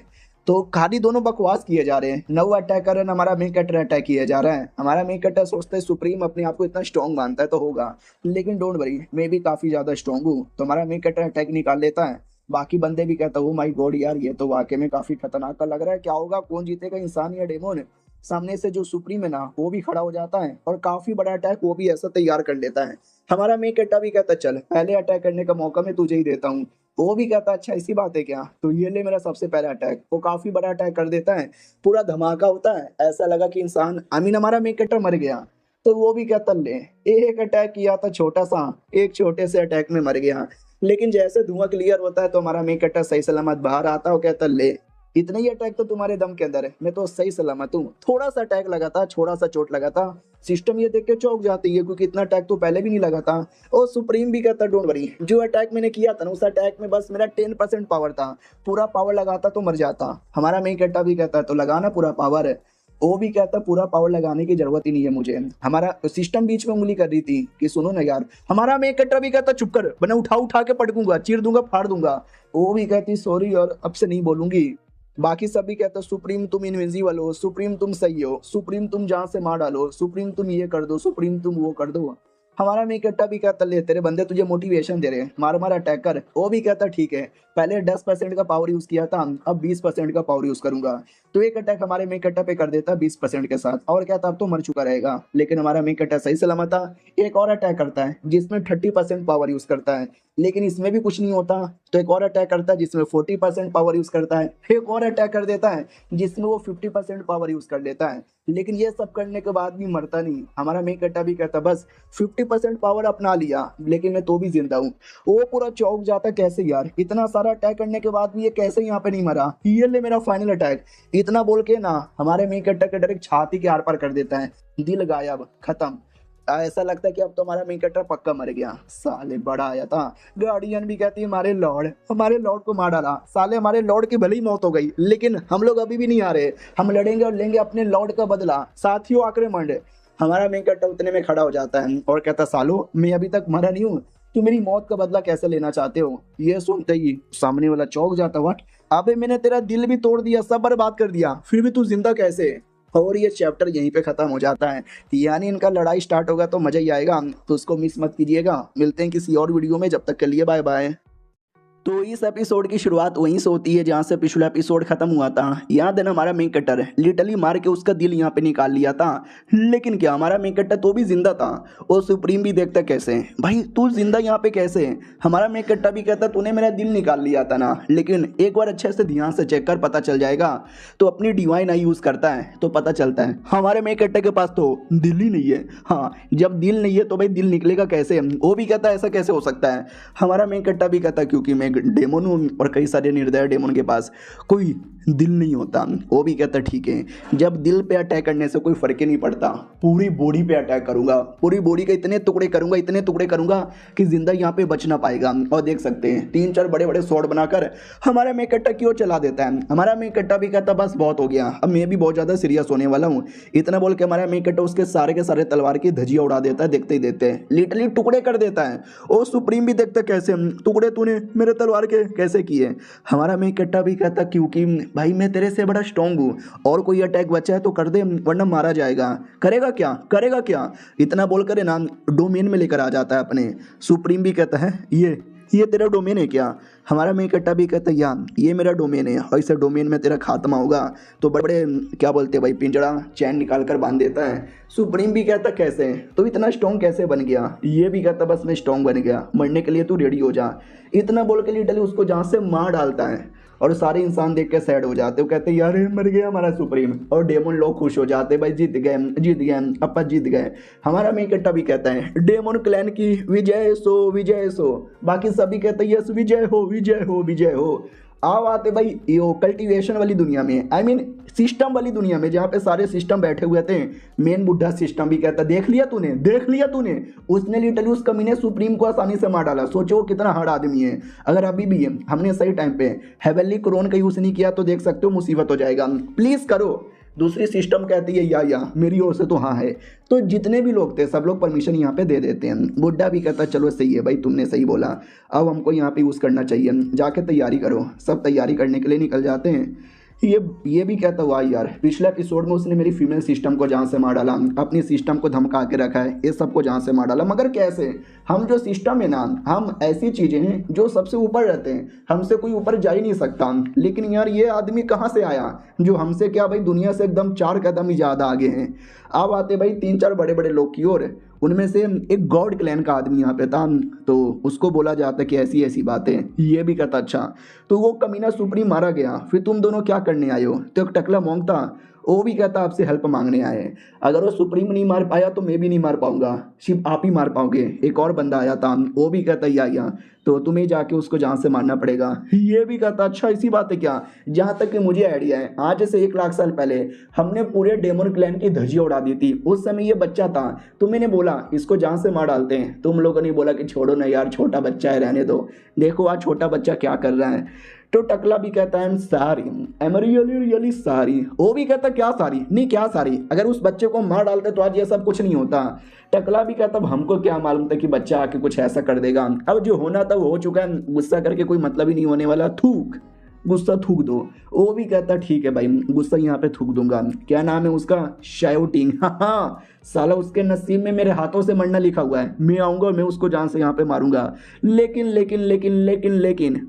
तो खाली दोनों बकवास किए जा रहे हैं, नव अटैक कर रहे हैं, हमारा मेकटर अटैक किया जा रहा है। हमारा मेकटर सोचता है सुप्रीम अपने आप को इतना स्ट्रॉन्ग मानता है तो होगा, लेकिन डोंट वरी मैं भी काफी ज्यादा स्ट्रॉन्ग हूँ। तो हमारा मेकटर अटैक निकाल लेता है। बाकी बंदे भी कहता हूँ माई गॉड यार ये तो वाकई में काफी खतरनाक का लग रहा है, क्या होगा, कौन जीतेगा, इंसान या डेमोन? सामने से जो सुप्रीम है ना वो भी खड़ा हो जाता है और काफी बड़ा अटैक वो भी ऐसा तैयार कर लेता है। हमारा मेकटा भी कहता चल पहले अटैक करने का मौका मैं तुझे ही देता हूँ। वो भी कहता अच्छा ऐसी बात है क्या, तो ये ले मेरा सबसे पहला अटैक। वो काफी बड़ा अटैक कर देता है, पूरा धमाका होता है, ऐसा लगा कि इंसान हमारा मेकटा मर गया। तो वो भी कहता ले एक अटैक किया था छोटा सा, एक छोटे से अटैक में मर गया, लेकिन जैसे धुआं क्लियर होता है तो हमारा मेकटा सही सलामत बाहर आता है। कहता ले इतना ही अटैक तो तुम्हारे दम के अंदर है, मैं तो सही सलामत हूँ, थोड़ा सा अटैक लगा था, थोड़ा सा चोट लगा था। सिस्टम ये देख के चौंक जाती है क्योंकि इतना अटैक तो पहले भी नहीं लगा था। और सुप्रीम भी कहता डोंट वरी, जो अटैक मैंने किया था ना उस अटैक में बस मेरा 10% पावर था, पूरा पावर लगाता तो मर जाता। हमारा मेकटा भी कहता तो लगाना पूरा पावर है। वो भी कहता पूरा पावर लगाने की जरूरत ही नहीं है मुझे। हमारा सिस्टम बीच में उंगली कर रही थी कि सुनो ना यार। हमारा मेकटा भी कहता चुप कर, वरना उठा उठा के पटकूंगा, चीर दूंगा, फाड़ दूंगा। वो भी कहती सॉरी और अब से नहीं बोलूंगी। बाकी सब भी कहते सुप्रीम तुम इनविजिबल हो, सुप्रीम तुम सही हो, सुप्रीम तुम जहां से मार डालो, सुप्रीम तुम ये कर दो, सुप्रीम तुम वो कर दो। हमारा मेकट्टा भी कहता ले तेरे बंदे तुझे मोटिवेशन दे रहे हैं, मार मार अटैक कर। वो भी कहता ठीक है, पहले 10% का पावर यूज किया था, अब 20% का पावर यूज करूंगा। तो एक अटैक हमारे मेकट्टा पे कर देता 20% के साथ, और कहता अब तो मर चुका रहेगा। लेकिन हमारा मेकट्टा सही सलामत था, एक और अटैक करता है जिसमें 30% पावर यूज करता है, लेकिन इसमें भी कुछ नहीं होता। तो एक और अटैक करता है जिसमें 40% पावर यूज करता है, एक और अटैक कर देता है जिसमें वो 50% पावर यूज कर लेता है, लेकिन ये सब करने के बाद भी मरता नहीं। हमारा मेकट्टा भी कहता बस 50% पावर अपना लिया लेकिन मैं तो भी जिंदा हूँ। वो पूरा चौंक जाता कैसे यार, इतना सारा अटैक करने के बाद भी ये कैसे यहाँ पे नहीं मरा, ये ले मेरा फाइनल अटैक। इतना बोल के ना हमारे मेकट्टा के डायरेक्ट छाती के आर पार कर देता है, दिल गायब, खत्म। ऐसा लगता है कि अब तो हमारा मेकट्टा पक्का मर गया। साले बड़ा आया था। गार्डियन भी कहती है हमारे लॉर्ड को मार डाला। साले हमारे लॉर्ड की भले ही मौत हो गई, लेकिन हम लोग अभी भी नहीं आ रहे, हम लड़ेंगे और लेंगे अपने लॉर्ड का बदला। साथियों आक्रमण। हमारा मेकट्टा उतने में खड़ा हो जाता है और कहता सालो मैं अभी तक मरा नहीं हूँ, तुम मेरी मौत का बदला कैसे लेना चाहते हो? ये सुनते ही सामने वाला चौंक जाता, व्हाट? अबे मैंने तेरा दिल भी तोड़ दिया, सब बर्बाद कर दिया, फिर भी तू जिंदा कैसे? और ये चैप्टर यहीं पे खत्म हो जाता है। यानी इनका लड़ाई स्टार्ट होगा तो मजा ही आएगा, तो उसको मिस मत कीजिएगा। मिलते हैं किसी और वीडियो में, जब तक के लिए बाय बाय। तो इस एपिसोड की शुरुआत वहीं से होती है जहाँ से पिछला एपिसोड खत्म हुआ था। याद है ना हमारा मेकट्टर लिटरली मार के उसका दिल यहाँ पे निकाल लिया था, लेकिन क्या हमारा मेकट्टर तो भी जिंदा था। और सुप्रीम भी देखता कैसे भाई तू जिंदा यहाँ पे कैसे? हमारा मेकट्टर भी कहता तूने मेरा दिल निकाल लिया था ना, लेकिन एक बार अच्छे से ध्यान से चेक कर, पता चल जाएगा। तो अपनी डिवाइन आई यूज करता है तो पता चलता है हमारे मेकट्टर के पास तो दिल ही नहीं है। हाँ जब दिल नहीं है तो भाई दिल निकलेगा कैसे? वो भी कहता है ऐसा कैसे हो सकता है? हमारा मेकट्टर भी कहता क्योंकि मैं डेमोन हूँ और कई सारे निर्दय डेमोन के पास कोई दिल नहीं होता। वो भी कहता ठीक है, जब दिल पे अटैक करने से कोई फर्क ही नहीं पड़ता, पूरी बॉडी पे अटैक करूंगा, पूरी बॉडी के इतने टुकड़े करूंगा कि जिंदा यहाँ पे बच ना पाएगा। और देख सकते हैं 3-4 बड़े बड़े शॉट बनाकर हमारा मेकट्टा की ओर चला देता है। हमारा मेकट्टा भी कहता बस बहुत हो गया, अब मैं भी बहुत ज्यादा सीरियस होने वाला हूँ। इतना बोल के हमारा मेकट्टा उसके सारे के सारे तलवार की धजिया उड़ा देता है, देखते ही देखते लिटरली टुकड़े कर देता है। और सुप्रीम भी देखता कैसे टुकड़े तूने मेरे तलवार के कैसे किए? हमारा मैं कट्टा भी कहता क्योंकि भाई मैं तेरे से बड़ा स्ट्रांग हूँ, और कोई अटैक बचा है तो कर दे वरना मारा जाएगा। करेगा क्या, करेगा क्या? इतना बोल कर ना डोमेन में लेकर आ जाता है अपने। सुप्रीम भी कहता है ये तेरा डोमेन है क्या? हमारा मैं कट्टा भी कहता है यार ये मेरा डोमेन है, और इस डोमेन में तेरा खात्मा होगा। तो बड़े बड़े क्या बोलते हैं भाई, पिंजड़ा चैन निकाल कर बांध देता है। सुप्रीम भी कहता कैसे, तो इतना स्ट्रॉन्ग कैसे बन गया? ये भी कहता बस मैं स्ट्रॉन्ग बन गया, मरने के लिए तू रेडी हो जा। इतना बोल के लिटरली उसको जहाँ से मार डालता है, और सारे इंसान देख के सैड हो जाते, वो कहते यार मर गया हमारा सुप्रीम। और डेमन लोग खुश हो जाते, भाई जीत गए अपा जीत गए। हमारा मैं कट्टा भी कहता है डेमन क्लैन की विजय सो। बाकी सभी कहते हैं यस विजय हो विजय हो विजय हो। आओ आते भाई यो कल्टीवेशन वाली दुनिया में, आई मीन सिस्टम वाली दुनिया में, जहाँ पे सारे सिस्टम बैठे हुए थे। मेन बुढ़ा सिस्टम भी कहता देख लिया तूने। उसने लिटरली उस कमीने सुप्रीम को आसानी से मार डाला। सोचो कितना हार्ड आदमी है। अगर अभी भी हमने सही टाइम पे हेवनली क्रोन का यूज़ नहीं किया तो देख सकते हो मुसीबत हो जाएगा। प्लीज़ करो। दूसरी सिस्टम कहती है या मेरी ओर से तो हाँ है। तो जितने भी लोग थे सब लोग परमिशन यहाँ पे दे देते हैं। बुड्ढा भी कहता चलो सही है भाई, तुमने सही बोला, अब हमको यहाँ पे यूज़ करना चाहिए, जाके तैयारी करो। सब तैयारी करने के लिए निकल जाते हैं। ये भी कहता हुआ यार पिछले एपिसोड में उसने मेरी फीमेल सिस्टम को जान से मार डाला, अपनी सिस्टम को धमका के रखा है, ये सबको जान से मार डाला। मगर कैसे? हम जो सिस्टम है ना, हम ऐसी चीज़ें हैं जो सबसे ऊपर रहते हैं, हमसे कोई ऊपर जा ही नहीं सकता। लेकिन यार ये आदमी कहाँ से आया जो हमसे क्या भाई दुनिया से एकदम 4 कदम ही ज़्यादा आगे हैं। अब आते भाई 3-4 बड़े बड़े लोग की ओर। उनमें से एक गॉड क्लैन का आदमी यहाँ पे था, तो उसको बोला जाता है कि ऐसी ऐसी बातें। ये भी कहता अच्छा, तो वो कमीना सुप्रीम मारा गया, फिर तुम दोनों क्या करने आए हो? तो एक टकला मोंग था, वो भी कहता आपसे हेल्प मांगने आए। अगर वो सुप्रीम नहीं मार पाया तो मैं भी नहीं मार पाऊंगा, सिर्फ आप ही मार पाओगे। एक और बंदा आया था, वो भी कहता या तो तुम्हें जाके उसको जान से मारना पड़ेगा। ये भी कहता अच्छा ऐसी बात है क्या? जहाँ तक कि मुझे आइडिया है, आज से 1 लाख साल पहले हमने पूरे डेमन क्लैन की धज्जी उड़ा दी थी। उस समय ये बच्चा था, तो मैंने बोला इसको जान से मार डालते हैं। तुम लोगों ने बोला कि छोड़ो ना यार, छोटा बच्चा है रहने दो। देखो आज छोटा बच्चा क्या कर रहा है। तो टकला भी कहता है आई एम रियली सारी। वो भी कहता क्या सारी? नहीं क्या सारी, अगर उस बच्चे को मार डालते तो आज ये सब कुछ नहीं होता। टकला भी कहता हमको क्या मालूम था कि बच्चा आके कुछ ऐसा कर देगा। अब जो होना था वो हो चुका है, गुस्सा करके कोई मतलब ही नहीं होने वाला। गुस्सा थूक दो। वो भी कहता ठीक है भाई, गुस्सा यहाँ पे थूक दूंगा। क्या नाम है उसका? शाओटिंग। हाँ साला उसके नसीब में मेरे हाथों से मरना लिखा हुआ है। मैं आऊँगा, मैं उसको जान से यहाँ पे मारूंगा। लेकिन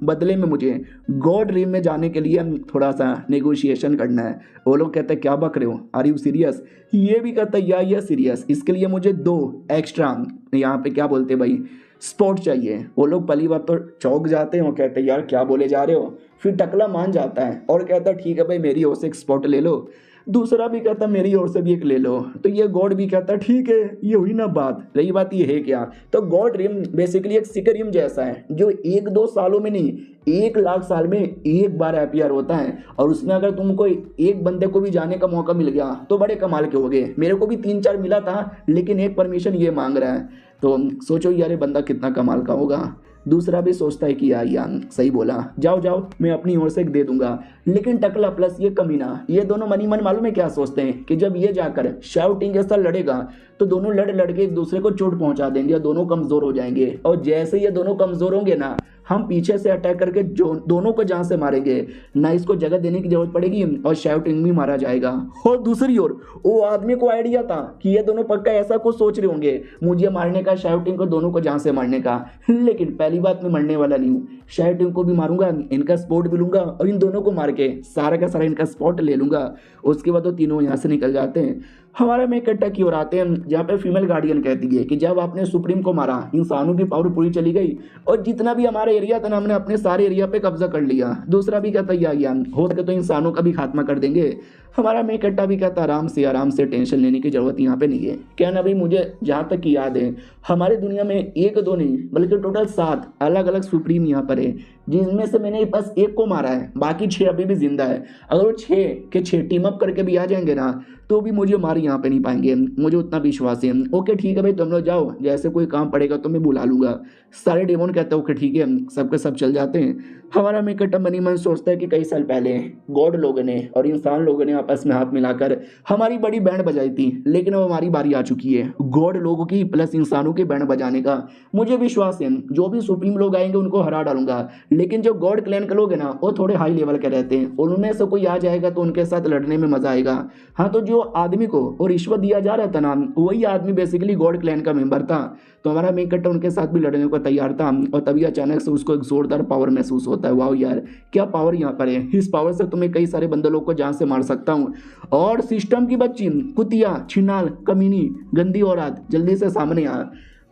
बदले में मुझे गॉड रीम में जाने के लिए थोड़ा सा नेगोशिएशन करना है। वो लोग कहते हैं क्या बक रहे हो, आर यू सीरियस? ये भी कहता है या सीरियस। इसके लिए मुझे 2 एक्स्ट्रा यहाँ पे क्या बोलते भाई स्पॉट चाहिए। वो लोग पहली बात तो चौंक जाते हैं, वो कहते हैं यार क्या बोले जा रहे हो। फिर टकला मान जाता है और कहता है ठीक है भाई मेरी ओर से एक स्पॉट ले लो। दूसरा भी कहता मेरी ओर से भी एक ले लो। तो ये गॉड भी कहता ठीक है, ये हुई ना बात। रही बात ये है क्या, तो गॉड रिम बेसिकली एक सिकर रिम जैसा है जो 1-2 सालों में नहीं 1 लाख साल में एक बार अपीयर होता है। और उसमें अगर तुमको एक बंदे को भी जाने का मौका मिल गया तो बड़े कमाल के हो गए। मेरे को भी 3-4 मिला था, लेकिन एक परमिशन ये मांग रहा है। तो सोचो यार ये बंदा कितना कमाल का होगा। दूसरा भी सोचता है कि यार सही बोला, जाओ मैं अपनी ओर से एक दे दूंगा। लेकिन टकला प्लस ये कमीना, ये दोनों मनी मन मालूम है क्या सोचते हैं कि जब ये जाकर शाउटिंग के साथ लड़ेगा तो दोनों लड़ के एक दूसरे को चोट पहुंचा देंगे, दोनों कमजोर हो जाएंगे। और जैसे ये दोनों कमजोर होंगे ना, हम पीछे से अटैक करके जो दोनों को जान से मारेंगे ना, इसको जगह देने की जरूरत पड़ेगी और शाउटिंग भी मारा जाएगा। और दूसरी ओर वो आदमी को आइडिया था कि ये दोनों पक्का ऐसा कुछ सोच रहे होंगे मुझे मारने का, शाउटिंग को दोनों को जान से मारने का। लेकिन पहली बात मैं मरने वाला नहीं हूँ, शाउटिंग को भी मारूंगा, इनका स्पॉट भी लूंगा और इन दोनों को मार के सारा का सारा इनका स्पॉट ले लूंगा। उसके बाद तो तीनों यहाँ से निकल जाते हैं। हमारे में इकट्ठा की ओर आते हैं जहाँ पे फीमेल गार्डियन कहती है कि जब आपने सुप्रीम को मारा इंसानों की पावर पूरी चली गई और जितना भी हमारे एरिया था ना हमने अपने सारे एरिया पे कब्जा कर लिया। दूसरा भी कहता यान हो सके तो इंसानों का भी खात्मा कर देंगे। हमारा में इकट्ठा भी कहता आराम से टेंशन लेने की जरूरत यहाँ पे नहीं है। क्या ना भाई मुझे जहाँ तक याद है हमारे दुनिया में 1-2 नहीं बल्कि टोटल 7 अलग अलग सुप्रीम यहाँ पर है, जिनमें से मैंने बस 1 को मारा है, बाकी 6 अभी भी जिंदा है। अगर वो 6 के 6 टीम अप करके भी आ जाएंगे ना तो भी मुझे मार यहाँ पे नहीं पाएंगे, मुझे उतना विश्वास है। ओके ठीक है भाई तुम लोग जाओ, जैसे कोई काम पड़ेगा तो मैं बुला लूंगा। सारे डेमोन कहते हैं ओके ठीक है, सबके सब चल जाते हैं। हमारा मेकट्टा मनी मन सोचता है कि कई साल पहले गॉड लोगों ने और इंसान लोगों ने आपस में हाथ मिलाकर हमारी बड़ी बैंड बजाई थी, लेकिन अब हमारी बारी आ चुकी है गॉड लोगों की प्लस इंसानों की बैंड बजाने का। मुझे विश्वास है जो भी सुप्रीम लोग आएंगे उनको हरा डालूंगा, लेकिन जो गॉड क्लैन के लोग हैं ना वो थोड़े हाई लेवल के रहते हैं, उनमें से कोई आ जाएगा तो उनके साथ लड़ने में मजा आएगा। हाँ, तो जो आदमी को और रिश्वत दिया जा रहा था ना, वही आदमी बेसिकली गॉड क्लैन का मेंबर था। तो हमारा मेकट्टा उनके साथ भी लड़ने को तैयार था, और तभी अचानक से उसको एक जोरदार पावर महसूस होता है। वाह यार, क्या पावर यहाँ पर है, इस पावर से तुम्हें कई सारे बंदे लोग को जान से मार सकता हूँ। और सिस्टम की बच्ची, कुतिया, छिनाल, कमीनी, गंदी औरत, जल्दी से सामने आ।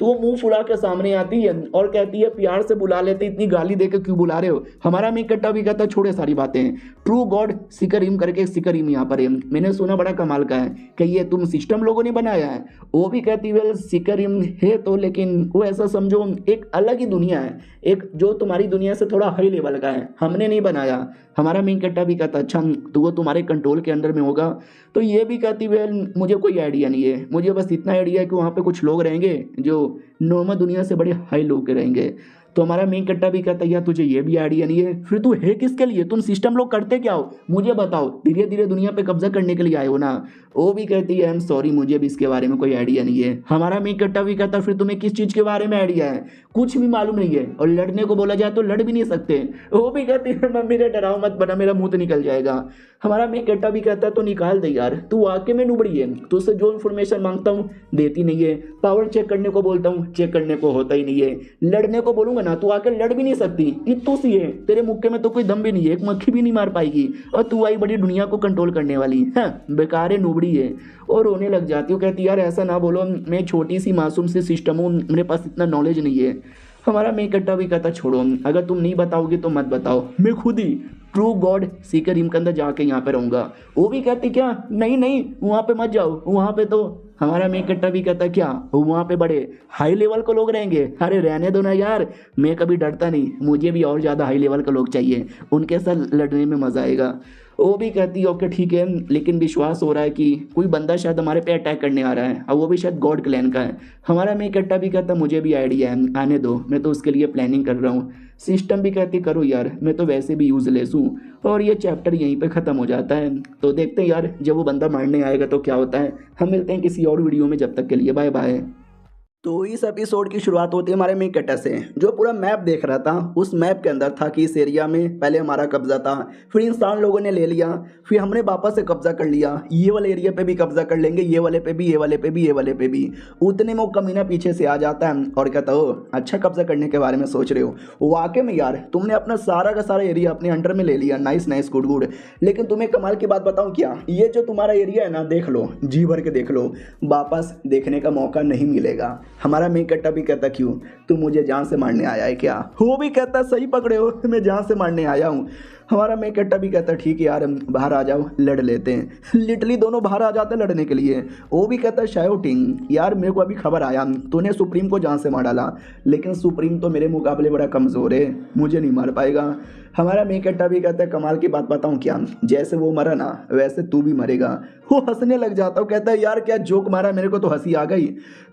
तो वो मुंह फुला के सामने आती है और कहती है प्यार से बुला लेते, इतनी गाली देके क्यों बुला रहे हो। हमारा मेकट्टा भी कहता है छोड़े सारी बातें, ट्रू गॉड सिकरिम करके सिकरिम यहाँ पर है, मैंने सुना बड़ा कमाल का है, कि ये तुम सिस्टम लोगों ने बनाया है। वो भी कहती वेल सिकरिम है तो, लेकिन वो ऐसा समझो एक अलग ही दुनिया है, एक जो तुम्हारी दुनिया से थोड़ा हाई लेवल का है, हमने नहीं बनाया। हमारा मेकट्टा भी कहता अच्छा तो वो तुम्हारे कंट्रोल के अंदर में होगा। तो ये भी कहती वेल मुझे कोई आइडिया नहीं है, मुझे बस इतना आइडिया है कि वहाँ पे कुछ लोग रहेंगे जो नॉर्मल दुनिया से बड़े हाई लोग के रहेंगे। तो हमारा मेकट्टा भी कहता है यार तुझे ये भी आइडिया नहीं है, फिर तू है किसके लिए, तुम सिस्टम लोग करते क्या हो मुझे बताओ, धीरे धीरे दुनिया पे कब्जा करने के लिए आए हो ना। वो भी कहती है आई एम सॉरी, मुझे भी इसके बारे में कोई आइडिया नहीं है। हमारा मेकट्टा भी कहता है फिर तुम्हें किस चीज़ के बारे में आइडिया है, कुछ भी मालूम नहीं है, और लड़ने को बोला जाए तो लड़ भी नहीं सकते। वो भी कहती है मम्मी ने डराओ मत बना, मेरा मुंह तो निकल जाएगा। हमारा मेकट्टा भी कहता है तो निकाल दे यार, तू वाकई में नुबड़ी है, तुझसे जो इन्फॉर्मेशन मांगता हूँ देती नहीं है, पावर चेक करने को बोलता हूँ चेक करने को होता ही नहीं है, लड़ने को बोलूंगा ना तू आकर लड़ भी नहीं सकती, इतू सी है, तेरे मुक्के में तो कोई दम भी नहीं है, एक मक्खी भी नहीं मार पाएगी, और तू आई बड़ी दुनिया को कंट्रोल करने वाली है, बेकार है, नुबड़ी है। और रोने लग जाती हूँ, कहती यार ऐसा ना बोलो, मैं छोटी सी मासूम सी सिस्टम हूँ, मेरे पास इतना नॉलेज नहीं है। हमारा मेकट्टा भी कहता छोड़ो, अगर तुम नहीं बताओगे तो मत बताओ, मैं खुद ही ट्रू गॉड सीकर के अंदर जाके यहाँ पे रहूंगा। वो भी कहती क्या नहीं नहीं वहाँ पे मत जाओ, वहाँ पे तो हमारा मेकट्टा भी कहता क्या वहाँ पे बड़े हाई लेवल के लोग रहेंगे, अरे रहने दो ना यार, मैं कभी डरता नहीं, मुझे भी और ज़्यादा हाई लेवल के लोग चाहिए, उनके साथ लड़ने में मज़ा आएगा। वो भी कहती है ओके ठीक है, लेकिन विश्वास हो रहा है कि कोई बंदा शायद हमारे पे अटैक करने आ रहा है, और वो भी शायद गॉड क्लैन का है। हमारा मेकट्टा भी कहता मुझे भी आइडिया है, आने दो, मैं तो उसके लिए प्लानिंग कर रहा हूँ। सिस्टम भी कहती करो यार, मैं तो वैसे भी यूज़लेस हूँ। और ये चैप्टर यहीं पे ख़त्म हो जाता है। तो देखते हैं यार जब वो बंदा मारने आएगा तो क्या होता है। हम मिलते हैं किसी और वीडियो में, जब तक के लिए बाय बाय। तो इस एपिसोड की शुरुआत होती है हमारे मेकट्टा से, जो पूरा मैप देख रहा था। उस मैप के अंदर था कि इस एरिया में पहले हमारा कब्जा था, फिर इंसान लोगों ने ले लिया, फिर हमने वापस से कब्जा कर लिया, ये वाले एरिया पे भी कब्जा कर लेंगे, ये वाले पे भी, ये वाले पे भी, ये वाले पे भी। उतने में वो कमीना पीछे से आ जाता है और कहता हो अच्छा कब्जा करने के बारे में सोच रहे हो, वाकई में यार तुमने अपना सारा का सारा एरिया अपने अंडर में ले लिया, नाइस नाइस गुड गुड। लेकिन तुम्हें कमाल की बात बताऊँ क्या, ये जो तुम्हारा एरिया है ना, देख लो, जी भर के देख लो, वापस देखने का मौका नहीं मिलेगा। हमारा मेकट्टा भी कहता क्यों, तू मुझे जान से मारने आया है क्या। वो भी कहता सही पकड़े हो, मैं जान से मारने आया हूँ। हमारा मेकट्टा भी कहता ठीक है यार बाहर आ जाओ लड़ लेते हैं। लिटरली दोनों बाहर आ जाते हैं लड़ने के लिए। वो भी कहता शाउटिंग यार मेरे को अभी खबर आया तूने सुप्रीम को जान से मार डाला, लेकिन सुप्रीम तो मेरे मुकाबले बड़ा कमज़ोर है, मुझे नहीं मार पाएगा। हमारा मेकट्टा भी कहता है कमाल की बात बताऊँ क्या, जैसे वो मरा ना वैसे तू भी मरेगा। वो हंसने लग जाता हूँ, कहता है यार क्या जोक मारा, मेरे को तो हंसी आ गई।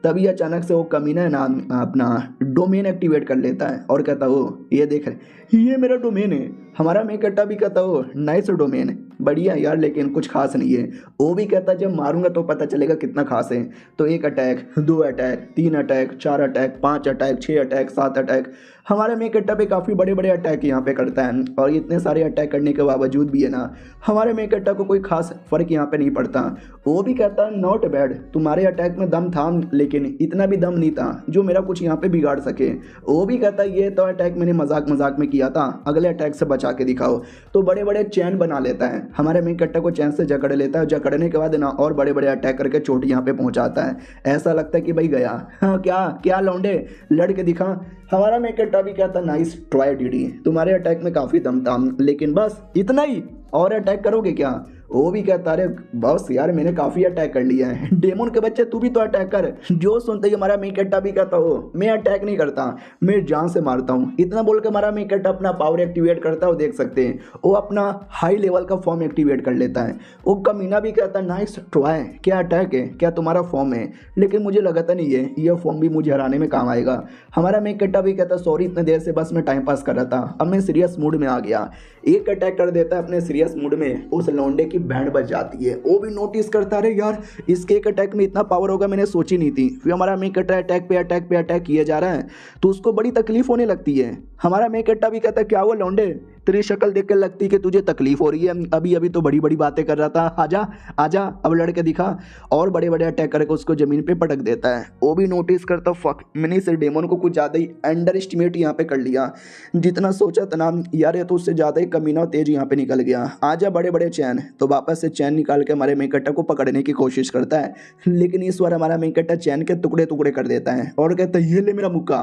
तभी अचानक से वो कमीना है ना अपना डोमेन एक्टिवेट कर लेता है और कहता हो ये देख ये मेरा डोमेन है। हमारा मेकट्टा भी कहता हो नाइस डोमेन, बढ़िया यार लेकिन कुछ खास नहीं है। वो भी कहता जब मारूंगा तो पता चलेगा कितना खास है। तो 1 attack, 2 attack, 3 attack, 4 attack, 5 attack, 6 attack, 7 attack. हमारा मेकट्टा पे काफ़ी बड़े बड़े अटैक यहाँ पे करता है, और इतने सारे अटैक करने के बावजूद भी है ना हमारे मेकट्टा को कोई खास फर्क यहाँ पे नहीं पड़ता। वो भी कहता है नॉट बैड, तुम्हारे अटैक में दम था लेकिन इतना भी दम नहीं था जो मेरा कुछ यहाँ पे बिगाड़ सके। वो भी कहता है ये तो अटैक मैंने मजाक मजाक में किया था, अगले अटैक से बचा के दिखाओ। तो बड़े बड़े चैन बना लेता है, हमारे मेकट्टा को चैन से जकड़ लेता है, जकड़ने के बाद ना और बड़े बड़े अटैक करके चोट यहाँ पे पहुँचाता है। ऐसा लगता है कि भाई गया, हाँ क्या क्या लौंडे लड़ के दिखा। हमारा मेकट्टा भी कहता नाइस ट्राई डीडी, तुम्हारे अटैक में काफ़ी दम था लेकिन बस इतना ही, और अटैक करोगे क्या। वो भी कहता अरे बॉस यार मैंने काफी अटैक कर लिया है। डेमन के बच्चे तू भी तो अटैक कर। जो सुनते ही हमारा मेकट्टा भी कहता हो मैं अटैक नहीं करता, मैं जान से मारता हूँ। इतना बोल के हमारा मेकट्टा अपना पावर एक्टिवेट करता है। वो देख सकते हैं वो अपना हाई लेवल का फॉर्म एक्टिवेट कर लेता है। वो कमीना भी कहता है नाइस ट्राई, क्या अटैक है, क्या तुम्हारा फॉर्म है, लेकिन मुझे लगता नहीं है यह फॉर्म भी मुझे हराने में काम आएगा। हमारा मेकट्टा भी कहता सॉरी इतने देर से बस मैं टाइम पास कर रहा था, अब मैं सीरियस मूड में आ गया। एक अटैक कर देता है अपने सीरियस मूड में, उस लौंडे की बैंड बज जाती है। वो भी नोटिस करता है यार इसके एक अटैक में इतना पावर होगा मैंने सोची नहीं थी। फिर हमारा मेकट्टा अटैक पे अटैक पे अटैक किया जा रहा है तो उसको बड़ी तकलीफ होने लगती है। हमारा मेकट्टा भी कहता है क्या हुआ लौंडे, तेरी शक्ल देख कर लगती है कि तुझे तकलीफ हो रही है, अभी अभी तो बड़ी बड़ी बातें कर रहा था, आजा आजा अब लड़के दिखा। और बड़े बड़े अटैक करके उसको जमीन पे पटक देता है। वो भी नोटिस करता फक मैंने इस डेमन को कुछ ज़्यादा ही अंडर एस्टिमेट यहाँ पे कर लिया, जितना सोचा था ना यार ये तो उससे ज़्यादा ही कमीना तेज यहाँ पे निकल गया। आजा बड़े बड़े चैन, तो वापस से चैन निकाल के हमारे मेकट्टा को पकड़ने की कोशिश करता है, लेकिन इस बार हमारा मेकट्टा चैन के टुकड़े टुकड़े कर देता है और कहता है ये ले मेरा मुक्का।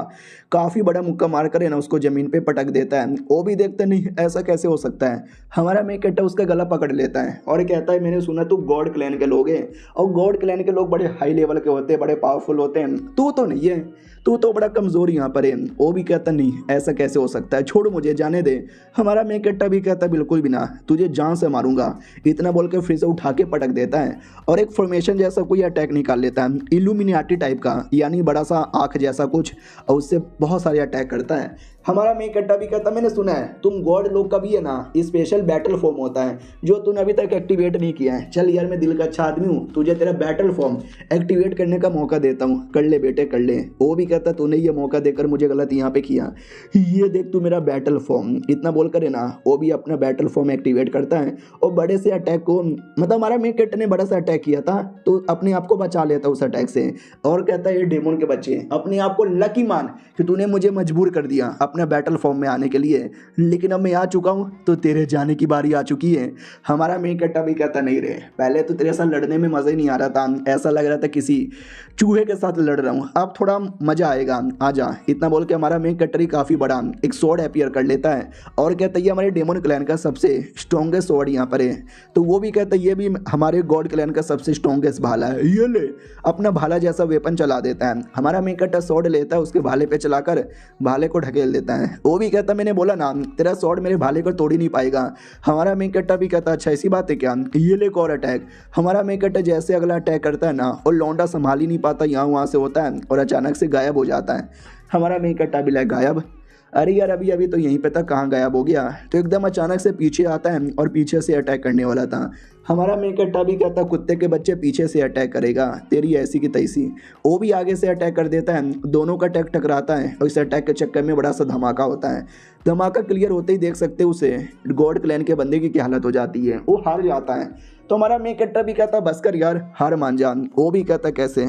काफ़ी बड़ा मुक्का मार कर है ना उसको ज़मीन पे पटक देता है। वो भी देखते नहीं ऐसा कैसे हो सकता है। हमारा मेकट्टा उसका गला पकड़ लेता है और कहता है मैंने सुना तू गॉड क्लैन के लोग हैं और गॉड क्लैन के लोग बड़े हाई लेवल के होते हैं, बड़े पावरफुल होते हैं, तू तो नहीं है, तू तो बड़ा कमज़ोर यहाँ पर है। वो भी कहता नहीं ऐसा कैसे हो सकता है, छोड़ मुझे जाने दे। हमारा मेकट्टा भी कहता बिल्कुल भी ना, तुझे जान से मारूंगा। इतना बोल के फिर से उठा के पटक देता है और एक फॉर्मेशन जैसा कोई अटैक निकाल लेता है, इल्यूमिनाटी टाइप का, यानी बड़ा सा आँख जैसा कुछ, और उससे बहुत सारे अटैक करता है। हमारा मेकट्टा भी कहता मैंने सुना है तुम गॉड लोग का भी है ना स्पेशल बैटल फॉर्म होता है जो तूने अभी तक एक्टिवेट नहीं किया है। चल यार मैं दिल का अच्छा आदमी हूँ, तुझे तेरा बैटल फॉर्म एक्टिवेट करने का मौका देता हूँ, कर ले बेटे कर ले। वो भी कहता तूने ये मौका देकर मुझे गलत यहाँ पे किया, ये देख तू मेरा बैटल फॉर्म। इतना बोल कर है ना वो भी अपना बैटल फॉर्म एक्टिवेट करता है और बड़े से अटैक को, मतलब हमारा मेकट्टा ने बड़ा सा अटैक किया था तो अपने आप को बचा लेता उस अटैक से और कहता है ये डेमन के बच्चे अपने आप को लकी मान कि तूने मुझे मजबूर कर दिया अपने बैटल फॉर्म में आने के लिए, लेकिन अब मैं आ चुका हूँ तो तेरे जाने की बारी आ चुकी है। हमारा मेकट्टा भी कहता नहीं रे, पहले तो तेरे साथ लड़ने में मज़ा ही नहीं आ रहा था, ऐसा लग रहा था किसी चूहे के साथ लड़ रहा हूँ, अब थोड़ा मज़ा आएगा, आजा। इतना बोल के हमारा मेकट्टा काफ़ी बड़ा एक स्वॉर्ड अपीयर कर लेता है और कहता है ये हमारे डेमन क्लैन का सबसे स्ट्रॉन्गेस्ट स्वॉर्ड यहाँ पर है। तो वो भी कहता है ये भी हमारे गॉड क्लैन का सबसे स्ट्रॉन्गेस्ट भाला है, ये ले अपना भाला जैसा वेपन चला देता है। हमारा मेकट्टा स्वॉर्ड लेता है, उसके भाले पे चलाकर भाले को ढकेल देता है। वो भी कहता मैंने बोला ना तेरा स्वॉर्ड मेरे भाले को तोड़ ही नहीं पाएगा। हमारा मेकट्टा भी कहता अच्छा ऐसी बात है क्या, ये ले एक और अटैक। हमारा मेकट्टा जैसे अगला अटैक करता है ना और लौंडा संभाल ही नहीं पाता, यहाँ वहाँ से होता है और अचानक से गायब हो जाता है। हमारा मेकट्टा भी लाइक गायब, अरे यार अभी अभी तो यहीं पे था, कहाँ गायब हो गया। तो एकदम अचानक से पीछे आता है और पीछे से अटैक करने वाला था। हमारा मेकट्टा भी कहता कुत्ते के बच्चे पीछे से अटैक करेगा, तेरी ऐसी की तैसी। वो भी आगे से अटैक कर देता है, दोनों का अटैक टकराता है और इस अटैक के चक्कर में बड़ा सा धमाका होता है। धमाका क्लियर होते ही देख सकते हो उसे गॉड क्लैन के बंदे की क्या हालत हो जाती है, वो हार जाता है। तो हमारा मेकट्टा भी कहता बस कर यार हार मान जा। वो भी कहता कैसे,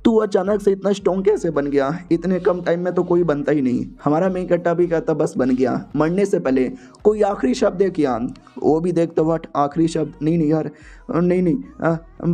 तू अचानक से इतना स्ट्रॉन्ग कैसे बन गया, इतने कम टाइम में तो कोई बनता ही नहीं। हमारा मेकट्टा भी कहता बस बन गया, मरने से पहले कोई आखिरी शब्द है क्या। वो भी देखता वट आखिरी शब्द, नहीं नहीं यार नहीं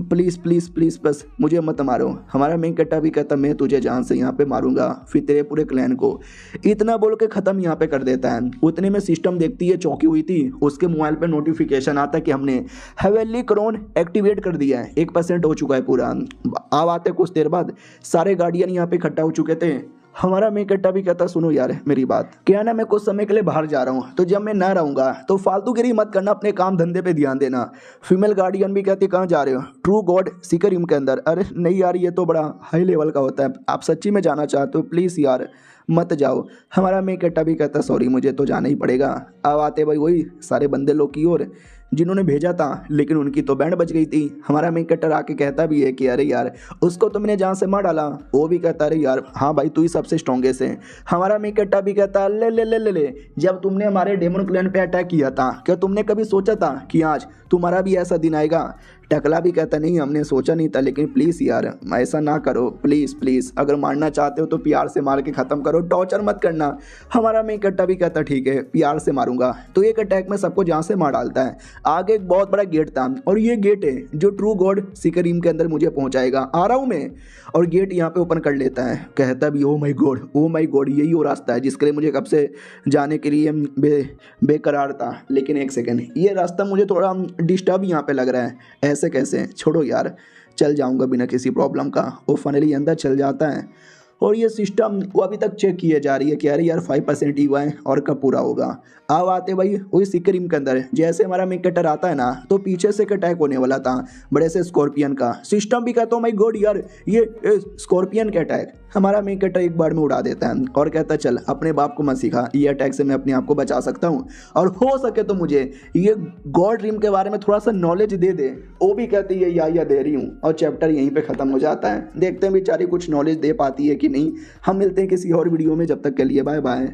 प्लीज़ प्लीज़ प्लीज़ बस मुझे मत मारो। हमारा मेकट्टा भी कहता मैं तुझे जान से यहाँ पे मारूंगा, फिर तेरे पूरे क्लैन को। इतना बोल के ख़त्म यहाँ पे कर देता है। उतने में सिस्टम देखती है चौंकी हुई थी, उसके मोबाइल पे नोटिफिकेशन आता है कि हमने हेवेली क्रोन एक्टिवेट कर दिया है, 1% हो चुका है पूरा। अब आते कुछ देर बाद सारे गार्डियन यहाँ पे इकट्ठा हो चुके थे। हमारा मेकट्टा भी कहता सुनो यार मेरी बात, क्या ना मैं कुछ समय के लिए बाहर जा रहा हूँ, तो जब मैं ना रहूँगा तो फालतूगिरी मत करना, अपने काम धंधे पे ध्यान देना। फीमेल गार्डियन भी कहती कहाँ जा रहे हो, ट्रू गॉड सीकर रूम के अंदर। अरे नहीं यार ये तो बड़ा हाई लेवल का होता है, आप सच्ची में जाना चाहते हो प्लीज़ यार मत जाओ। हमारा मेकट्टा भी कहता सॉरी मुझे तो जाना ही पड़ेगा। अब आते भाई वही सारे बंदे लोग की ओर जिन्होंने भेजा था, लेकिन उनकी तो बैंड बच गई थी। हमारा मेकट्टा आके कहता भी है कि अरे यार उसको तो मैंने जान से मार डाला। वो भी कहता अरे यार हाँ भाई तू ही सबसे स्ट्रॉन्गेस्ट है। हमारा मेकट्टा भी कहता ले ले ले ले ले, जब तुमने हमारे डेमन क्लैन पे अटैक किया था क्या तुमने कभी सोचा था कि आज तुम्हारा भी ऐसा दिन आएगा। टकला भी कहता नहीं हमने सोचा नहीं था, लेकिन प्लीज़ यार ऐसा ना करो, प्लीज़ प्लीज़, अगर मारना चाहते हो तो प्यार से मार के ख़त्म करो, टॉर्चर मत करना। हमारा मेन कट्टा भी कहता ठीक है प्यार से मारूंगा। तो एक अटैक में सबको जहाँ से मार डालता है। आगे एक बहुत बड़ा गेट था और ये गेट है जो ट्रू गॉड सिकरीम के अंदर मुझे पहुँचाएगा। आ रहा हूँ मैं, और गेट यहाँ पे ओपन कर लेता है। कहता भी ओ माई गॉड यही वो रास्ता है जिसके लिए मुझे कब से जाने के लिए बेकरार था। लेकिन एक सेकेंड, ये रास्ता मुझे थोड़ा डिस्टर्ब यहाँ पे लग रहा है। ऐसे कैसे, छोड़ो यार, चल जाऊँगा बिना किसी प्रॉब्लम का। वो फाइनली अंदर चल जाता है और ये सिस्टम वो अभी तक चेक किए जा रही है कि अरे यार 5% ही हुआ है और कब पूरा होगा। अब आते भाई वही सिकरीम के अंदर, जैसे हमारा मेन कटर आता है ना तो पीछे से एक अटैक होने वाला था बड़े से स्कॉर्पियन का। सिस्टम भी कहता हूँ माई गॉड यार ये स्कॉर्पियन का अटैक हमारा मेन कटर एक बार में उड़ा देता है और कहता है चल अपने बाप को मत सिखा, ये अटैक से मैं अपने आप को बचा सकता हूँ और हो सके तो मुझे ये गॉड ड्रीम के बारे में थोड़ा सा नॉलेज दे दे। वो भी कहती है या दे रही हूँ और चैप्टर यहीं पे ख़त्म हो जाता है। देखते हैं बेचारी कुछ नॉलेज दे पाती है कि नहीं। हम मिलते हैं किसी और वीडियो में, जब तक के लिए बाय बाय।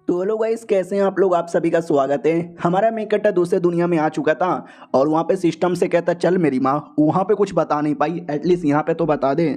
तो हेलो गाइस, कैसे हैं आप लोग? आप सभी का स्वागत है। हमारा मेन कट्टा दूसरे दुनिया में आ चुका था और वहाँ पे सिस्टम से कहता चल मेरी माँ, वहाँ पे कुछ बता नहीं पाई, एटलीस्ट यहाँ पे तो बता दे।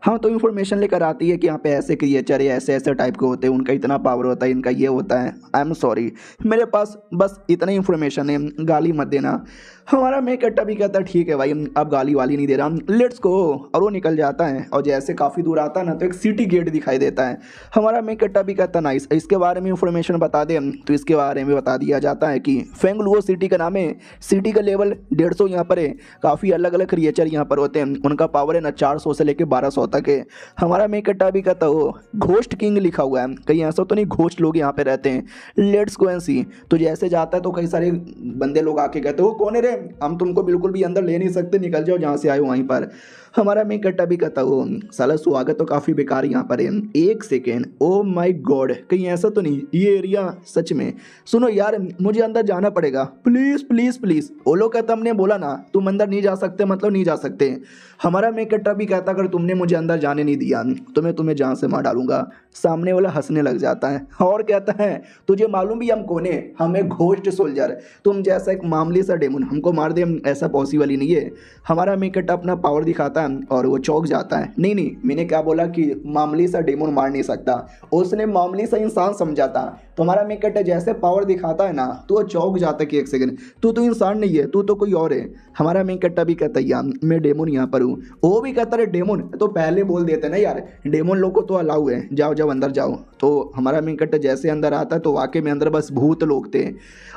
हाँ तो इन्फॉर्मेशन लेकर आती है कि यहाँ पे ऐसे क्रिएचर है, ऐसे ऐसे टाइप के होते हैं, उनका इतना पावर होता है, इनका ये होता है। आई एम सॉरी, मेरे पास बस इतना इन्फॉर्मेशन है, गाली मत देना। हमारा मेन कट्टा भी कहता ठीक है भाई, अब गाली वाली नहीं दे रहा, लेट्स गो। और वो निकल जाता है और जैसे काफ़ी दूर आता है ना तो एक सिटी गेट दिखाई देता है। हमारा मेन कट्टा भी कहता नाइस, इसके बारे में इन्फॉर्मेशन बता दे। तो इसके बारे में बता दिया जाता है कि फेंगलुओ सिटी का नाम है, सिटी का लेवल 150 यहाँ पर है। काफ़ी अलग अलग क्रिएचर यहाँ पर होते हैं, उनका पावर है ना 400 से लेकर 1200 तक है। हमारा मेन कट्टा भी कहता हो घोस्ट किंग लिखा हुआ है, कहीं ऐसा तो नहीं घोस्ट लोग यहाँ पे रहते हैं, लेट्स गो एंड सी। तो जैसे जाता है तो कई सारे बंदे लोग आके कहते हो कौन है रे, हम तुमको बिल्कुल भी अंदर ले नहीं सकते, निकल जाओ जहाँ से आए हो वहीं पर। हमारा मेन कट्टा भी कहता हो साला स्वागत तो काफ़ी बेकार यहाँ पर है। एक सेकेंड, ओ माय गॉड कहीं ऐसा तो नहीं ये एरिया सच में, सुनो यार मुझे अंदर जाना पड़ेगा, प्लीज़ प्लीज़ प्लीज़। वो लोग कहता हमने बोला ना तुम अंदर नहीं जा सकते, मतलब नहीं जा सकते। हमारा मेन कट्टा भी कहता अगर तुमने मुझे अंदर जाने नहीं दिया तो मैं तुम्हें जान से मार डालूंगा। सामने वाला हंसने लग जाता है और कहता है तुझे मालूम भी हम कौन है, हमें घोस्ट सोल्जर, तुम जैसा एक मामूली सा डेमन हमको मार दे ऐसा पॉसिबल ही नहीं है। हमारा मेन कट्टा अपना पावर दिखाता है और वो चौंक जाता है। नहीं मैंने क्या बोला कि मामूली सा डेमन मार नहीं सकता, उसने मामूली सा इंसान समझा था। तो हमारा मेन कट्टा जैसे पावर दिखाता है ना तो वो चौंक जाता है कि एक सेकंड तू तो इंसान नहीं है, तू तो कोई और है। हमारा मेन कट्टा भी कहता है यार मैं डेमन यहाँ पर हूँ। वो भी कहता है डेमन, तो पहले बोल देते ना यार डेमन लोग को तो अलाउ है, जाओ जाओ अंदर जाओ। तो हमारा मेन कट्टा जैसे अंदर आता है तो वाकई में अंदर बस भूत लोग थे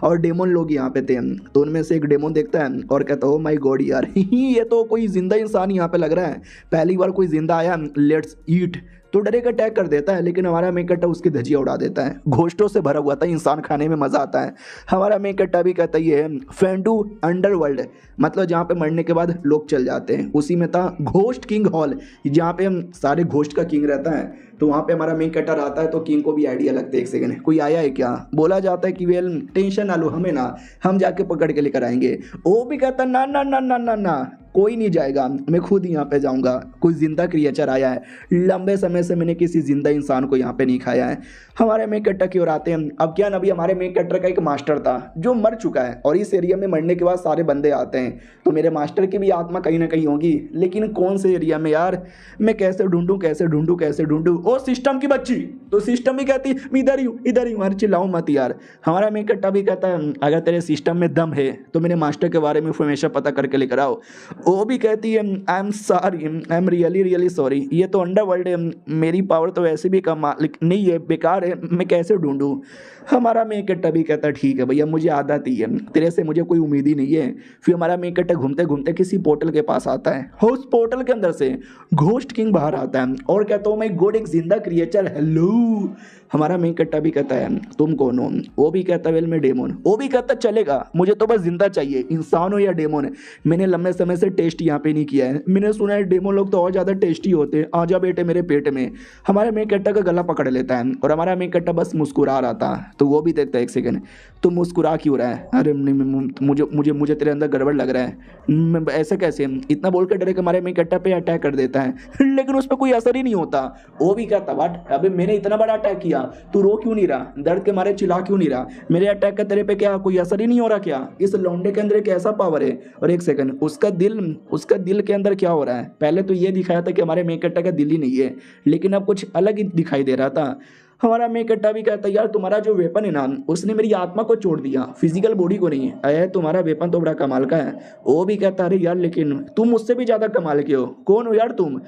और डेमन लोग यहाँ पे थे। तो उनमें से एक डेमन देखता है और कहता ओ माय गॉड यार ये तो कोई जिंदा इंसान यहाँ पे लग रहा है, पहली बार कोई जिंदा आया, लेट्स ईट। तो डायरेक्ट अटैक कर देता है, लेकिन हमारा मेन कट्टा उसकी धजिया उड़ा देता है। घोस्टों से भरा हुआ था, इंसान खाने में मज़ा आता है। हमारा मेन कट्टा भी कहता ये है फेंडू अंडरवर्ल्ड, मतलब जहाँ पे मरने के बाद लोग चल जाते हैं, उसी में था घोस्ट किंग हॉल, जहाँ पे हम सारे घोस्ट का किंग रहता है। तो वहाँ पे हमारा मेन कट्टर आता है तो किंग को भी आइडिया लगता है एक सेकंड कोई आया है क्या। बोला जाता है कि वेल टेंशन ना लो, हमें ना, हम जाके पकड़ के लेकर आएंगे। वो भी कहता ना ना ना ना ना ना कोई नहीं जाएगा, मैं खुद यहाँ पे जाऊँगा, कोई जिंदा क्रिएचर आया है, लंबे समय से मैंने किसी जिंदा इंसान को यहाँ पे नहीं खाया है। हमारे मेन कट्टर की ओर आते हैं। अब क्या ना, अभी हमारे मेन कट्टर का एक मास्टर था जो मर चुका है और इस एरिया में मरने के बाद सारे बंदे आते हैं, तो मेरे मास्टर की भी आत्मा कहीं ना कहीं होगी, लेकिन कौन से एरिया में यार, मैं कैसे ढूंढूं कैसे ढूंढूं कैसे ढूंढूं। ओ सिस्टम की बच्ची, तो सिस्टम भी कहती मैं इधर ही हूँ, अरे चिल्लाऊं मत यार। हमारा मेन कट्टा भी कहता है अगर तेरे सिस्टम में दम है तो मेरे मास्टर के बारे में इंफॉर्मेशन पता करके लेकर आओ। वो भी कहती है I am sorry, I am really really sorry, ये तो अंडरवर्ल्ड है, मेरी पावर तो वैसे भी कम नहीं है, बेकार है, मैं कैसे ढूंढूं। हमारा मेन कट्टा भी कहता ठीक है भैया मुझे आदत ही है, तेरे से मुझे कोई उम्मीद ही नहीं है। फिर हमारा मेन कट्टा घूमते घूमते किसी पोर्टल के पास आता है, उस पोर्टल के अंदर से घोस्ट किंग बाहर आता है और कहता हूँ मैं गॉड एक जिंदा क्रिएचर, हेलो। हमारा मेन कट्टा भी कहता है तुम कौन हो। वो भी कहता है वेल मैं डेमन। वो भी कहता चलेगा, मुझे तो बस जिंदा चाहिए, इंसान हो या डेमन, मैंने लंबे समय से टेस्ट यहाँ पे नहीं किया है। मैंने सुना है डेमन लोग तो और ज़्यादा टेस्टी होते हैं। आजा बेटे मेरे पेट में। हमारा मेन कैरेक्टर का गला पकड़ लेता है और हमारा मेन कैरेक्टर बस मुस्कुरा रहा था। तो वो भी देखता है, एक सेकंड तो मुस्कुरा क्यों रहा है? अरे मुझे मुझे मुझे तेरे अंदर गड़बड़ लग रहा है। ऐसे कैसे? इतना बोल कर डरे कि हमारे मेन कैरेक्टर पे अटैक कर देता है लेकिन उस पर कोई असर ही नहीं होता। वो भी कहता व्हाट, अबे मैंने इतना बड़ा अटैक किया, तू रो क्यों नहीं रहा? दर्द के मारे चिल्ला क्यों नहीं रहा? मेरे अटैक का तेरे पे क्या कोई असर ही नहीं हो रहा क्या? इस लौंडे के अंदर एक ऐसा पावर है। और एक सेकंड, उसका दिल के अंदर क्या हो रहा है? पहले तो ये दिखाया था कि हमारे मेन कैरेक्टर का दिल ही नहीं है, लेकिन अब कुछ अलग ही दिखाई दे रहा था। हमारा मेन कैरेक्टर भी कहता है यार तुम्हारा जो वेपन है ना, उसने मेरी आत्मा को छोड़ दिया, फिजिकल बॉडी को नहीं। अरे तुम्हारा वेपन तो बड़ा कमाल का है। वो भी कहता अरे यार लेकिन तुम मुझसे भी ज्यादा कमाल के हो, कौन हो यार तुम?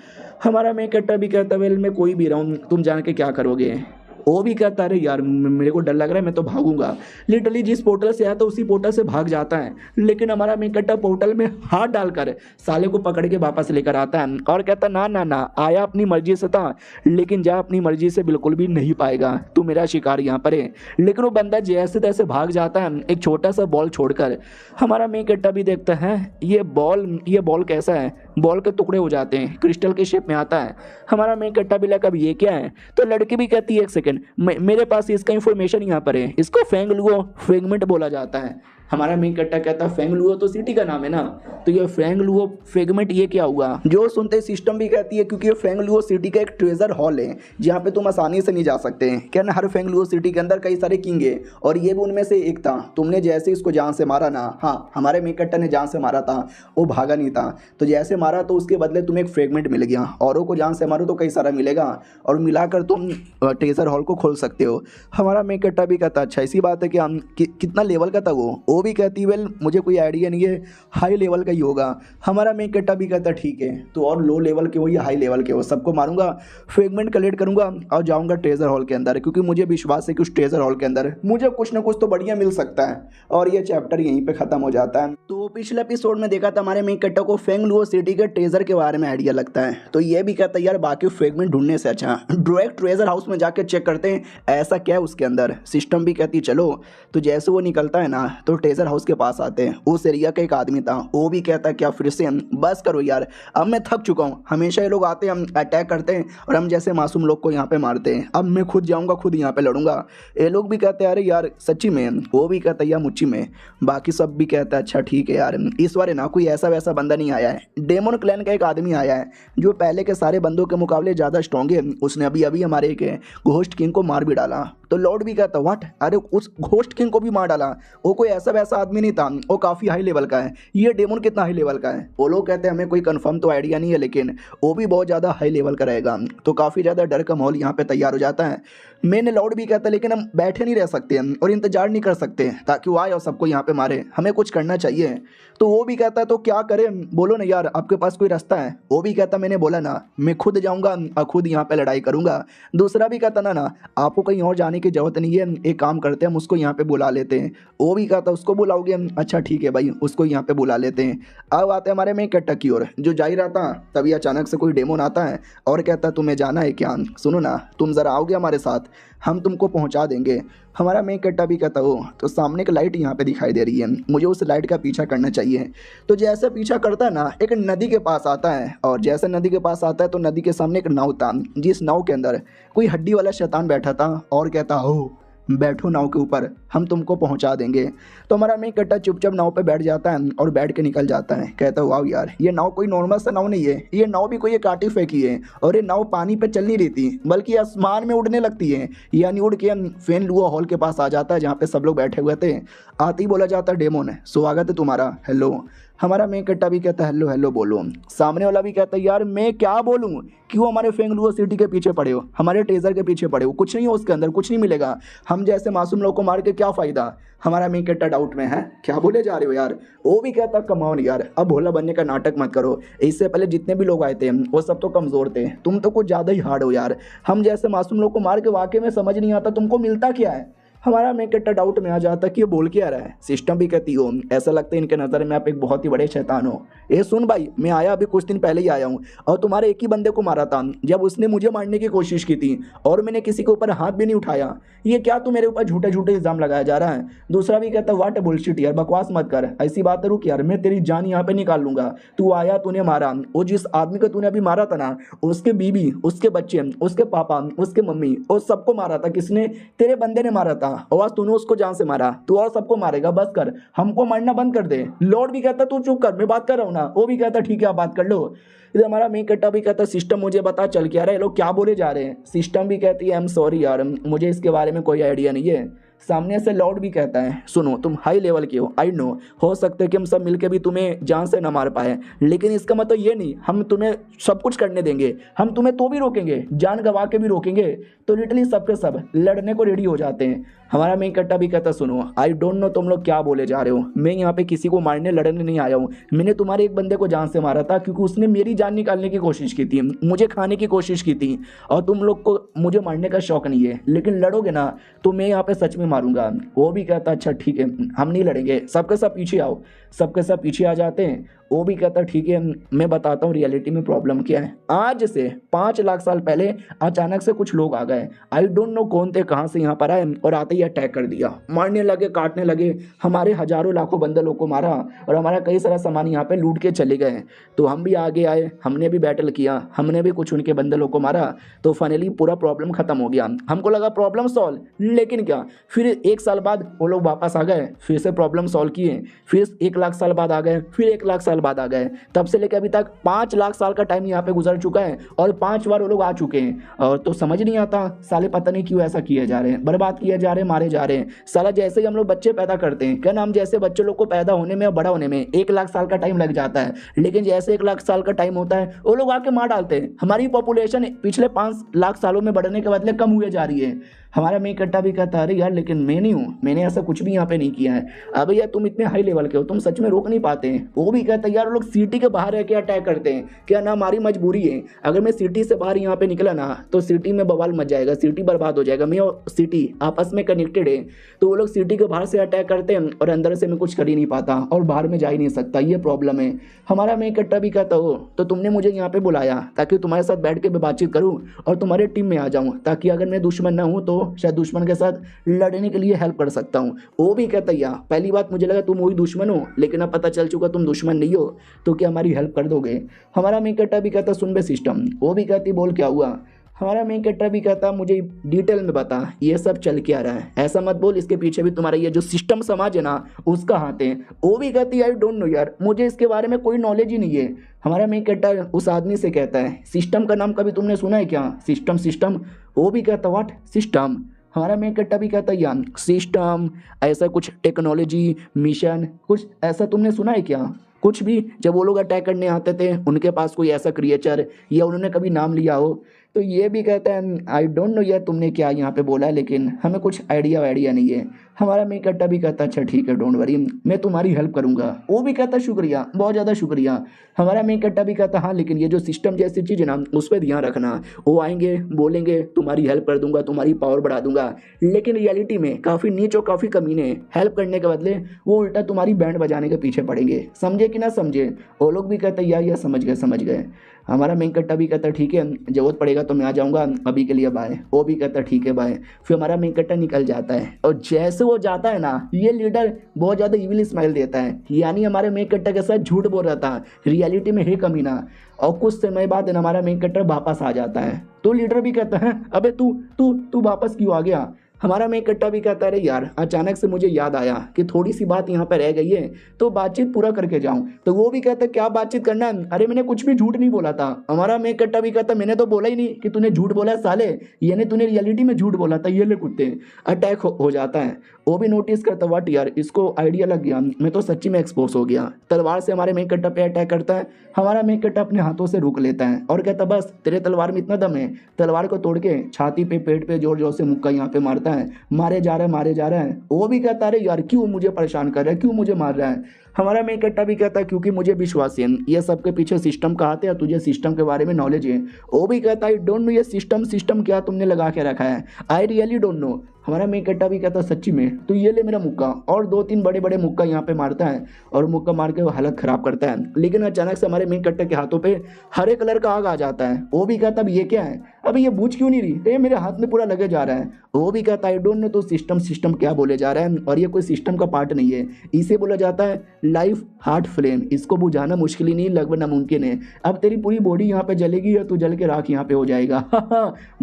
हमारा मेन कैरेक्टर भी कहता वेल मैं कोई भी रहूं, तुम जान के क्या करोगे? वो भी कहता अरे यार मेरे को डर लग रहा है, मैं तो भागूंगा। लिटरली जिस पोर्टल से आया तो उसी पोर्टल से भाग जाता है, लेकिन हमारा मेन कैरेक्टर पोर्टल में हाथ डालकर साले को पकड़ के वापस लेकर आता है और कहता ना ना ना, आया अपनी मर्जी से था लेकिन जा अपनी मर्जी से बिल्कुल भी नहीं पाएगा, तू मेरा शिकार यहाँ पर है। लेकिन वो बंदा जैसे तैसे भाग जाता है एक छोटा सा बॉल छोड़कर। हमारा मेन कैरेक्टर भी देखता है ये बॉल कैसा है? बॉल के टुकड़े हो जाते हैं, क्रिस्टल के शेप में आता है। हमारा मेन कैरेक्टर भी लगा अब ये क्या है? तो लड़की भी कहती है एक सेकंड मेरे पास इसका इंफॉर्मेशन यहाँ पर है, इसको फेंगलुओ फ्रेगमेंट बोला जाता है। हमारा मेन कैरेक्टर कहता है फेंगलुओ तो सिटी का नाम है ना, तो ये फेंगलुओ फ्रेगमेंट ये क्या हुआ? जो सुनते सिस्टम भी कहती है क्योंकि ये फेंगलुओ सिटी का एक ट्रेजर हॉल है जहाँ पे तुम आसानी से नहीं जा सकते हैं। क्या ना, हर फेंगलुओ सिटी के अंदर कई सारे किंग है और ये भी उनमें से एक था। तुमने जैसे इसको जान से मारा ना, हाँ हमारे मेन कैरेक्टर ने जान से मारा था, वो भागा नहीं था, तो जैसे मारा तो उसके बदले तुम्हें एक फ्रेगमेंट मिल गया। औरों को जान से मारो तो कई सारा मिलेगा और मिलाकर तुम ट्रेजर हॉल को खोल सकते हो। हमारा मेन कैरेक्टर भी कहता अच्छा ऐसी बात है कि कितना लेवल का था वो भी कहती वेल मुझे कोई आइडिया नहीं है, हाई लेवल का ही होगा। हमारा मेन कैरेक्टर भी कहता ठीक है, तो और लो लेवल के हो या हाई लेवल के हो सबको मारूंगा, फ्रेगमेंट कलेक्ट करूंगा और जाऊंगा ट्रेजर हॉल के अंदर, क्योंकि मुझे विश्वास है कि उस ट्रेजर हॉल के अंदर मुझे कुछ ना कुछ तो बढ़िया मिल सकता है। और ये चैप्टर यहीं पे खत्म हो जाता है। तो पिछले एपिसोड में देखा था हमारे मेन कैरेक्टर को फेंगलुओ सिटी के ट्रेजर के बारे में आइडिया लगता है, तो ये भी कहता है यार बाकी फ्रेगमेंट ढूंढने से अच्छा डायरेक्ट ट्रेजर हाउस में जाके चेक करते हैं ऐसा क्या है उसके अंदर। सिस्टम भी कहती चलो। तो जैसे वो निकलता है ना तो ट्रेजर हाउस के पास आते हैं। उस एरिया का एक आदमी था, वो भी कहता है क्या फिर से? बस करो यार, अब मैं थक चुका हूँ। हमेशा ये लोग आते हैं, हम अटैक करते हैं और हम जैसे मासूम लोग को यहाँ पे मारते हैं। अब मैं खुद जाऊँगा, खुद यहाँ पे लड़ूंगा। ये लोग भी कहते हैं अरे यार सच्ची में? वो भी कहता है यार मुच्ची में। बाकी सब भी कहता है अच्छा ठीक है यार, इस बार है ना कोई ऐसा वैसा बंदा नहीं आया है। डेमन क्लैन का एक आदमी आया है जो पहले के सारे बंदों के मुकाबले ज़्यादा स्ट्रॉन्ग है। उसने अभी अभी हमारे एक घोस्ट किंग को मार भी डाला। तो लॉर्ड भी कहता व्हाट, अरे उस घोस्ट किंग को भी मार डाला? वो कोई ऐसा वैसा आदमी नहीं था, वो काफ़ी हाई लेवल का है। ये डेमन कितना हाई लेवल का है? वो लोग कहते हैं हमें कोई कंफर्म तो आइडिया नहीं है, लेकिन वो भी बहुत ज़्यादा हाई लेवल का रहेगा। तो काफ़ी ज़्यादा डर का माहौल यहाँ पे तैयार हो जाता है। मैंने लॉर्ड भी कहता है लेकिन हम बैठे नहीं रह सकते हैं और इंतजार नहीं कर सकते ताकि वो आए और सबको यहाँ पे मारे, हमें कुछ करना चाहिए। तो वो भी कहता है तो क्या करें, बोलो ना यार, आपके पास कोई रास्ता है? वो भी कहता मैंने बोला ना मैं खुद जाऊँगा और खुद यहाँ पे लड़ाई करूँगा। दूसरा भी कहता ना आपको कहीं और जाने की जरूरत नहीं है, एक काम करते हैं हम उसको यहाँ पे बुला लेते हैं। वो भी कहता उसको बुलाओगे? अच्छा ठीक है भाई, उसको यहाँ पे बुला लेते हैं। अब आते हैं हमारे मेन कैरेक्टर की ओर, जो जा ही रहा था तभी अचानक से कोई डेमन आता है और कहता तुम्हें जाना है क्या? सुनो ना, तुम ज़रा आओगे हमारे साथ, हम तुमको पहुंचा देंगे। हमारा मेन कैरेक्टर भी कहता हो तो सामने एक लाइट यहाँ पे दिखाई दे रही है, मुझे उस लाइट का पीछा करना चाहिए। तो जैसे पीछा करता है ना, एक नदी के पास आता है और जैसे नदी के पास आता है तो नदी के सामने एक नाव था, जिस नाव के अंदर कोई हड्डी वाला शैतान बैठा था और कहता हो बैठो नाव के ऊपर, हम तुमको पहुंचा देंगे। तो हमारा मेन कैरेक्टर चुपचाप नाव पे बैठ जाता है और बैठ के निकल जाता है। कहता है वाह यार, ये नाव कोई नॉर्मल सा नाव नहीं है, ये नाव भी कोई एक आर्टिफैक्ट ही है और ये नाव पानी पे चल नहीं रहती बल्कि आसमान में उड़ने लगती है। यानी उड़ के फेंगलुओ हॉल के पास आ जाता है जहाँ पे सब लोग बैठे हुए थे। आते ही बोला जाता है डेमन स्वागत है तुम्हारा, हेलो। हमारा मेन कैरेक्टर भी कहता है हेलो हेलो बोलो। सामने वाला भी कहता है यार मैं क्या बोलूँ, क्यों हमारे फेंगलुओ सिटी के पीछे पड़े हो, हमारे ट्रेजर के पीछे पड़े हो? कुछ नहीं हो उसके अंदर, कुछ नहीं मिलेगा, हम जैसे मासूम लोग को मार के क्या फ़ायदा? हमारा मेन कैरेक्टर डाउट में है, क्या बोले जा रहे हो यार? वो भी कहता कमाओ यार, अब भोला बनने का नाटक मत करो, इससे पहले जितने भी लोग आए थे वो सब तो कमज़ोर थे, तुम तो कुछ ज़्यादा ही हार्ड हो यार। हम जैसे मासूम लोग को मार के वाकई में समझ नहीं आता तुमको मिलता क्या है। हमारा मेन कैरेक्टर डाउट में आ जाता कि ये बोल क्या रहा है। सिस्टम भी कहती हो ऐसा लगता है इनके नज़र में आप एक बहुत ही बड़े शैतान हो। ए सुन भाई, मैं आया अभी कुछ दिन पहले ही आया हूँ और तुम्हारे एक ही बंदे को मारा था जब उसने मुझे मारने की कोशिश की थी और मैंने किसी के ऊपर हाथ भी नहीं उठाया। ये क्या तू मेरे ऊपर झूठे झूठे इल्जाम लगाया जा रहा है। दूसरा भी कहता व्हाट बुलशिट यार, बकवास मत कर, ऐसी बात रुक यार, मैं तेरी जान यहाँ पे निकाल लूंगा। तू आया, तूने मारा, वो जिस आदमी को तूने अभी मारा था ना, उसके बीबी, उसके बच्चे, उसके पापा, उसके मम्मी और सबको मारा था। किसने? तेरे बंदे ने मारा था और आज तूने उसको जान से मारा। तू और सबको मारेगा, बस कर, हमको मारना बंद कर दे। लॉर्ड भी कहता तू चुप कर, मैं बात कर रहा हूँ ना। वो भी कहता ठीक है आप बात कर लो। इधर हमारा मेन कैरेक्टर भी कहता सिस्टम मुझे बता चल क्या रहा है, ये लोग क्या बोले जा रहे हैं। सिस्टम भी कहती है आई एम सॉरी यार, मुझे इसके बारे में कोई आइडिया नहीं है। सामने से लॉर्ड भी कहता है सुनो तुम हाई लेवल के हो, आई नो, हो सकता है कि हम सब मिलकर भी तुम्हें जान से न मार पाए, लेकिन इसका मतलब ये नहीं हम तुम्हें सब कुछ करने देंगे। हम तुम्हें तो भी रोकेंगे, जान गंवा के भी रोकेंगे। तो लिटरली सबके सब लड़ने को रेडी हो जाते हैं। हमारा मेन कैरेक्टर भी कहता सुनो आई डोंट नो तुम लोग क्या बोले जा रहे हो, मैं यहाँ पे किसी को मारने लड़ने नहीं आया हूँ। मैंने तुम्हारे एक बंदे को जान से मारा था क्योंकि उसने मेरी जान निकालने की कोशिश की थी, मुझे खाने की कोशिश की थी। और तुम लोग को मुझे मारने का शौक नहीं है, लेकिन लड़ोगे ना तो मैं यहाँ पे सच में मारूंगा। वो भी कहता अच्छा ठीक है हम नहीं लड़ेंगे, सबके सब पीछे आओ। सबके सब पीछे आ जाते हैं। वो भी कहता ठीक है मैं बताता हूँ रियलिटी में प्रॉब्लम क्या है। आज से 5 लाख साल पहले अचानक से कुछ लोग आ गए, आई डोंट नो कौन थे, कहाँ से यहाँ पर आए और आते ही अटैक कर दिया, मारने लगे, काटने लगे, हमारे हजारों लाखों बंदे लोग को मारा और हमारा कई सारा सामान यहाँ पे लूट के चले गए। तो हम भी आगे आए, हमने भी बैटल किया, हमने भी कुछ उनके बंदे लोग को मारा। तो फाइनली पूरा प्रॉब्लम खत्म हो गया, हमको लगा प्रॉब्लम सॉल्व, लेकिन क्या फिर 1 साल बाद वो लोग वापस आ गए, फिर से प्रॉब्लम सॉल्व किए, फिर 1 लाख साल बाद आ गए, फिर 1 लाख साल बाद आ गए। तब से लेकर अभी तक 5 लाख साल का टाइम यहाँ पे गुजर चुका है और 5 बार वो लोग आ चुके हैं। और तो समझ नहीं आता साले पता नहीं क्यों ऐसा किए जा रहे हैं, बर्बाद किए जा रहे हैं, मारे जा रहे हैं। साला जैसे ही हम लोग बच्चे पैदा करते हैं, क्या नाम, जैसे बच्चे लोग को पैदा होने में और बड़ा होने में 1 लाख साल का टाइम लग जाता है, लेकिन जैसे 1 लाख साल का टाइम होता है वो लोग आके मार डालते हैं। हमारी पॉपुलेशन पिछले 5 लाख सालों में बढ़ने के बदले कम हुए जा रही है। हमारा मेन कैरेक्टर भी कहता है अरे यार लेकिन मैं नहीं हूँ, मैंने ऐसा कुछ भी यहाँ पे नहीं किया है। अब यार तुम इतने हाई लेवल के हो, तुम सच में रोक नहीं पाते हैं। वो भी कहता है यार लोग सिटी के बाहर रह के अटैक करते हैं, क्या ना हमारी मजबूरी है। अगर मैं सिटी से बाहर यहाँ पे निकला ना तो सिटी में बवाल मच जाएगा, सिटी बर्बाद हो जाएगा। मैं और सिटी आपस में कनेक्टेड है, तो वो लोग सिटी के बाहर से अटैक करते हैं और अंदर से मैं कुछ कर ही नहीं पाता और बाहर में जा ही नहीं सकता, ये प्रॉब्लम है। हमारा मेन कैरेक्टर भी कहता हो तो तुमने मुझे यहाँ पे बुलाया ताकि तुम्हारे साथ बैठ के मैं बातचीत करूँ और तुम्हारे टीम में आ जाऊँ, ताकि अगर मैं दुश्मन ना हूँ तो शायद दुश्मन के साथ लड़ने के लिए हेल्प कर सकता हूँ। वो भी कहता है यार पहली बात मुझे लगा तुम वही दुश्मन हो, लेकिन अब पता चल चुका तुम दुश्मन नहीं हो, तो क्या हमारी हेल्प कर दोगे। हमारा मेन कैरेक्टर भी कहता सुन बे सिस्टम। वो भी कहती बोल क्या हुआ। हमारा मेन कैरेक्टर भी कहता मुझे डिटेल में बता ये सब चल क्या रहा है, ऐसा मत बोल, इसके पीछे भी तुम्हारा ये जो सिस्टम समाज है ना उसका हाथ है। वो भी कहती आई डोंट नो यार, मुझे इसके बारे में कोई नॉलेज ही नहीं है। हमारा मेन कैरेक्टर उस आदमी से कहता है सिस्टम का नाम कभी तुमने सुना है क्या, सिस्टम सिस्टम। वो भी कहता व्हाट सिस्टम। हमारा मेन कैरेक्टर भी कहता है यार सिस्टम ऐसा कुछ टेक्नोलॉजी मिशन कुछ ऐसा तुमने सुना है क्या, कुछ भी। जब वो लोग अटैक करने आते थे उनके पास कोई ऐसा क्रिएचर या उन्होंने कभी नाम लिया हो। तो ये भी कहता है आई डोंट नो यार तुमने क्या यहाँ पे बोला, लेकिन हमें कुछ आइडिया नहीं है। हमारा मेन कैरेक्टर भी कहता अच्छा ठीक है डोंट वरी, मैं तुम्हारी हेल्प करूँगा। वो भी कहता शुक्रिया, बहुत ज़्यादा शुक्रिया। हमारा मेन कैरेक्टर भी कहता हाँ लेकिन ये जो सिस्टम जैसी चीज़ है ना उस पर ध्यान रखना, वो आएंगे बोलेंगे तुम्हारी हेल्प कर दूंगा, तुम्हारी पावर बढ़ा दूंगा, लेकिन रियलिटी में काफ़ी नीच और काफ़ी कमीने, हेल्प करने के बदले वो उल्टा तुम्हारी बैंड बजाने के पीछे पड़ेंगे। समझे कि ना समझे। वो लोग भी कहते यार समझ गए समझ गए। हमारा मेन कैरेक्टर भी कहता ठीक है जरूरत पड़ेगा तो मैं आ जाऊँगा, अभी के लिए बाय। वो भी कहता ठीक है बाय। फिर हमारा मेन कैरेक्टर निकल जाता है और जैसे वो जाता है ना ये लीडर बहुत ज़्यादा इविल स्माइल देता है, यानी हमारे मेन कैरेक्टर के साथ झूठ बोल रहा था, रियलिटी में है कमीना। और कुछ समय बाद हमारा मेन कैरेक्टर वापस आ जाता है। तो लीडर भी कहता है अबे तू तू तू वापस क्यों आ गया। हमारा मेन कैरेक्टर भी कहता है अरे यार अचानक से मुझे याद आया कि थोड़ी सी बात यहाँ पे रह गई है तो बातचीत पूरा करके जाऊँ। तो वो भी कहता है क्या बातचीत करना है, अरे मैंने कुछ भी झूठ नहीं बोला था। हमारा मेन कैरेक्टर भी कहता मैंने तो बोला ही नहीं कि तूने झूठ बोला है साले, यानी तूने रियलिटी में झूठ बोला था। ये ले कुत्ते अटैक हो जाता है। वो भी नोटिस करता वाट यार इसको आइडिया लग गया, मैं तो सच्ची में एक्सपोज हो गया। तलवार से हमारे मेन कैरेक्टर पे अटैक करता है। हमारा मेन कैरेक्टर अपने हाथों से रोक लेता है और कहता बस तेरे तलवार में इतना दम है। तलवार को तोड़ के छाती पे पेट पे जोर जोर से मुक्का यहाँ पे मारता है, मारे जा रहा है। वो भी कहता है यार क्यों मुझे परेशान कर रहा है, क्यों मुझे मार रहा है। हमारा मेन कैरेक्टर भी कहता है क्योंकि मुझे विश्वास है ये सब के पीछे सिस्टम का हाथ है और तुझे सिस्टम के बारे में नॉलेज है। वो भी कहता है डोंट नो ये सिस्टम क्या तुमने लगा के रखा है, आई रियली डोंट नो। हमारा मेन कट्टा भी कहता सच्ची में तो ये ले मेरा मुक्का, और 2-3 बड़े बड़े मुक्का यहाँ पे मारता है और मुक्का मार के वो हालत खराब करता है। लेकिन अचानक से हमारे मेन कट्टे के हाथों पे हरे कलर का आग आ जाता है। वो भी कहता अब ये क्या है, अभी ये बूझ क्यों नहीं रही, ये मेरे हाथ में पूरा लगे जा रहा है। वो भी कहता आई डोंट नो तो सिस्टम क्या बोले जा रहा है, और ये कोई सिस्टम का पार्ट नहीं है, इसे बोला जाता है लाइफ हार्ट फ्लेम। इसको बुझाना मुश्किल ही नहीं लगभग नामुमकिन है। अब तेरी पूरी बॉडी यहाँ पे जलेगी और तू जल के राख यहाँ पे हो जाएगा।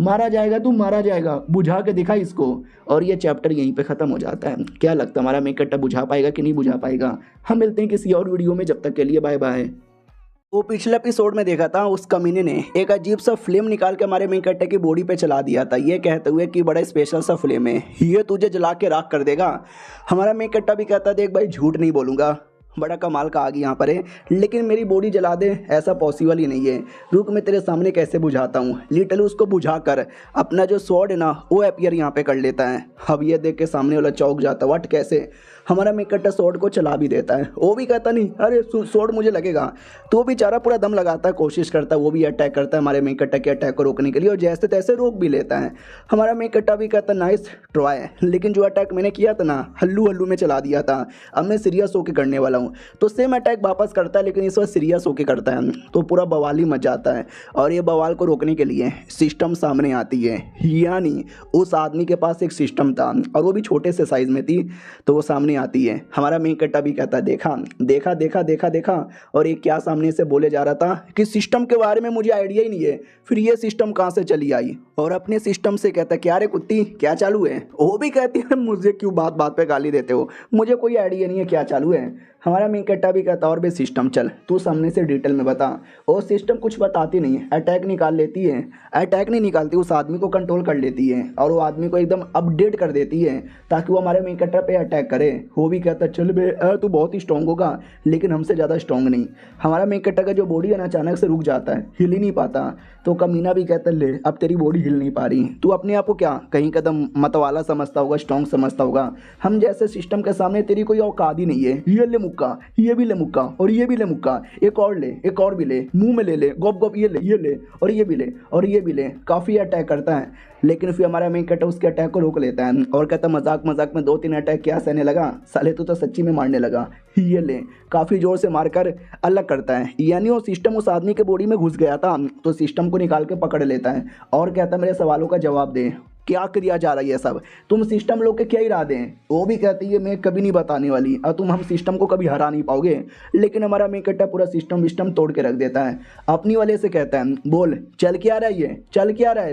मारा जाएगा, तू मारा जाएगा, बुझा के दिखा इसको। और ये चैप्टर यहीं पे खत्म हो जाता है। क्या लगता है हमारा मेन कट्टा बुझा पाएगा कि नहीं बुझा पाएगा? हम मिलते हैं किसी और वीडियो में, जब तक के लिए बाय बाय। वो पिछले एपिसोड में देखा था उस कमीने ने एक अजीब सा फ्लेम निकाल के हमारे मेन कट्टे की बॉडी पे चला दिया था, ये कहते हुए कि बड़ा स्पेशल सा फ्लेम है, ये तुझे जला के राख कर देगा। हमारा मेन कट्टा भी कहता देख भाई झूठ नहीं बोलूँगा, बड़ा कमाल का आग यहाँ पर है, लेकिन मेरी बॉडी जला दे ऐसा पॉसिबल ही नहीं है। रुक मैं तेरे सामने कैसे बुझाता हूँ। लिटल उसको बुझा कर अपना जो स्वॉर्ड है ना वो अपीयर यहाँ पे कर लेता है। अब ये देख के सामने वाला चौक जाता, व्हाट कैसे? हमारा मेन कट्टा स्वॉर्ड को चला भी देता है। वो भी कहता नहीं अरे स्वॉर्ड मुझे लगेगा, तो वो बेचारा पूरा दम लगाता है, कोशिश करता है, वो भी अटैक करता है हमारे मेन कट्टा के अटैक को रोकने के लिए, और जैसे तैसे रोक भी लेता है। हमारा मेन कट्टा भी कहता नाइस ट्राई, लेकिन जो अटैक मैंने किया था ना हल्लू हल्लू में चला दिया था, अब मैं सीरियस होकर करने वाला हूँ। तो सेम अटैक वापस करता है, लेकिन इस बार सीरियस होकर करता है, तो पूरा बवाल ही मच जाता है। और ये बवाल को रोकने के लिए सिस्टम सामने आती है, यानी उस आदमी के पास एक सिस्टम था और वो भी छोटे से साइज में थी, तो वो सामने आती है। हमारा मेन कट्टा भी कहता है देखा देखा देखा देखा देखा, और ये क्या सामने से बोले जा रहा था कि सिस्टम के बारे में मुझे आइडिया ही नहीं है, फिर ये सिस्टम कहाँ से चली आई। और अपने सिस्टम से कहता है क्या रे कुत्ती क्या चालू है। वो भी कहती है मुझे क्यों बात बात पे गाली देते हो, मुझे कोई आइडिया नहीं है क्या चालू है। हमारा मेन कट्टा भी कहता और भी सिस्टम चल तू सामने से डिटेल में बता। और सिस्टम कुछ बताती नहीं, अटैक निकाल लेती है, अटैक नहीं निकालती, उस आदमी को कंट्रोल कर लेती है और वो आदमी को एकदम अपडेट कर देती है ताकि वो हमारे मेन कट्टा पे अटैक करे। वो भी कहता चल बे तू बहुत ही स्ट्रॉन्ग होगा, लेकिन हमसे ज़्यादा स्ट्रॉन्ग नहीं। हमारा मेन कट्टा का जो बॉडी है ना अचानक से रुक जाता है, हिल ही नहीं पाता। तो कमीना भी कहता ले अब तेरी बॉडी हिल नहीं पा रही, तू अपने आप को क्या कहीं कदम मतवाला समझता होगा, स्ट्रॉन्ग समझता होगा, हम जैसे सिस्टम के सामने तेरी कोई औकात ही नहीं है। ये ले मुक्का, ये भी ले मुक्का, और ये भी ले मुक्का, एक और ले, एक और भी ले, मुंह में ले गोप गोप, ये ले और ये भी ले और ये भी ले। काफ़ी अटैक करता है, लेकिन फिर हमारा मेन कट्टा उसके अटैक को रोक लेता है और कहता मजाक मजाक में 2-3 अटैक क्या सहने लगा, साले तो सच्ची में मारने लगा। ये ले काफ़ी जोर से मारकर अलग करता है, यानी वो सिस्टम उस आदमी के बॉडी में घुस गया था, तो सिस्टम को निकाल के पकड़ लेता है और कहता मेरे सवालों का जवाब दे, क्या किया जा रहा है सब, तुम सिस्टम लोग के क्या इरादे हैं। वो भी कहती है मैं कभी नहीं बताने वाली और तुम हम सिस्टम को कभी हरा नहीं पाओगे। लेकिन हमारा मेन कट्टा पूरा सिस्टम विस्टम तोड़ के रख देता है। अपनी वाले से कहता है बोल चल क्या रहा है, ये चल क्या रहा है।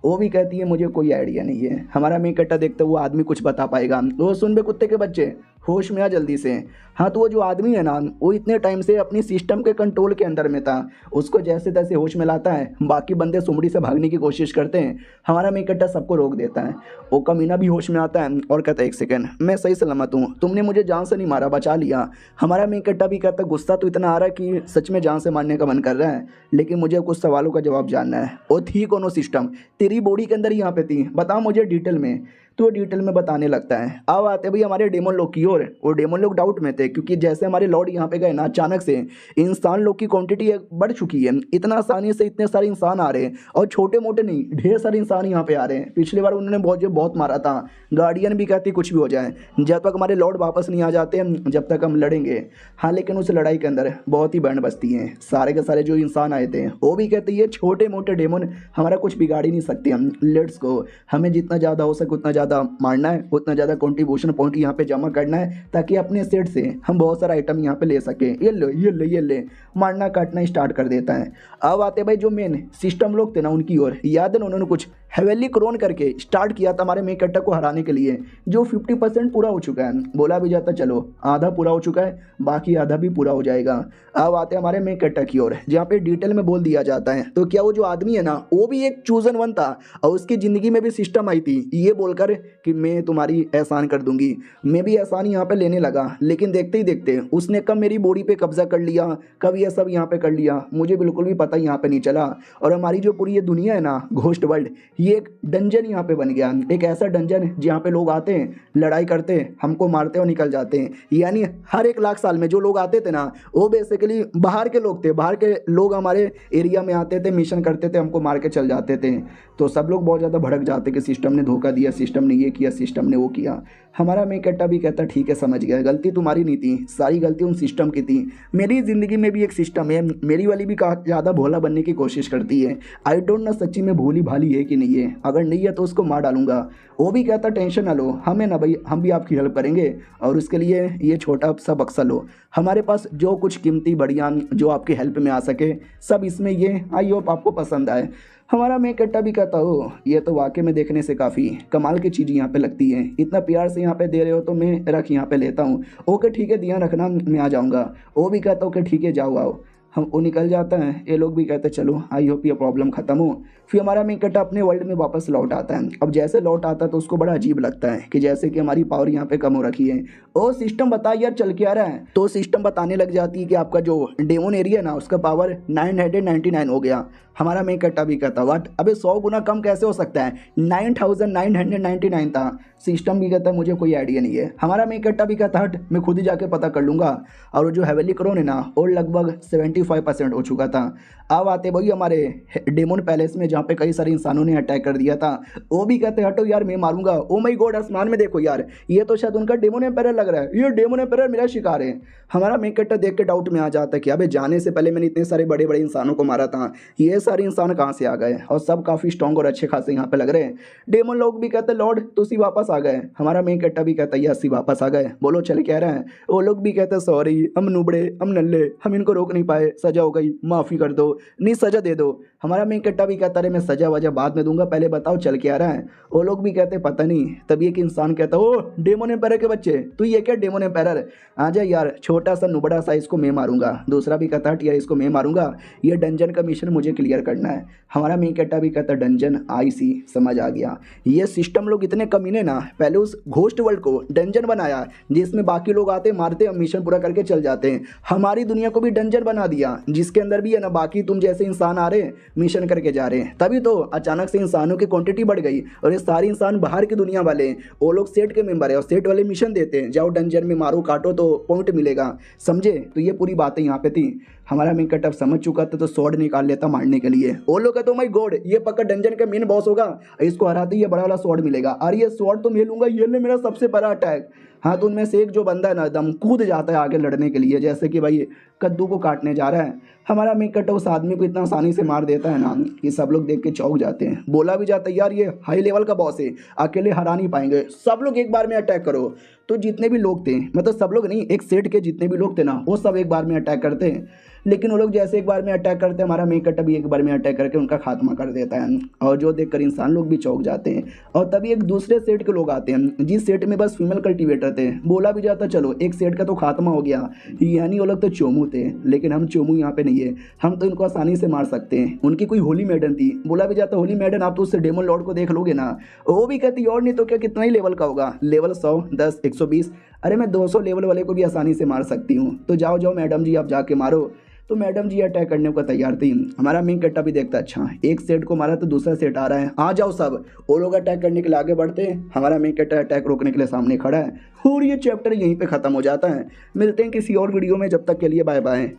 वो भी कहती है मुझे कोई आइडिया नहीं है। हमारा मेन कट्टा देखता वो आदमी कुछ बता पाएगा। वो सुन बे कुत्ते के बच्चे होश में आ जल्दी से। हाँ तो वो जो आदमी है ना वो इतने टाइम से अपनी सिस्टम के कंट्रोल के अंदर में था, उसको जैसे तैसे होश में लाता है, बाकी बंदे सुमड़ी से भागने की कोशिश करते हैं, हमारा मेन कट्टा सबको रोक देता है। वो कमीना भी होश में आता है और कहता है एक सेकंड मैं सही सलामत हूँ, तुमने मुझे जान से नहीं मारा, बचा लिया। हमारा मेन कट्टा भी कहता गुस्सा तो इतना आ रहा है कि सच में जान से मारने का मन कर रहा है, लेकिन मुझे कुछ सवालों का जवाब जानना है। वो थी कौन सिस्टम, तेरी बॉडी के अंदर यहाँ पे थी, बता मुझे डिटेल में। तो डिटेल में बताने लगता है। अब आते भाई हमारे डेमन लोग की ओर। वो डेमन लोग डाउट में थे क्योंकि जैसे हमारे लॉर्ड यहाँ पे गए ना अचानक से इंसान लोग की क्वांटिटी बढ़ चुकी है, इतना आसानी से इतने सारे इंसान आ रहे हैं और छोटे मोटे नहीं ढेर सारे इंसान यहाँ पे आ रहे हैं। पिछली बार उन्होंने बहुत मारा था, गार्डियन भी कहती कुछ भी हो जाए जब तक हमारे लॉर्ड वापस नहीं आ जाते हैं जब तक हम लड़ेंगे। हाँ लेकिन उस लड़ाई के अंदर बहुत ही बैंड बजती हैं, सारे के सारे जो इंसान आए थे वो भी कहते ये छोटे मोटे डेमन हमारा कुछ बिगाड़ ही नहीं सकते। हम लेट्स गो, हमें जितना ज़्यादा हो सके उतना ज़्यादा मारना है, उतना ज़्यादा कंट्रीब्यूशन पॉइंट यहाँ पे जमा करना है ताकि अपने सेट से हम बहुत सारा आइटम यहाँ पे ले सके। ये ले मारना काटना स्टार्ट कर देता है। अब आते भाई जो मेन सिस्टम लोग थे ना उनकी ओर। याद है उन्होंने कुछ हेवेली क्रोन करके स्टार्ट किया था हमारे मेन कट्टा को हराने के लिए, जो 50% पूरा हो चुका है। बोला भी जाता चलो आधा पूरा हो चुका है, बाकी आधा भी पूरा हो जाएगा। अब आते हमारे मेन कट्टा की ओर जहाँ पे डिटेल में बोल दिया जाता है तो क्या वो जो आदमी है ना वो भी एक चूजन वन था और उसकी ज़िंदगी में भी सिस्टम आई थी ये बोलकर कि मैं तुम्हारी एहसान कर दूंगी। मैं भी एहसान यहाँ पे लेने लगा, लेकिन देखते ही देखते उसने कब मेरी बॉडी पे कब्जा कर लिया, कब ये सब यहाँ पे कर लिया, मुझे बिल्कुल भी पता यहाँ पे नहीं चला। और हमारी जो पूरी ये दुनिया है ना घोस्ट वर्ल्ड, ये एक डंजन यहाँ पे बन गया, एक ऐसा डंजन जहाँ पे लोग आते हैं, लड़ाई करते हैं, हमको मारते और निकल जाते हैं। यानी हर 1 लाख साल में जो लोग आते थे ना, वो बेसिकली बाहर के लोग थे, बाहर के लोग हमारे एरिया में आते थे, मिशन करते थे, हमको मार के चल जाते थे। तो सब लोग बहुत ज़्यादा भड़क जाते कि सिस्टम ने धोखा दिया, सिस्टम ने ये किया, सिस्टम ने वो किया। हमारा मेन कट्टा भी कहता ठीक है समझ गया, गलती तुम्हारी नहीं थी, सारी गलती उन सिस्टम की थी। मेरी ज़िंदगी में भी एक सिस्टम है, मेरी वाली भी ज़्यादा भोला बनने की कोशिश करती है। आई डोंट नो सच्ची में भोली भाली है कि नहीं है, अगर नहीं है तो उसको मार डालूंगा। वो भी कहता टेंशन ना लो, हमें ना भाई, हम भी आपकी हेल्प करेंगे और उसके लिए ये छोटा सा बक्सा लो, हमारे पास जो कुछ कीमती बढ़िया जो आपकी हेल्प में आ सके सब इसमें ये, आई होप आपको पसंद आए। हमारा मैं कट्टा भी कहता हो ये तो वाकई में देखने से काफ़ी कमाल की चीज़ यहाँ पे लगती है, इतना प्यार से यहाँ पे दे रहे हो तो मैं रख यहाँ पे लेता हूँ। ओके ठीक है, ध्यान रखना, मैं आ जाऊँगा। वो भी कहता ओके ठीक है, जाओ आओ। हम वो निकल जाता है, ये लोग भी कहते चलो आई होप ये प्रॉब्लम ख़त्म हो। फिर हमारा मेन कट्टा अपने वर्ल्ड में वापस लौट आता है। अब जैसे लौट आता है तो उसको बड़ा अजीब लगता है कि जैसे कि हमारी पावर यहाँ पे कम हो रखी है। ओ सिस्टम बता यार चल के आ रहा है, तो सिस्टम बताने लग जाती है कि आपका जो डेमोन एरिया है ना उसका पावर 999 हो गया। हमारा मेन कट्टा भी कहता वाट, अबे 100 गुना कम कैसे हो सकता है, 9999 था। सिस्टम भी कहता है मुझे कोई आइडिया नहीं है। हमारा मेन कट्टा भी कहता हट मैं खुद ही जाके पता कर लूँगा। और वो जो हेवेली क्रोन है ना वो लगभग 75% हो चुका था। अब आते भाई हमारे डेमोन पैलेस में जहाँ पे कई सारे इंसानों ने अटैक कर दिया था। वो भी कहते हटो यार मैं मारूंगा। ओ माय गॉड, आसमान में देखो यार, ये तो शायद उनका डेमोन एम्पायर लग रहा है, ये डेमोन एम्पायर मेरा शिकार है। हमारा मेन कट्टा देख के डाउट में आ जाता है कि अबे जाने से पहले मैंने इतने सारे बड़े बड़े इंसानों को मारा था, ये सारे इंसान कहाँ से आ गए, और सब काफ़ी स्ट्रॉन्ग और अच्छे खासे यहाँ पे लग रहे हैं। डेमोन लोग भी कहते लॉर्ड तुसी वापस आ गए। हमारा मेन कट्टा भी कहता है यस वापस आ गए, बोलो चले कह रहे हैं। वो लोग भी कहते सॉरी, हम नुबड़े, हम नल्ले, हम इनको रोक नहीं पाए, सजा हो गई, माफ़ी कर दो, नहीं सजा दे दो। हमारा मेन कट्टा भी कहता रहे मैं सजा वजह बाद में दूंगा, पहले बताओ चल के आ रहा है। वो लोग भी कहते पता नहीं। तभी एक इंसान कहता ओ डेमोन एम्पायर के बच्चे, तू ये क्या डेमोन एम्पायर, आ जा यार, छोटा सा नुबड़ा सा इसको मैं मारूंगा। दूसरा भी कहता यार इसको मैं मारूंगा, ये डंजन का मिशन मुझे क्लियर करना है। हमारा मेन कट्टा भी कहता डंजन आईसी, समझ आ गया। ये सिस्टम लोग इतने कमीने ना, पहले उस घोस्ट वर्ल्ड को डंजन बनाया जिसमें बाकी लोग आते मारते और मिशन पूरा करके चल जाते हैं। हमारी दुनिया को भी डंजन बना दिया जिसके अंदर भी है ना बाकी तुम जैसे इंसान आ रहे हैं मिशन करके जा रहे हैं। तभी तो अचानक से इंसानों की क्वांटिटी बढ़ गई और ये सारे इंसान बाहर की दुनिया वाले हैं, वो लोग सेट के मेंबर है और सेट वाले मिशन देते हैं, जाओ डंजन में मारो काटो तो पॉइंट मिलेगा, समझे। तो ये पूरी बातें यहाँ पे थी। हमारा मेन कट्टा समझ चुका था तो स्वॉर्ड निकाल लेता मारने के लिए। वो लोग कहते माय गॉड ये पक्का डंजन का मेन बॉस होगा, इसको हराते ही ये बड़ा वाला स्वॉर्ड मिलेगा। अरे ये स्वॉर्ड तो मैं लूंगा, ये ले मेरा सबसे बड़ा अटैक। हाँ तो उनमें से एक जो बंदा है ना एकदम कूद जाता है आगे लड़ने के लिए, जैसे कि भाई कद्दू को काटने जा रहा है। हमारा मेन कट्टा उस आदमी को इतना आसानी से मार देता है ना कि सब लोग देख के चौंक जाते हैं। बोला भी जाता है यार ये हाई लेवल का बॉस है, अकेले हरा नहीं पाएंगे, सब लोग एक बार में अटैक करो। तो जितने भी लोग थे, मतलब सब लोग नहीं, एक सेट के जितने भी लोग थे ना वो सब एक बार में अटैक करते हैं। लेकिन वो लोग जैसे एक बार में अटैक करते हैं, हमारा मेन कट्टा भी एक बार में अटैक करके उनका खात्मा कर देता है। और जो देखकर इंसान लोग भी चौंक जाते हैं। और तभी एक दूसरे सेट के लोग आते हैं जिस सेट में बस फीमेल कल्टिवेटर थे। बोला भी जाता चलो एक सेट का तो खात्मा हो गया, यानी वो लोग तो चोमू थे, लेकिन हम चोमू यहाँ पे नहीं है, हम तो इनको आसानी से मार सकते हैं। उनकी कोई होली मैडन थी, बोला भी जाता होली मैडन आप तो उससे डेमन लॉर्ड को देख लोगे ना। वो भी कहती और नहीं तो क्या कितना ही लेवल का होगा, लेवल 100, 10, 120, अरे मैं 200 लेवल वाले को भी आसानी से मार सकती हूँ। तो जाओ जाओ मैडम जी आप जाके मारो। तो मैडम जी अटैक करने को तैयार थी। हमारा मेन कट्टा भी देखता अच्छा एक सेट को मारा तो दूसरा सेट आ रहा है, आ जाओ सब। वो लोग अटैक करने के लिए आगे बढ़ते हैं, हमारा मेन कट्टा अटैक रोकने के लिए सामने खड़ा है। और ये चैप्टर यहीं पे ख़त्म हो जाता है। मिलते हैं किसी और वीडियो में, जब तक के लिए बाय बाय।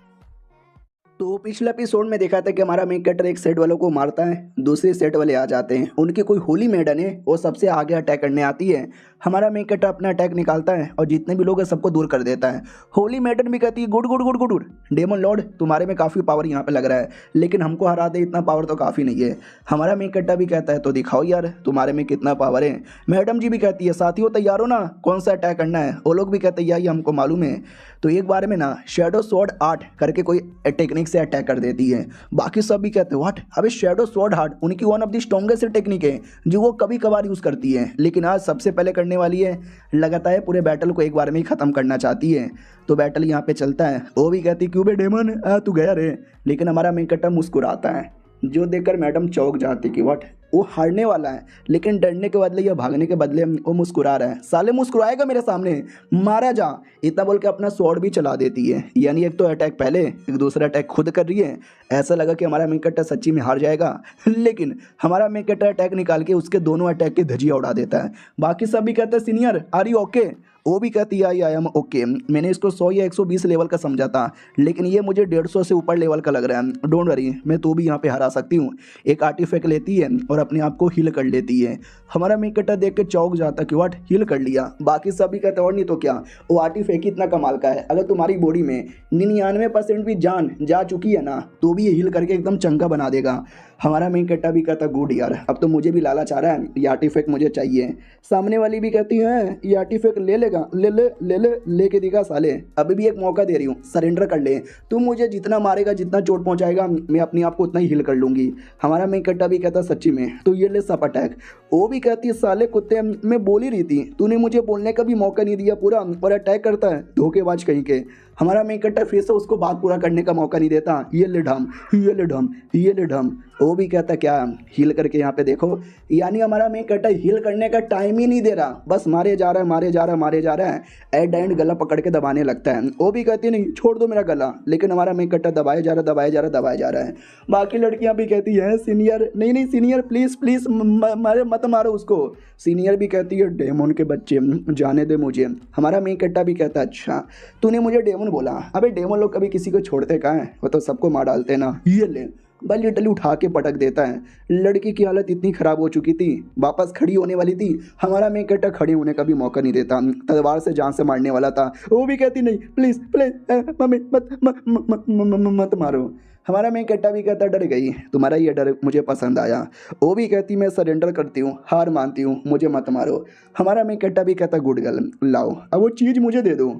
तो पिछले एपिसोड में देखा था कि हमारा मेन कट्टर एक सेट वालों को मारता है, दूसरे सेट वाले आ जाते हैं, उनकी कोई होली मैडन है वो सबसे आगे अटैक करने आती है। हमारा मेन कट्टर अपना अटैक निकालता है और जितने भी लोग हैं सबको दूर कर देता है। होली मैडन भी कहती है good good good good good, demon lord तुम्हारे में काफ़ी पावर यहाँ पे लग रहा है, लेकिन हमको हरा दे इतना पावर तो काफ़ी नहीं है। हमारा मेन कट्टा भी कहता है तो दिखाओ यार तुम्हारे में कितना पावर है। मैडम जी भी कहती है साथियों तैयार हो ना, कौन सा अटैक करना है। वो लोग भी कहते हैं यार ये हमको मालूम है। तो एक बार में ना शैडो स्वॉर्ड 8 करके कोई टेक्निक से अटैक कर देती है। बाकी सब भी कहते हैं व्हाट, अबे शैडो स्वॉर्ड 8 उनकी one of the strongest technique है जो वो कभी कभार यूज़ करती है, लेकिन आज सबसे पहले करने वाली है। लगातार पूरे बैटल को एक बार में ही ख़त्म करना चाहती है। तो बैटल यहाँ पे चलता है, वो भी कहती क्यों बे डेमन तू गया रे। लेकिन हमारा मेन कट्टर मुस्कुराता है, जो देखकर मैडम चौंक जाती कि व्हाट, वो हारने वाला है, लेकिन डरने के बदले या भागने के बदले वो मुस्कुरा रहा है। साले मुस्कुराएगा मेरे सामने, मारा जा, इतना बोल के अपना स्वॉर्ड भी चला देती है। यानी एक तो अटैक पहले, एक दूसरा अटैक खुद कर रही है। ऐसा लगा कि हमारा मेन कैरेक्टर सच्ची में हार जाएगा, लेकिन हमारा मेन कैरेक्टर अटैक निकाल के उसके दोनों अटैक की धजिया उड़ा देता है। बाकी सब भी कहते हैं सीनियर आर यू ओके, वो भी कहती है आई एम ओके। मैंने इसको 100 या 120 लेवल का समझा था, लेकिन ये मुझे 150 से ऊपर लेवल का लग रहा है। डोंट वरी, मैं तो भी यहाँ पे हरा सकती हूँ। एक आर्टिफैक्ट लेती है और अपने आप को हील कर लेती है। हमारा मेन कैरेक्टर देख के चौंक जाता कि व्हाट, हील कर लिया। बाकी सब भी कहते हैं और नहीं तो क्या, वो आर्टिफैक्ट इतना कमाल का है, अगर तुम्हारी बॉडी में 99% भी जान जा चुकी है ना, तो भी ये हील करके एकदम चंगा बना देगा। हमारा मेन कैरेक्टर भी कहता गुड यार, अब तो मुझे भी लालच आ रहा है, ये आर्टिफैक्ट मुझे चाहिए। सामने वाली भी कहती है ये आर्टिफैक्ट ले लेगा, लेके दिखा साले, अभी भी एक मौका दे रही हूँ, सरेंडर कर ले। तू मुझे जितना मारेगा, जितना चोट पहुंचाएगा, मैं अपने आप को उतना ही हील कर लूंगी। हमारा मेन कैरेक्टर भी कहता सच्ची में, तो ये ले सब अटैक। वो भी कहती है साले कुत्ते, मैं बोल ही रही थी, तूने मुझे बोलने का भी मौका नहीं दिया पूरा, और अटैक करता है, धोखेबाज कहीं के। हमारा मेन कैरेक्टर फिर से उसको बात पूरा करने का मौका नहीं देता, ये ले ढम, ये ले ढम, ये ले ढम। वो भी कहता क्या हील करके यहाँ पे देखो। यानी हमारा मेन कैरेक्टर हील करने का टाइम ही नहीं दे रहा, बस मारे जा रहा है, मारे जा रहा है, मारे जा रहा है। एट एंड गला पकड़ के दबाने लगता है। वो भी कहती है नहीं छोड़ दो मेरा गला, लेकिन हमारा मेन कैरेक्टर दबाया जा रहा है, दबाया जा रहा है, दबाया जा रहा है। बाकी लड़कियां भी कहती है सीनियर, नहीं नहीं सीनियर प्लीज़ प्लीज़ मारे मत मारो उसको। सीनियर भी कहती है डेमन के बच्चे जाने दे मुझे। हमारा मेन कैरेक्टर भी कहता है अच्छा तूने मुझे डेमन बोला, अबे डेमन लोग कभी किसी को छोड़ते कहाँ हैं, वो तो सबको मार डालते ना। ये ले बल लिटरली उठा के पटक देता है। लड़की की हालत इतनी ख़राब हो चुकी थी, वापस खड़ी होने वाली थी, हमारा मेन कैरेक्टर खड़े होने का भी मौका नहीं देता, तलवार से जान से मारने वाला था। वो भी कहती नहीं प्लीज़ प्लीज़ मम्मी मत मारो। हमारा मेन कैरेक्टर भी कहता डर गई, तुम्हारा ये डर मुझे पसंद आया। वो भी कहती मैं सरेंडर करती हूँ, हार मानती हूँ, मुझे मत मारो। हमारा मेन कैरेक्टर भी कहता गुड गर्ल लाओ, अब वो चीज़ मुझे दे दो।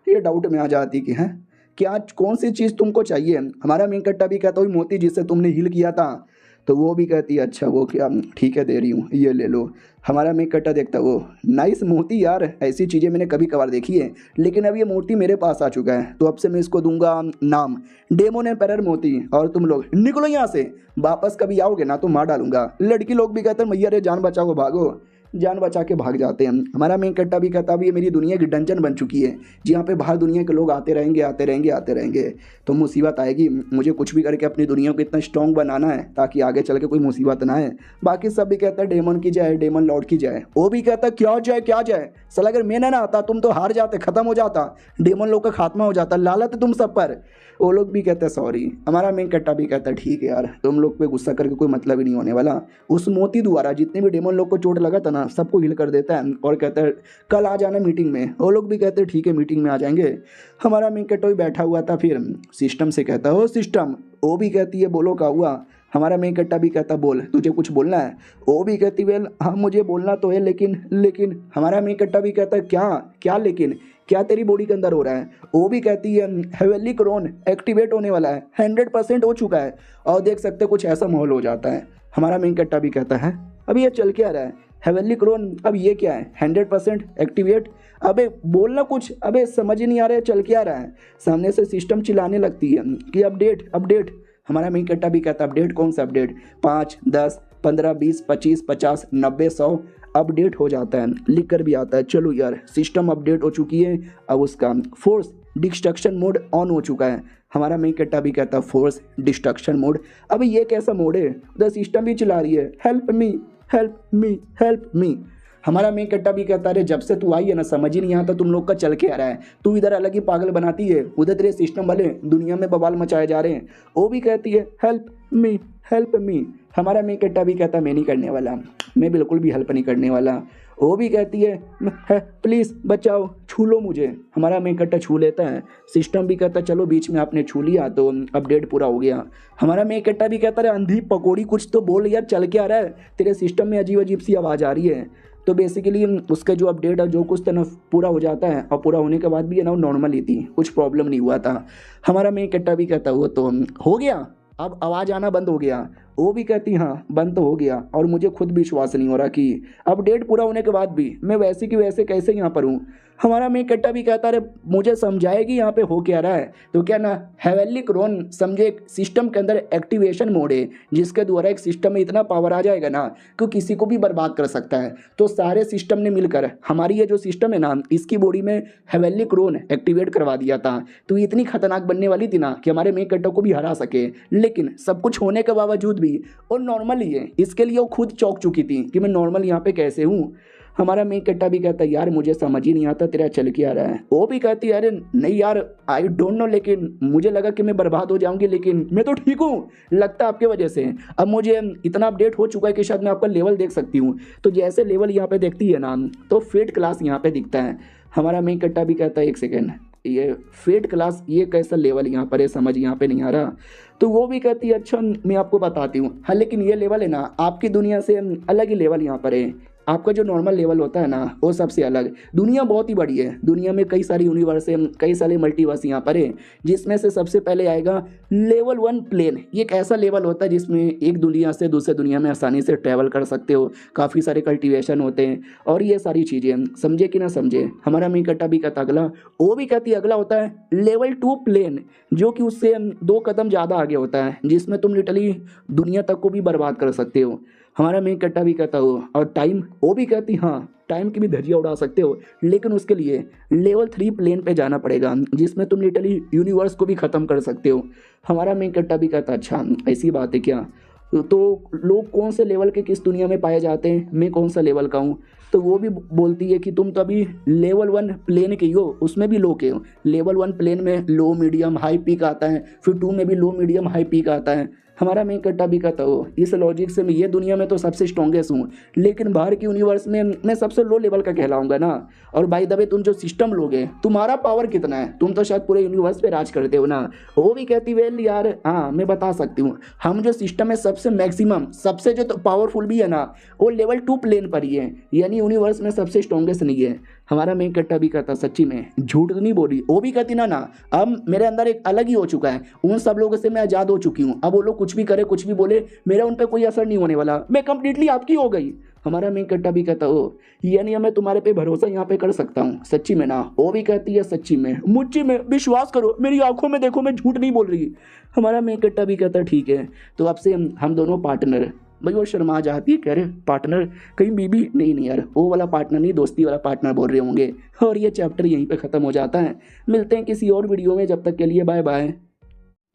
ये डाउट में आ जाती कि हैं क्या, कौन सी चीज़ तुमको चाहिए। हमारा मेन कैरेक्टर भी कहता वही मोती जिससे तुमने हील किया था। तो वो भी कहती है अच्छा वो क्या, ठीक है दे रही हूँ, ये ले लो। हमारा मेन कैरेक्टर देखता वो नाइस मोती यार, ऐसी चीज़ें मैंने कभी कभार देखी है, लेकिन अब ये मोती मेरे पास आ चुका है, तो अब से मैं इसको दूंगा नाम डेमन एम्पायर मोती। और तुम लोग निकलो यहाँ से, वापस कभी आओगे ना तो मार डालूंगा। लड़की लोग भी कहते हैं मैया रे जान बचाओ, भागो। जान बचा के भाग जाते हैं। हमारा मेन कैरेक्टर भी कहता भी ये मेरी दुनिया की डंजन बन चुकी है, जहाँ पे बाहर दुनिया के लोग आते रहेंगे आते रहेंगे आते रहेंगे, तो मुसीबत आएगी। मुझे कुछ भी करके अपनी दुनिया को इतना स्ट्रॉन्ग बनाना है ताकि आगे चल के कोई मुसीबत ना आए। बाकी सब भी कहता है डेमन की जाए, डेमन लॉर्ड की जाए। वो भी कहता क्या जाए क्या जाए, साला अगर मैं ना आता तुम तो हार जाते, खत्म हो जाता, डेमन लोग का खात्मा हो जाता, लालत है तुम सब पर। वो लोग भी कहते हैं सॉरी। हमारा मेन कैरेक्टर भी कहता है ठीक है यार, तुम लोग पे गुस्सा करके कोई मतलब ही नहीं होने वाला। उस मोती द्वारा जितने भी डेमन लोग को चोट लगा था ना, सबको हील कर देता है और कहता है कल आ जाना मीटिंग में। वो लोग भी कहते हैं ठीक है मीटिंग में आ जाएंगे। हमारा मेन कैरेक्टर भी बैठा हुआ था, फिर सिस्टम से कहता है ओ सिस्टम। वो भी कहती है बोलो क्या हुआ। हमारा मेन कैरेक्टर भी कहता बोल तुझे कुछ बोलना है। वो भी कहती वेल हाँ मुझे बोलना तो है, लेकिन हमारा मेन कैरेक्टर भी कहता है क्या क्या लेकिन क्या तेरी बॉडी के अंदर हो रहा है। वो भी कहती है हेवेनली क्रोन एक्टिवेट होने वाला है, 100% हो चुका है, और देख सकते कुछ ऐसा माहौल हो जाता है। हमारा मेन कैरेक्टर भी कहता है अभी ये चल क्या रहा है हेवेनली क्रोन, अब ये क्या है 100% एक्टिवेट, अबे बोलना कुछ, अबे समझ ही नहीं आ रहा है चल क्या रहा है। सामने से सिस्टम चिल्लाने लगती है कि अपडेट अपडेट। हमारा मेन कैरेक्टर भी कहता अपडेट कौन सा अपडेट, 5 10 15 20 25 50 90 100 अपडेट हो जाता है, लिख कर भी आता है चलो यार सिस्टम अपडेट हो चुकी है। अब उसका फोर्स डिस्ट्रक्शन मोड ऑन हो चुका है। हमारा मेन कैरेक्टर भी कहता है फोर्स डिस्ट्रक्शन मोड। अब ये कैसा मोड है, द सिस्टम भी चिल्ला रही है help me help me help me. हमारा मेन कैरेक्टर भी कहता है जब से तू आई है ना समझ ही नहीं आता तुम लोग का चल के आ रहा है, तू इधर अलग ही पागल बनाती है, उधर तेरे सिस्टम वाले दुनिया में बवाल मचाए जा रहे हैं। वो भी कहती है हेल्प मी हेल्प मी। हमारा मेन कैरेक्टर भी कहता है मैं नहीं करने वाला, मैं बिल्कुल भी हेल्प नहीं करने वाला। वो भी कहती है प्लीज़ बचाओ, छू लो मुझे। हमारा मेन कैरेक्टर छू लेता है। सिस्टम भी कहता है चलो बीच में आपने छू लिया तो अपडेट पूरा हो गया। हमारा मेन कैरेक्टर भी कहता है अंधी पकौड़ी कुछ तो बोल यार, चल के आ रहा है, तेरे सिस्टम में अजीब अजीब सी आवाज़ आ रही है। तो बेसिकली उसका जो अपडेट है जो कुछ था ना पूरा हो जाता है, और पूरा होने के बाद भी है ना वो नॉर्मल ही थी, कुछ प्रॉब्लम नहीं हुआ था। हमारा मेन कैरेक्टर भी कहता वो तो हो गया, अब आवाज़ आना बंद हो गया। वो भी कहती हाँ बंद तो हो गया, और मुझे खुद विश्वास नहीं हो रहा कि अपडेट पूरा होने के बाद भी मैं वैसे की वैसे कैसे यहाँ पर हूँ। हमारा मेन कट्टा भी कहता है मुझे समझाएगी यहाँ पे हो क्या रहा है। तो क्या ना, हेवनली क्रोन समझे एक सिस्टम के अंदर एक्टिवेशन मोड है जिसके द्वारा एक सिस्टम में इतना पावर आ जाएगा ना कि किसी को भी बर्बाद कर सकता है। तो सारे सिस्टम ने मिलकर हमारी ये जो सिस्टम है ना, इसकी बॉडी में हेवनली क्रोन एक्टिवेट करवा दिया था। तो इतनी खतरनाक बनने वाली थी ना कि हमारे मेन कट्टा को भी हरा सके। लेकिन सब कुछ होने के बावजूद भी और नॉर्मल ही है, इसके लिए वो खुद चौंक चुकी थी कि मैं नॉर्मल यहाँ पे कैसे हूँ। हमारा मेन कट्टा भी कहता है यार मुझे समझ ही नहीं आता तेरा चल क्या रहा है। वो भी कहती है अरे नहीं यार आई डोंट नो, लेकिन मुझे लगा कि मैं बर्बाद हो जाऊंगी, लेकिन मैं तो ठीक हूँ, लगता है आपके वजह से। अब मुझे इतना अपडेट हो चुका है कि शायद मैं आपका लेवल देख सकती हूँ। तो जैसे लेवल यहाँ पे देखती है ना, तो फेट क्लास यहाँ पे दिखता है। हमारा मेन कट्टा भी कहता है एक सेकेंड, ये फेट क्लास ये कैसा लेवल यहाँ पर है, समझ यहाँ पे नहीं आ रहा। तो वो भी कहती है अच्छा मैं आपको बताती हूँ। हाँ लेकिन ये लेवल है ना आपकी दुनिया से अलग ही लेवल यहाँ पर है। आपका जो नॉर्मल लेवल होता है ना वो सबसे अलग। दुनिया बहुत ही बड़ी है, दुनिया में कई सारी यूनिवर्स है, कई सारे मल्टीवर्स यहाँ पर है, जिसमें से सबसे पहले आएगा लेवल 1 प्लेन। ये एक ऐसा लेवल होता है जिसमें एक दुनिया से दूसरे दुनिया में आसानी से ट्रैवल कर सकते हो, काफ़ी सारे कल्टिवेशन होते हैं और ये सारी चीज़ें, समझे कि ना समझे। हमारा मेन कट्टा भी कहता अगला, वो भी कहती अगला होता है लेवल 2 प्लेन, जो कि उससे 2 कदम ज़्यादा आगे होता है, जिसमें तुम लिटरली दुनिया तक को भी बर्बाद कर सकते हो। हमारा मेन कट्टा भी कहता हो और टाइम, वो भी कहती हाँ टाइम की भी धज्जियाँ उड़ा सकते हो, लेकिन उसके लिए लेवल 3 प्लेन पे जाना पड़ेगा, जिसमें तुम लिटरली यूनिवर्स को भी ख़त्म कर सकते हो। हमारा मेन कट्टा भी कहता अच्छा ऐसी बात है क्या। तो लोग कौन से लेवल के किस दुनिया में पाए जाते हैं, मैं कौन सा लेवल का हूँ। तो वो भी बोलती है कि तुम तो अभी लेवल 1 प्लेन के ही हो, उसमें भी लो के हो। लेवल 1 प्लेन में लो मीडियम हाई पीक आता है, फिर 2 में भी लो मीडियम हाई पीक आता है। हमारा मेन कट्टा भी कहता हो इस लॉजिक से मैं ये दुनिया में तो सबसे स्ट्रॉन्गेस्ट हूँ, लेकिन बाहर की यूनिवर्स में मैं सबसे लो लेवल का कहलाऊंगा ना। और बाय द वे तुम जो सिस्टम लोगे तुम्हारा पावर कितना है, तुम तो शायद पूरे यूनिवर्स पे राज करते हो ना। वो भी कहती वेल यार हाँ मैं बता सकती हूँ, हम जो सिस्टम है सबसे मैक्सिमम सबसे जो पावरफुल भी है ना वो लेवल 2 प्लेन पर ही है, यानी यूनिवर्स में सबसे स्ट्रॉन्गेस्ट नहीं है। हमारा मेन कट्टा भी कहता सच्ची में झूठ तो नहीं बोली। वो भी कहती ना अब मेरे अंदर एक अलग ही हो चुका है, उन सब लोगों से मैं आज़ाद हो चुकी हूँ। अब वो लोग कुछ भी करे कुछ भी बोले मेरा उन पर कोई असर नहीं होने वाला, मैं कंप्लीटली आपकी हो गई। हमारा मेन कट्टा भी कहता हो यानी मैं तुम्हारे पे भरोसा यहाँ पे कर सकता हूँ सच्ची में ना। वो भी कहती है सच्ची में मुझे में विश्वास करो, मेरी आंखों में देखो मैं झूठ नहीं बोल रही। हमारा मेन कट्टा भी कहता ठीक है तो अब से हम दोनों पार्टनर। भाई वो शर्मा जाती है, कह रहे पार्टनर कहीं बीबी नहीं यार वो वाला पार्टनर नहीं, दोस्ती वाला पार्टनर बोल रहे होंगे। और ये चैप्टर यहीं पे ख़त्म हो जाता है। मिलते हैं किसी और वीडियो में, जब तक के लिए बाय बाय।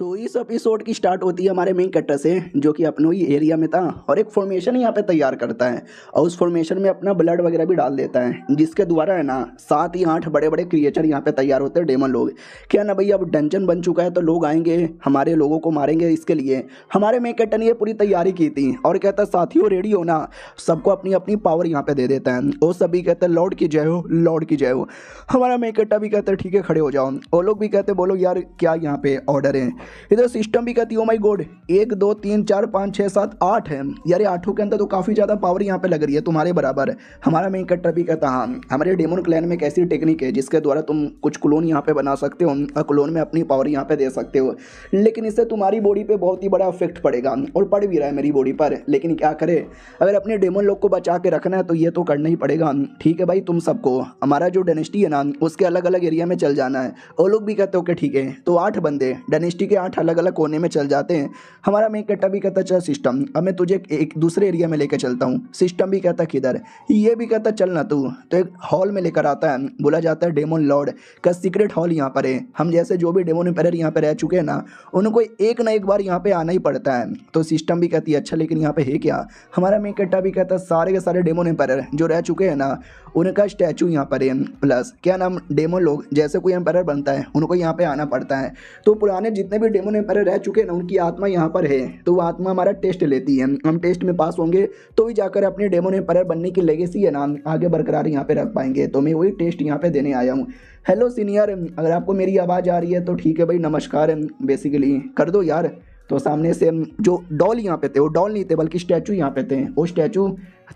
तो इस एपिसोड की स्टार्ट होती है हमारे मेन कट्टर से, जो कि अपनों ही एरिया में था और एक फॉर्मेशन यहाँ पे तैयार करता है और उस फॉर्मेशन में अपना ब्लड वगैरह भी डाल देता है, जिसके द्वारा है ना 7 या 8 बड़े बड़े क्रिएचर यहाँ पे तैयार होते हैं डेमन लोग। क्या ना भाई अब डंजन बन चुका है तो लोग आएंगे हमारे लोगों को मारेंगे, इसके लिए हमारे मेन कट्टर ने ये पूरी तैयारी की थी और कहता है साथियों रेडी हो ना, सबको अपनी अपनी पावर यहाँ पे दे देता है। वो सभी कहते हैं लॉर्ड की जय हो, लॉर्ड की जय हो। हमारा मेन कट्टर भी कहता है ठीक है खड़े हो जाओ। वो लोग भी कहते बोलो यार क्या यहाँ पे ऑर्डर है। इधर सिस्टम भी कहती है ओ माय गॉड 1 2 3 4 5 6 7 8 है यार, 8 के अंदर तो काफ़ी ज़्यादा पावर यहाँ पे लग रही है तुम्हारे बराबर। हमारा मेन कट्टर भी कहता हाँ हमारे डेमन क्लैन में एक ऐसी टेक्निक है जिसके द्वारा तुम कुछ क्लोन यहाँ पे बना सकते हो और क्लोन में अपनी पावर यहाँ पे दे सकते हो, लेकिन इससे तुम्हारी बॉडी पे बहुत ही बड़ा इफेक्ट पड़ेगा और पड़ भी रहा है मेरी बॉडी पर। लेकिन क्या करे, अगर अपने डेमन लोग को बचा के रखना है तो ये तो करना ही पड़ेगा। ठीक है भाई तुम सबको हमारा जो डायनेस्टी है ना उसके अलग अलग एरिया में चल जाना है। वो लोग भी कहते ओके ठीक है। तो 8 बंदे डायनेस्टी के 8 अलग अलग कोने में चल जाते हैं। हमारा मेन कट्टा भी कहता चल सिस्टम अब मैं तुझे एक दूसरे एरिया में लेकर चलता हूँ। सिस्टम भी कहता किधर, ये भी कहता चल ना तू। तो एक हॉल में लेकर आता है, बोला जाता है डेमन लॉर्ड का सीक्रेट हॉल यहाँ पर है। हम जैसे जो भी डेमन एम्पायर यहाँ पे रह चुके हैं ना उनको एक ना एक बार यहाँ पे आना ही पड़ता है। तो सिस्टम भी कहती है अच्छा लेकिन यहाँ पे है क्या। हमारा मेन कट्टा भी कहता है सारे के सारे डेमन एम्पायर जो रह चुके हैं ना उनका स्टैचू यहाँ पर है, प्लस क्या नाम डेमन लोग जैसे कोई एम्पायर बनता है उनको यहाँ पे आना पड़ता है। तो पुराने जितने भी डेमन एम्पायर रह चुके हैं ना उनकी आत्मा यहाँ पर है, तो वो आत्मा हमारा टेस्ट लेती है। हम टेस्ट में पास होंगे तो ही जाकर अपने डेमन एम्पायर बनने की लेगेसी है ना आगे बरकरार यहाँ पे रख पाएंगे। तो मैं वही टेस्ट यहाँ पे देने आया हूँ। हेलो सीनियर, अगर आपको मेरी आवाज़ आ रही है तो ठीक है भाई नमस्कार बेसिकली कर दो यार। तो सामने से जो डॉल यहाँ पे थे, वो डॉल नहीं थे बल्कि स्टैचू यहाँ पे थे। वो स्टैचू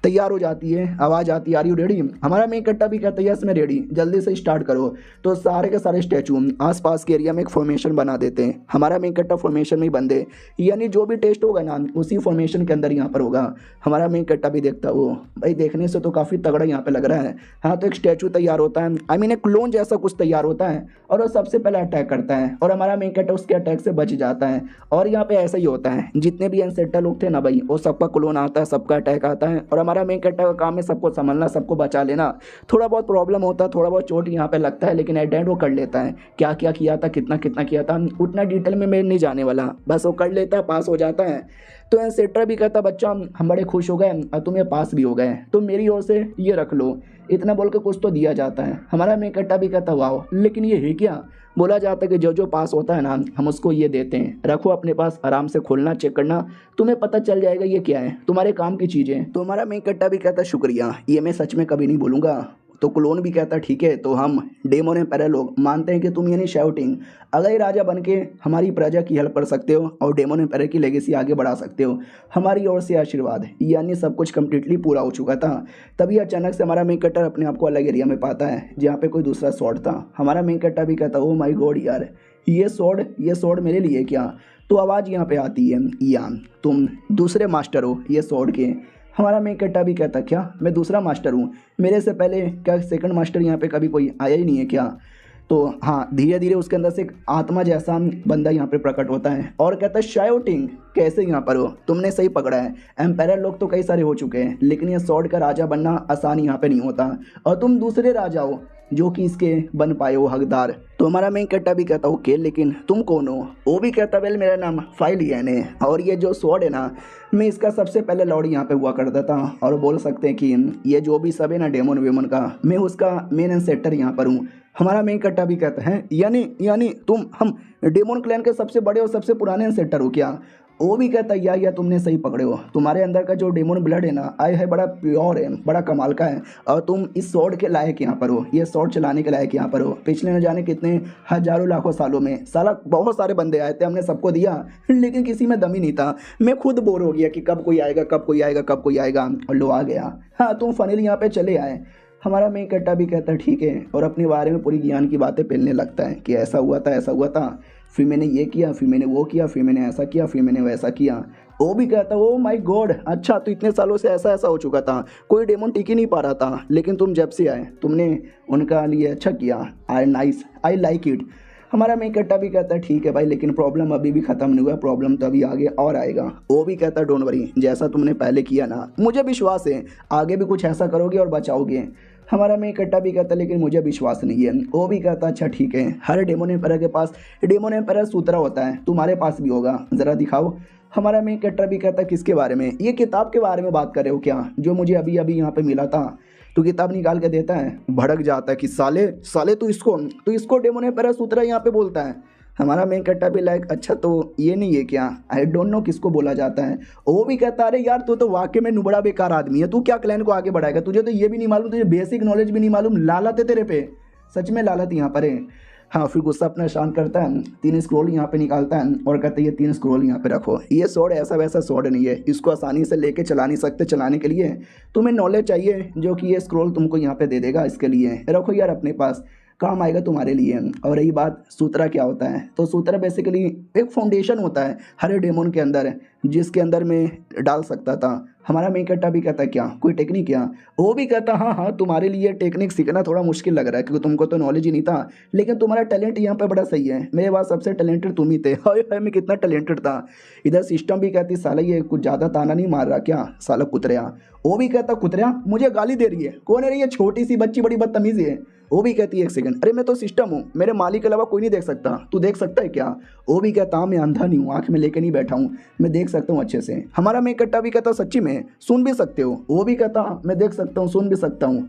तैयार हो जाती है, आवाज़ आती है आर यू रेडी। हमारा मेन कट्टा भी कहता है यस मैं रेडी, जल्दी से स्टार्ट करो। तो सारे के सारे स्टैचू आसपास के एरिया में एक फॉर्मेशन बना देते हैं। हमारा मेन कट्टा फॉर्मेशन में ही बंदे, यानी जो भी टेस्ट होगा ना उसी फॉर्मेशन के अंदर यहाँ पर होगा। हमारा मेन कट्टा भी देखता वो भाई देखने से तो काफ़ी तगड़ा यहाँ पे लग रहा है। हाँ तो एक स्टैचू तैयार होता है, आई मीन एक क्लोन जैसा कुछ तैयार होता है और वो सबसे पहले अटैक करता है और हमारा मेन कट्टा उसके अटैक से बच जाता है। और यहाँ पे ऐसा ही होता है, जितने भी एनसेटर लोग थे ना भाई वो सबका क्लोन आता है, सबका अटैक आता है और हमारा मेन कट्टा का काम है सबको संभलना, सबको बचा लेना। थोड़ा बहुत प्रॉब्लम होता है, थोड़ा बहुत चोट यहाँ पे लगता है, लेकिन एट द एंड वो कर लेता है। क्या क्या किया था, कितना कितना किया था, उतना डिटेल में मैं नहीं जाने वाला, बस वो कर लेता है, पास हो जाता है। तो एनसेटर भी कहता बच्चा हम बड़े खुश हो गए और तुम ये पास भी हो गए, तो मेरी ओर से ये रख लो, इतना बोल के कुछ तो दिया जाता है। हमारा मेन कट्टा भी कहता वाह लेकिन ये है क्या। बोला जाता है कि जो जो पास होता है ना हम उसको ये देते हैं, रखो अपने पास, आराम से खोलना, चेक करना, तुम्हें पता चल जाएगा ये क्या है, तुम्हारे काम की चीज़ें। तो हमारा मेन कट्टा भी कहता शुक्रिया, ये मैं सच में कभी नहीं भूलूंगा। तो क्लोन भी कहता ठीक है, तो हम डेमोन एम्पायर लोग मानते हैं कि तुम यानी शाउटिंग अगले राजा बन के हमारी प्रजा की हेल्प कर सकते हो और डेमोन एम्पायर की लेगेसी आगे बढ़ा सकते हो, हमारी ओर से आशीर्वाद। यानी सब कुछ कंप्लीटली पूरा हो चुका था। तभी अचानक से हमारा मेन कट्टर अपने आप को अलग एरिया में पाता है जहाँ पे कोई दूसरा स्वॉर्ड था। हमारा मेन कट्टा भी कहता ओ माई गॉड यार ये स्वॉर्ड मेरे लिए क्या। तो आवाज़ यहाँ पे आती है या तुम दूसरे मास्टर हो ये स्वॉर्ड के। हमारा मेन कट्टा भी कहता क्या मैं दूसरा मास्टर हूँ, मेरे से पहले क्या सेकंड मास्टर यहाँ पे कभी कोई आया ही नहीं है क्या। तो हाँ धीरे धीरे उसके अंदर से एक आत्मा जैसा बंदा यहाँ पे प्रकट होता है और कहता है शाउटिंग कैसे यहाँ पर हो, तुमने सही पकड़ा है। एम्पायर लोग तो कई सारे हो चुके हैं लेकिन ये स्वॉर्ड का राजा बनना आसान यहाँ पे नहीं होता और तुम दूसरे राजा हो जो कि इसके बन पाए हो हकदार। तो हमारा मेन कट्टा भी कहता ओके लेकिन तुम कौन हो। वो भी कहता वेल मेरा नाम फाइलियन है और ये जो स्वॉर्ड है ना मैं इसका सबसे पहले लॉर्ड यहाँ पे हुआ करता था और बोल सकते हैं कि ये जो भी सब है ना डेमोन वेमन का मैं उसका मेन एंसेटर यहाँ पर हूँ। हमारा मेन कट्टा भी कहता है यानी तुम हम डेमोन क्लैन के सबसे बड़े और सबसे पुराने एंसेटर हो क्या। वो भी कहता है या तुमने सही पकड़े हो, तुम्हारे अंदर का जो डेमोन ब्लड है ना आय है बड़ा प्योर है, बड़ा कमाल का है और तुम इस स्वॉर्ड के लायक यहाँ पर हो, ये स्वॉर्ड चलाने के लायक यहाँ पर हो। पिछले न जाने कितने हजारों लाखों सालों में साला बहुत सारे बंदे आए थे, हमने सबको दिया लेकिन किसी में दम ही नहीं था। मैं खुद बोर हो गया कि कब कोई आएगा कब कोई आएगा कब कोई आएगा और लो आ गया। हाँ तुम फाइनली यहाँ पे चले आए। हमारा मेन कट्टा भी कहता है ठीक है और अपने बारे में पूरी ज्ञान की बातें पेलने लगता है कि ऐसा हुआ था, फिर मैंने ये किया, फिर मैंने वो किया, फिर मैंने ऐसा किया, फिर मैंने वैसा किया। वो भी कहता ओ माय गॉड अच्छा तो इतने सालों से ऐसा हो चुका था, कोई डेमोन टिक ही नहीं पा रहा था, लेकिन तुम जब से आए तुमने उनका लिए अच्छा किया, आई लाइक इट। हमारा मेन कट्टा भी कहता है ठीक है भाई लेकिन प्रॉब्लम अभी भी ख़त्म नहीं हुआ, प्रॉब्लम तो अभी आगे और आएगा। वो भी कहता है डोंट वरी, जैसा तुमने पहले किया ना मुझे विश्वास है आगे भी कुछ ऐसा करोगे और बचाओगे। हमारा मेन कट्टा भी कहता लेकिन मुझे विश्वास नहीं है। वो भी कहता अच्छा ठीक है, हर डेमोन एम्पायर के पास डेमोन एम्पायर सूत्रा होता है, तुम्हारे पास भी होगा, ज़रा दिखाओ। हमारा मेन कट्टा भी कहता किसके बारे में, ये किताब के बारे में बात कर रहे हो क्या जो मुझे अभी अभी यहाँ पे मिला था। तो किताब निकाल के देता है, भड़क जाता है कि साले तू इसको डेमोन एम्पायर सूत्रा यहाँ पे बोलता है। हमारा मेन कट्टा भी लाइक अच्छा तो ये नहीं है क्या, आई डोंट नो किसको बोला जाता है। वो भी कहता अरे यार तू तो वाकई में नुबड़ा बेकार आदमी है, तू क्या क्लैन को आगे बढ़ाएगा, तुझे तो ये भी नहीं मालूम, तुझे बेसिक नॉलेज भी नहीं मालूम, लालत है तेरे पे, सच में लालत यहाँ पर है। हाँ फिर गुस्सा अपना शांत करता है, 3 स्क्रोल यहाँ पे निकालता है और कहता है ये 3 स्क्रोल यहाँ पे रखो, ये स्वॉर्ड ऐसा वैसा स्वॉर्ड नहीं है, इसको आसानी से लेके चला नहीं सकते, चलाने के लिए तुम्हें नॉलेज चाहिए जो कि ये स्क्रोल तुमको यहाँ पे दे देगा, इसके लिए रखो यार अपने पास, काम आएगा तुम्हारे लिए। और रही बात सूत्रा क्या होता है, तो सूत्रा बेसिकली एक फाउंडेशन होता है हर डेमोन के अंदर जिसके अंदर मैं डाल सकता था। हमारा मेन कट्टा भी कहता क्या कोई टेक्निक क्या। वो भी कहता हाँ तुम्हारे लिए टेक्निक सीखना थोड़ा मुश्किल लग रहा है क्योंकि तुमको तो नॉलेज ही नहीं था, लेकिन तुम्हारा टैलेंट यहाँ पे बड़ा सही है, मेरे पास सबसे टैलेंटेड तुम ही थे। हाय मैं कितना टैलेंटेड था। इधर सिस्टम भी कहती साला ये कुछ ज़्यादा ताना नहीं मार रहा क्या साला कुतरिया। वो भी कहता कुतरिया मुझे गाली दे रही है, कौन है रही है छोटी सी बच्ची बड़ी बदतमीजी है। वो भी कहती है एक सेकंड, अरे मैं तो सिस्टम हूँ, मेरे मालिक के अलावा कोई नहीं देख सकता, तू देख सकता है क्या। वो भी कहता हाँ मैं अंधा नहीं हूँ, आँख में लेके नहीं बैठा हूँ, मैं देख सकता हूँ अच्छे से। हमारा मेन कट्टा भी कहता सच्ची में सुन भी सकते हो। वो भी कहता मैं देख सकता हूँ सुन भी सकता हूँ।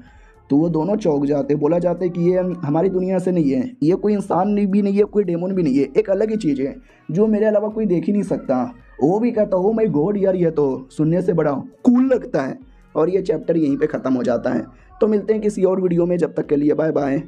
तो वो दोनों चौंक जाते, बोला जाता है कि ये हमारी दुनिया से नहीं है, ये कोई इंसान भी नहीं है, कोई डेमोन भी नहीं है, एक अलग ही चीज़ है जो मेरे अलावा कोई देख ही नहीं सकता। वो भी कहता ओ माय गॉड यार ये तो सुनने से बड़ा कूल लगता है। और ये चैप्टर यहीं पे ख़त्म हो जाता है। तो मिलते हैं किसी और वीडियो में, जब तक के लिए बाय बाय।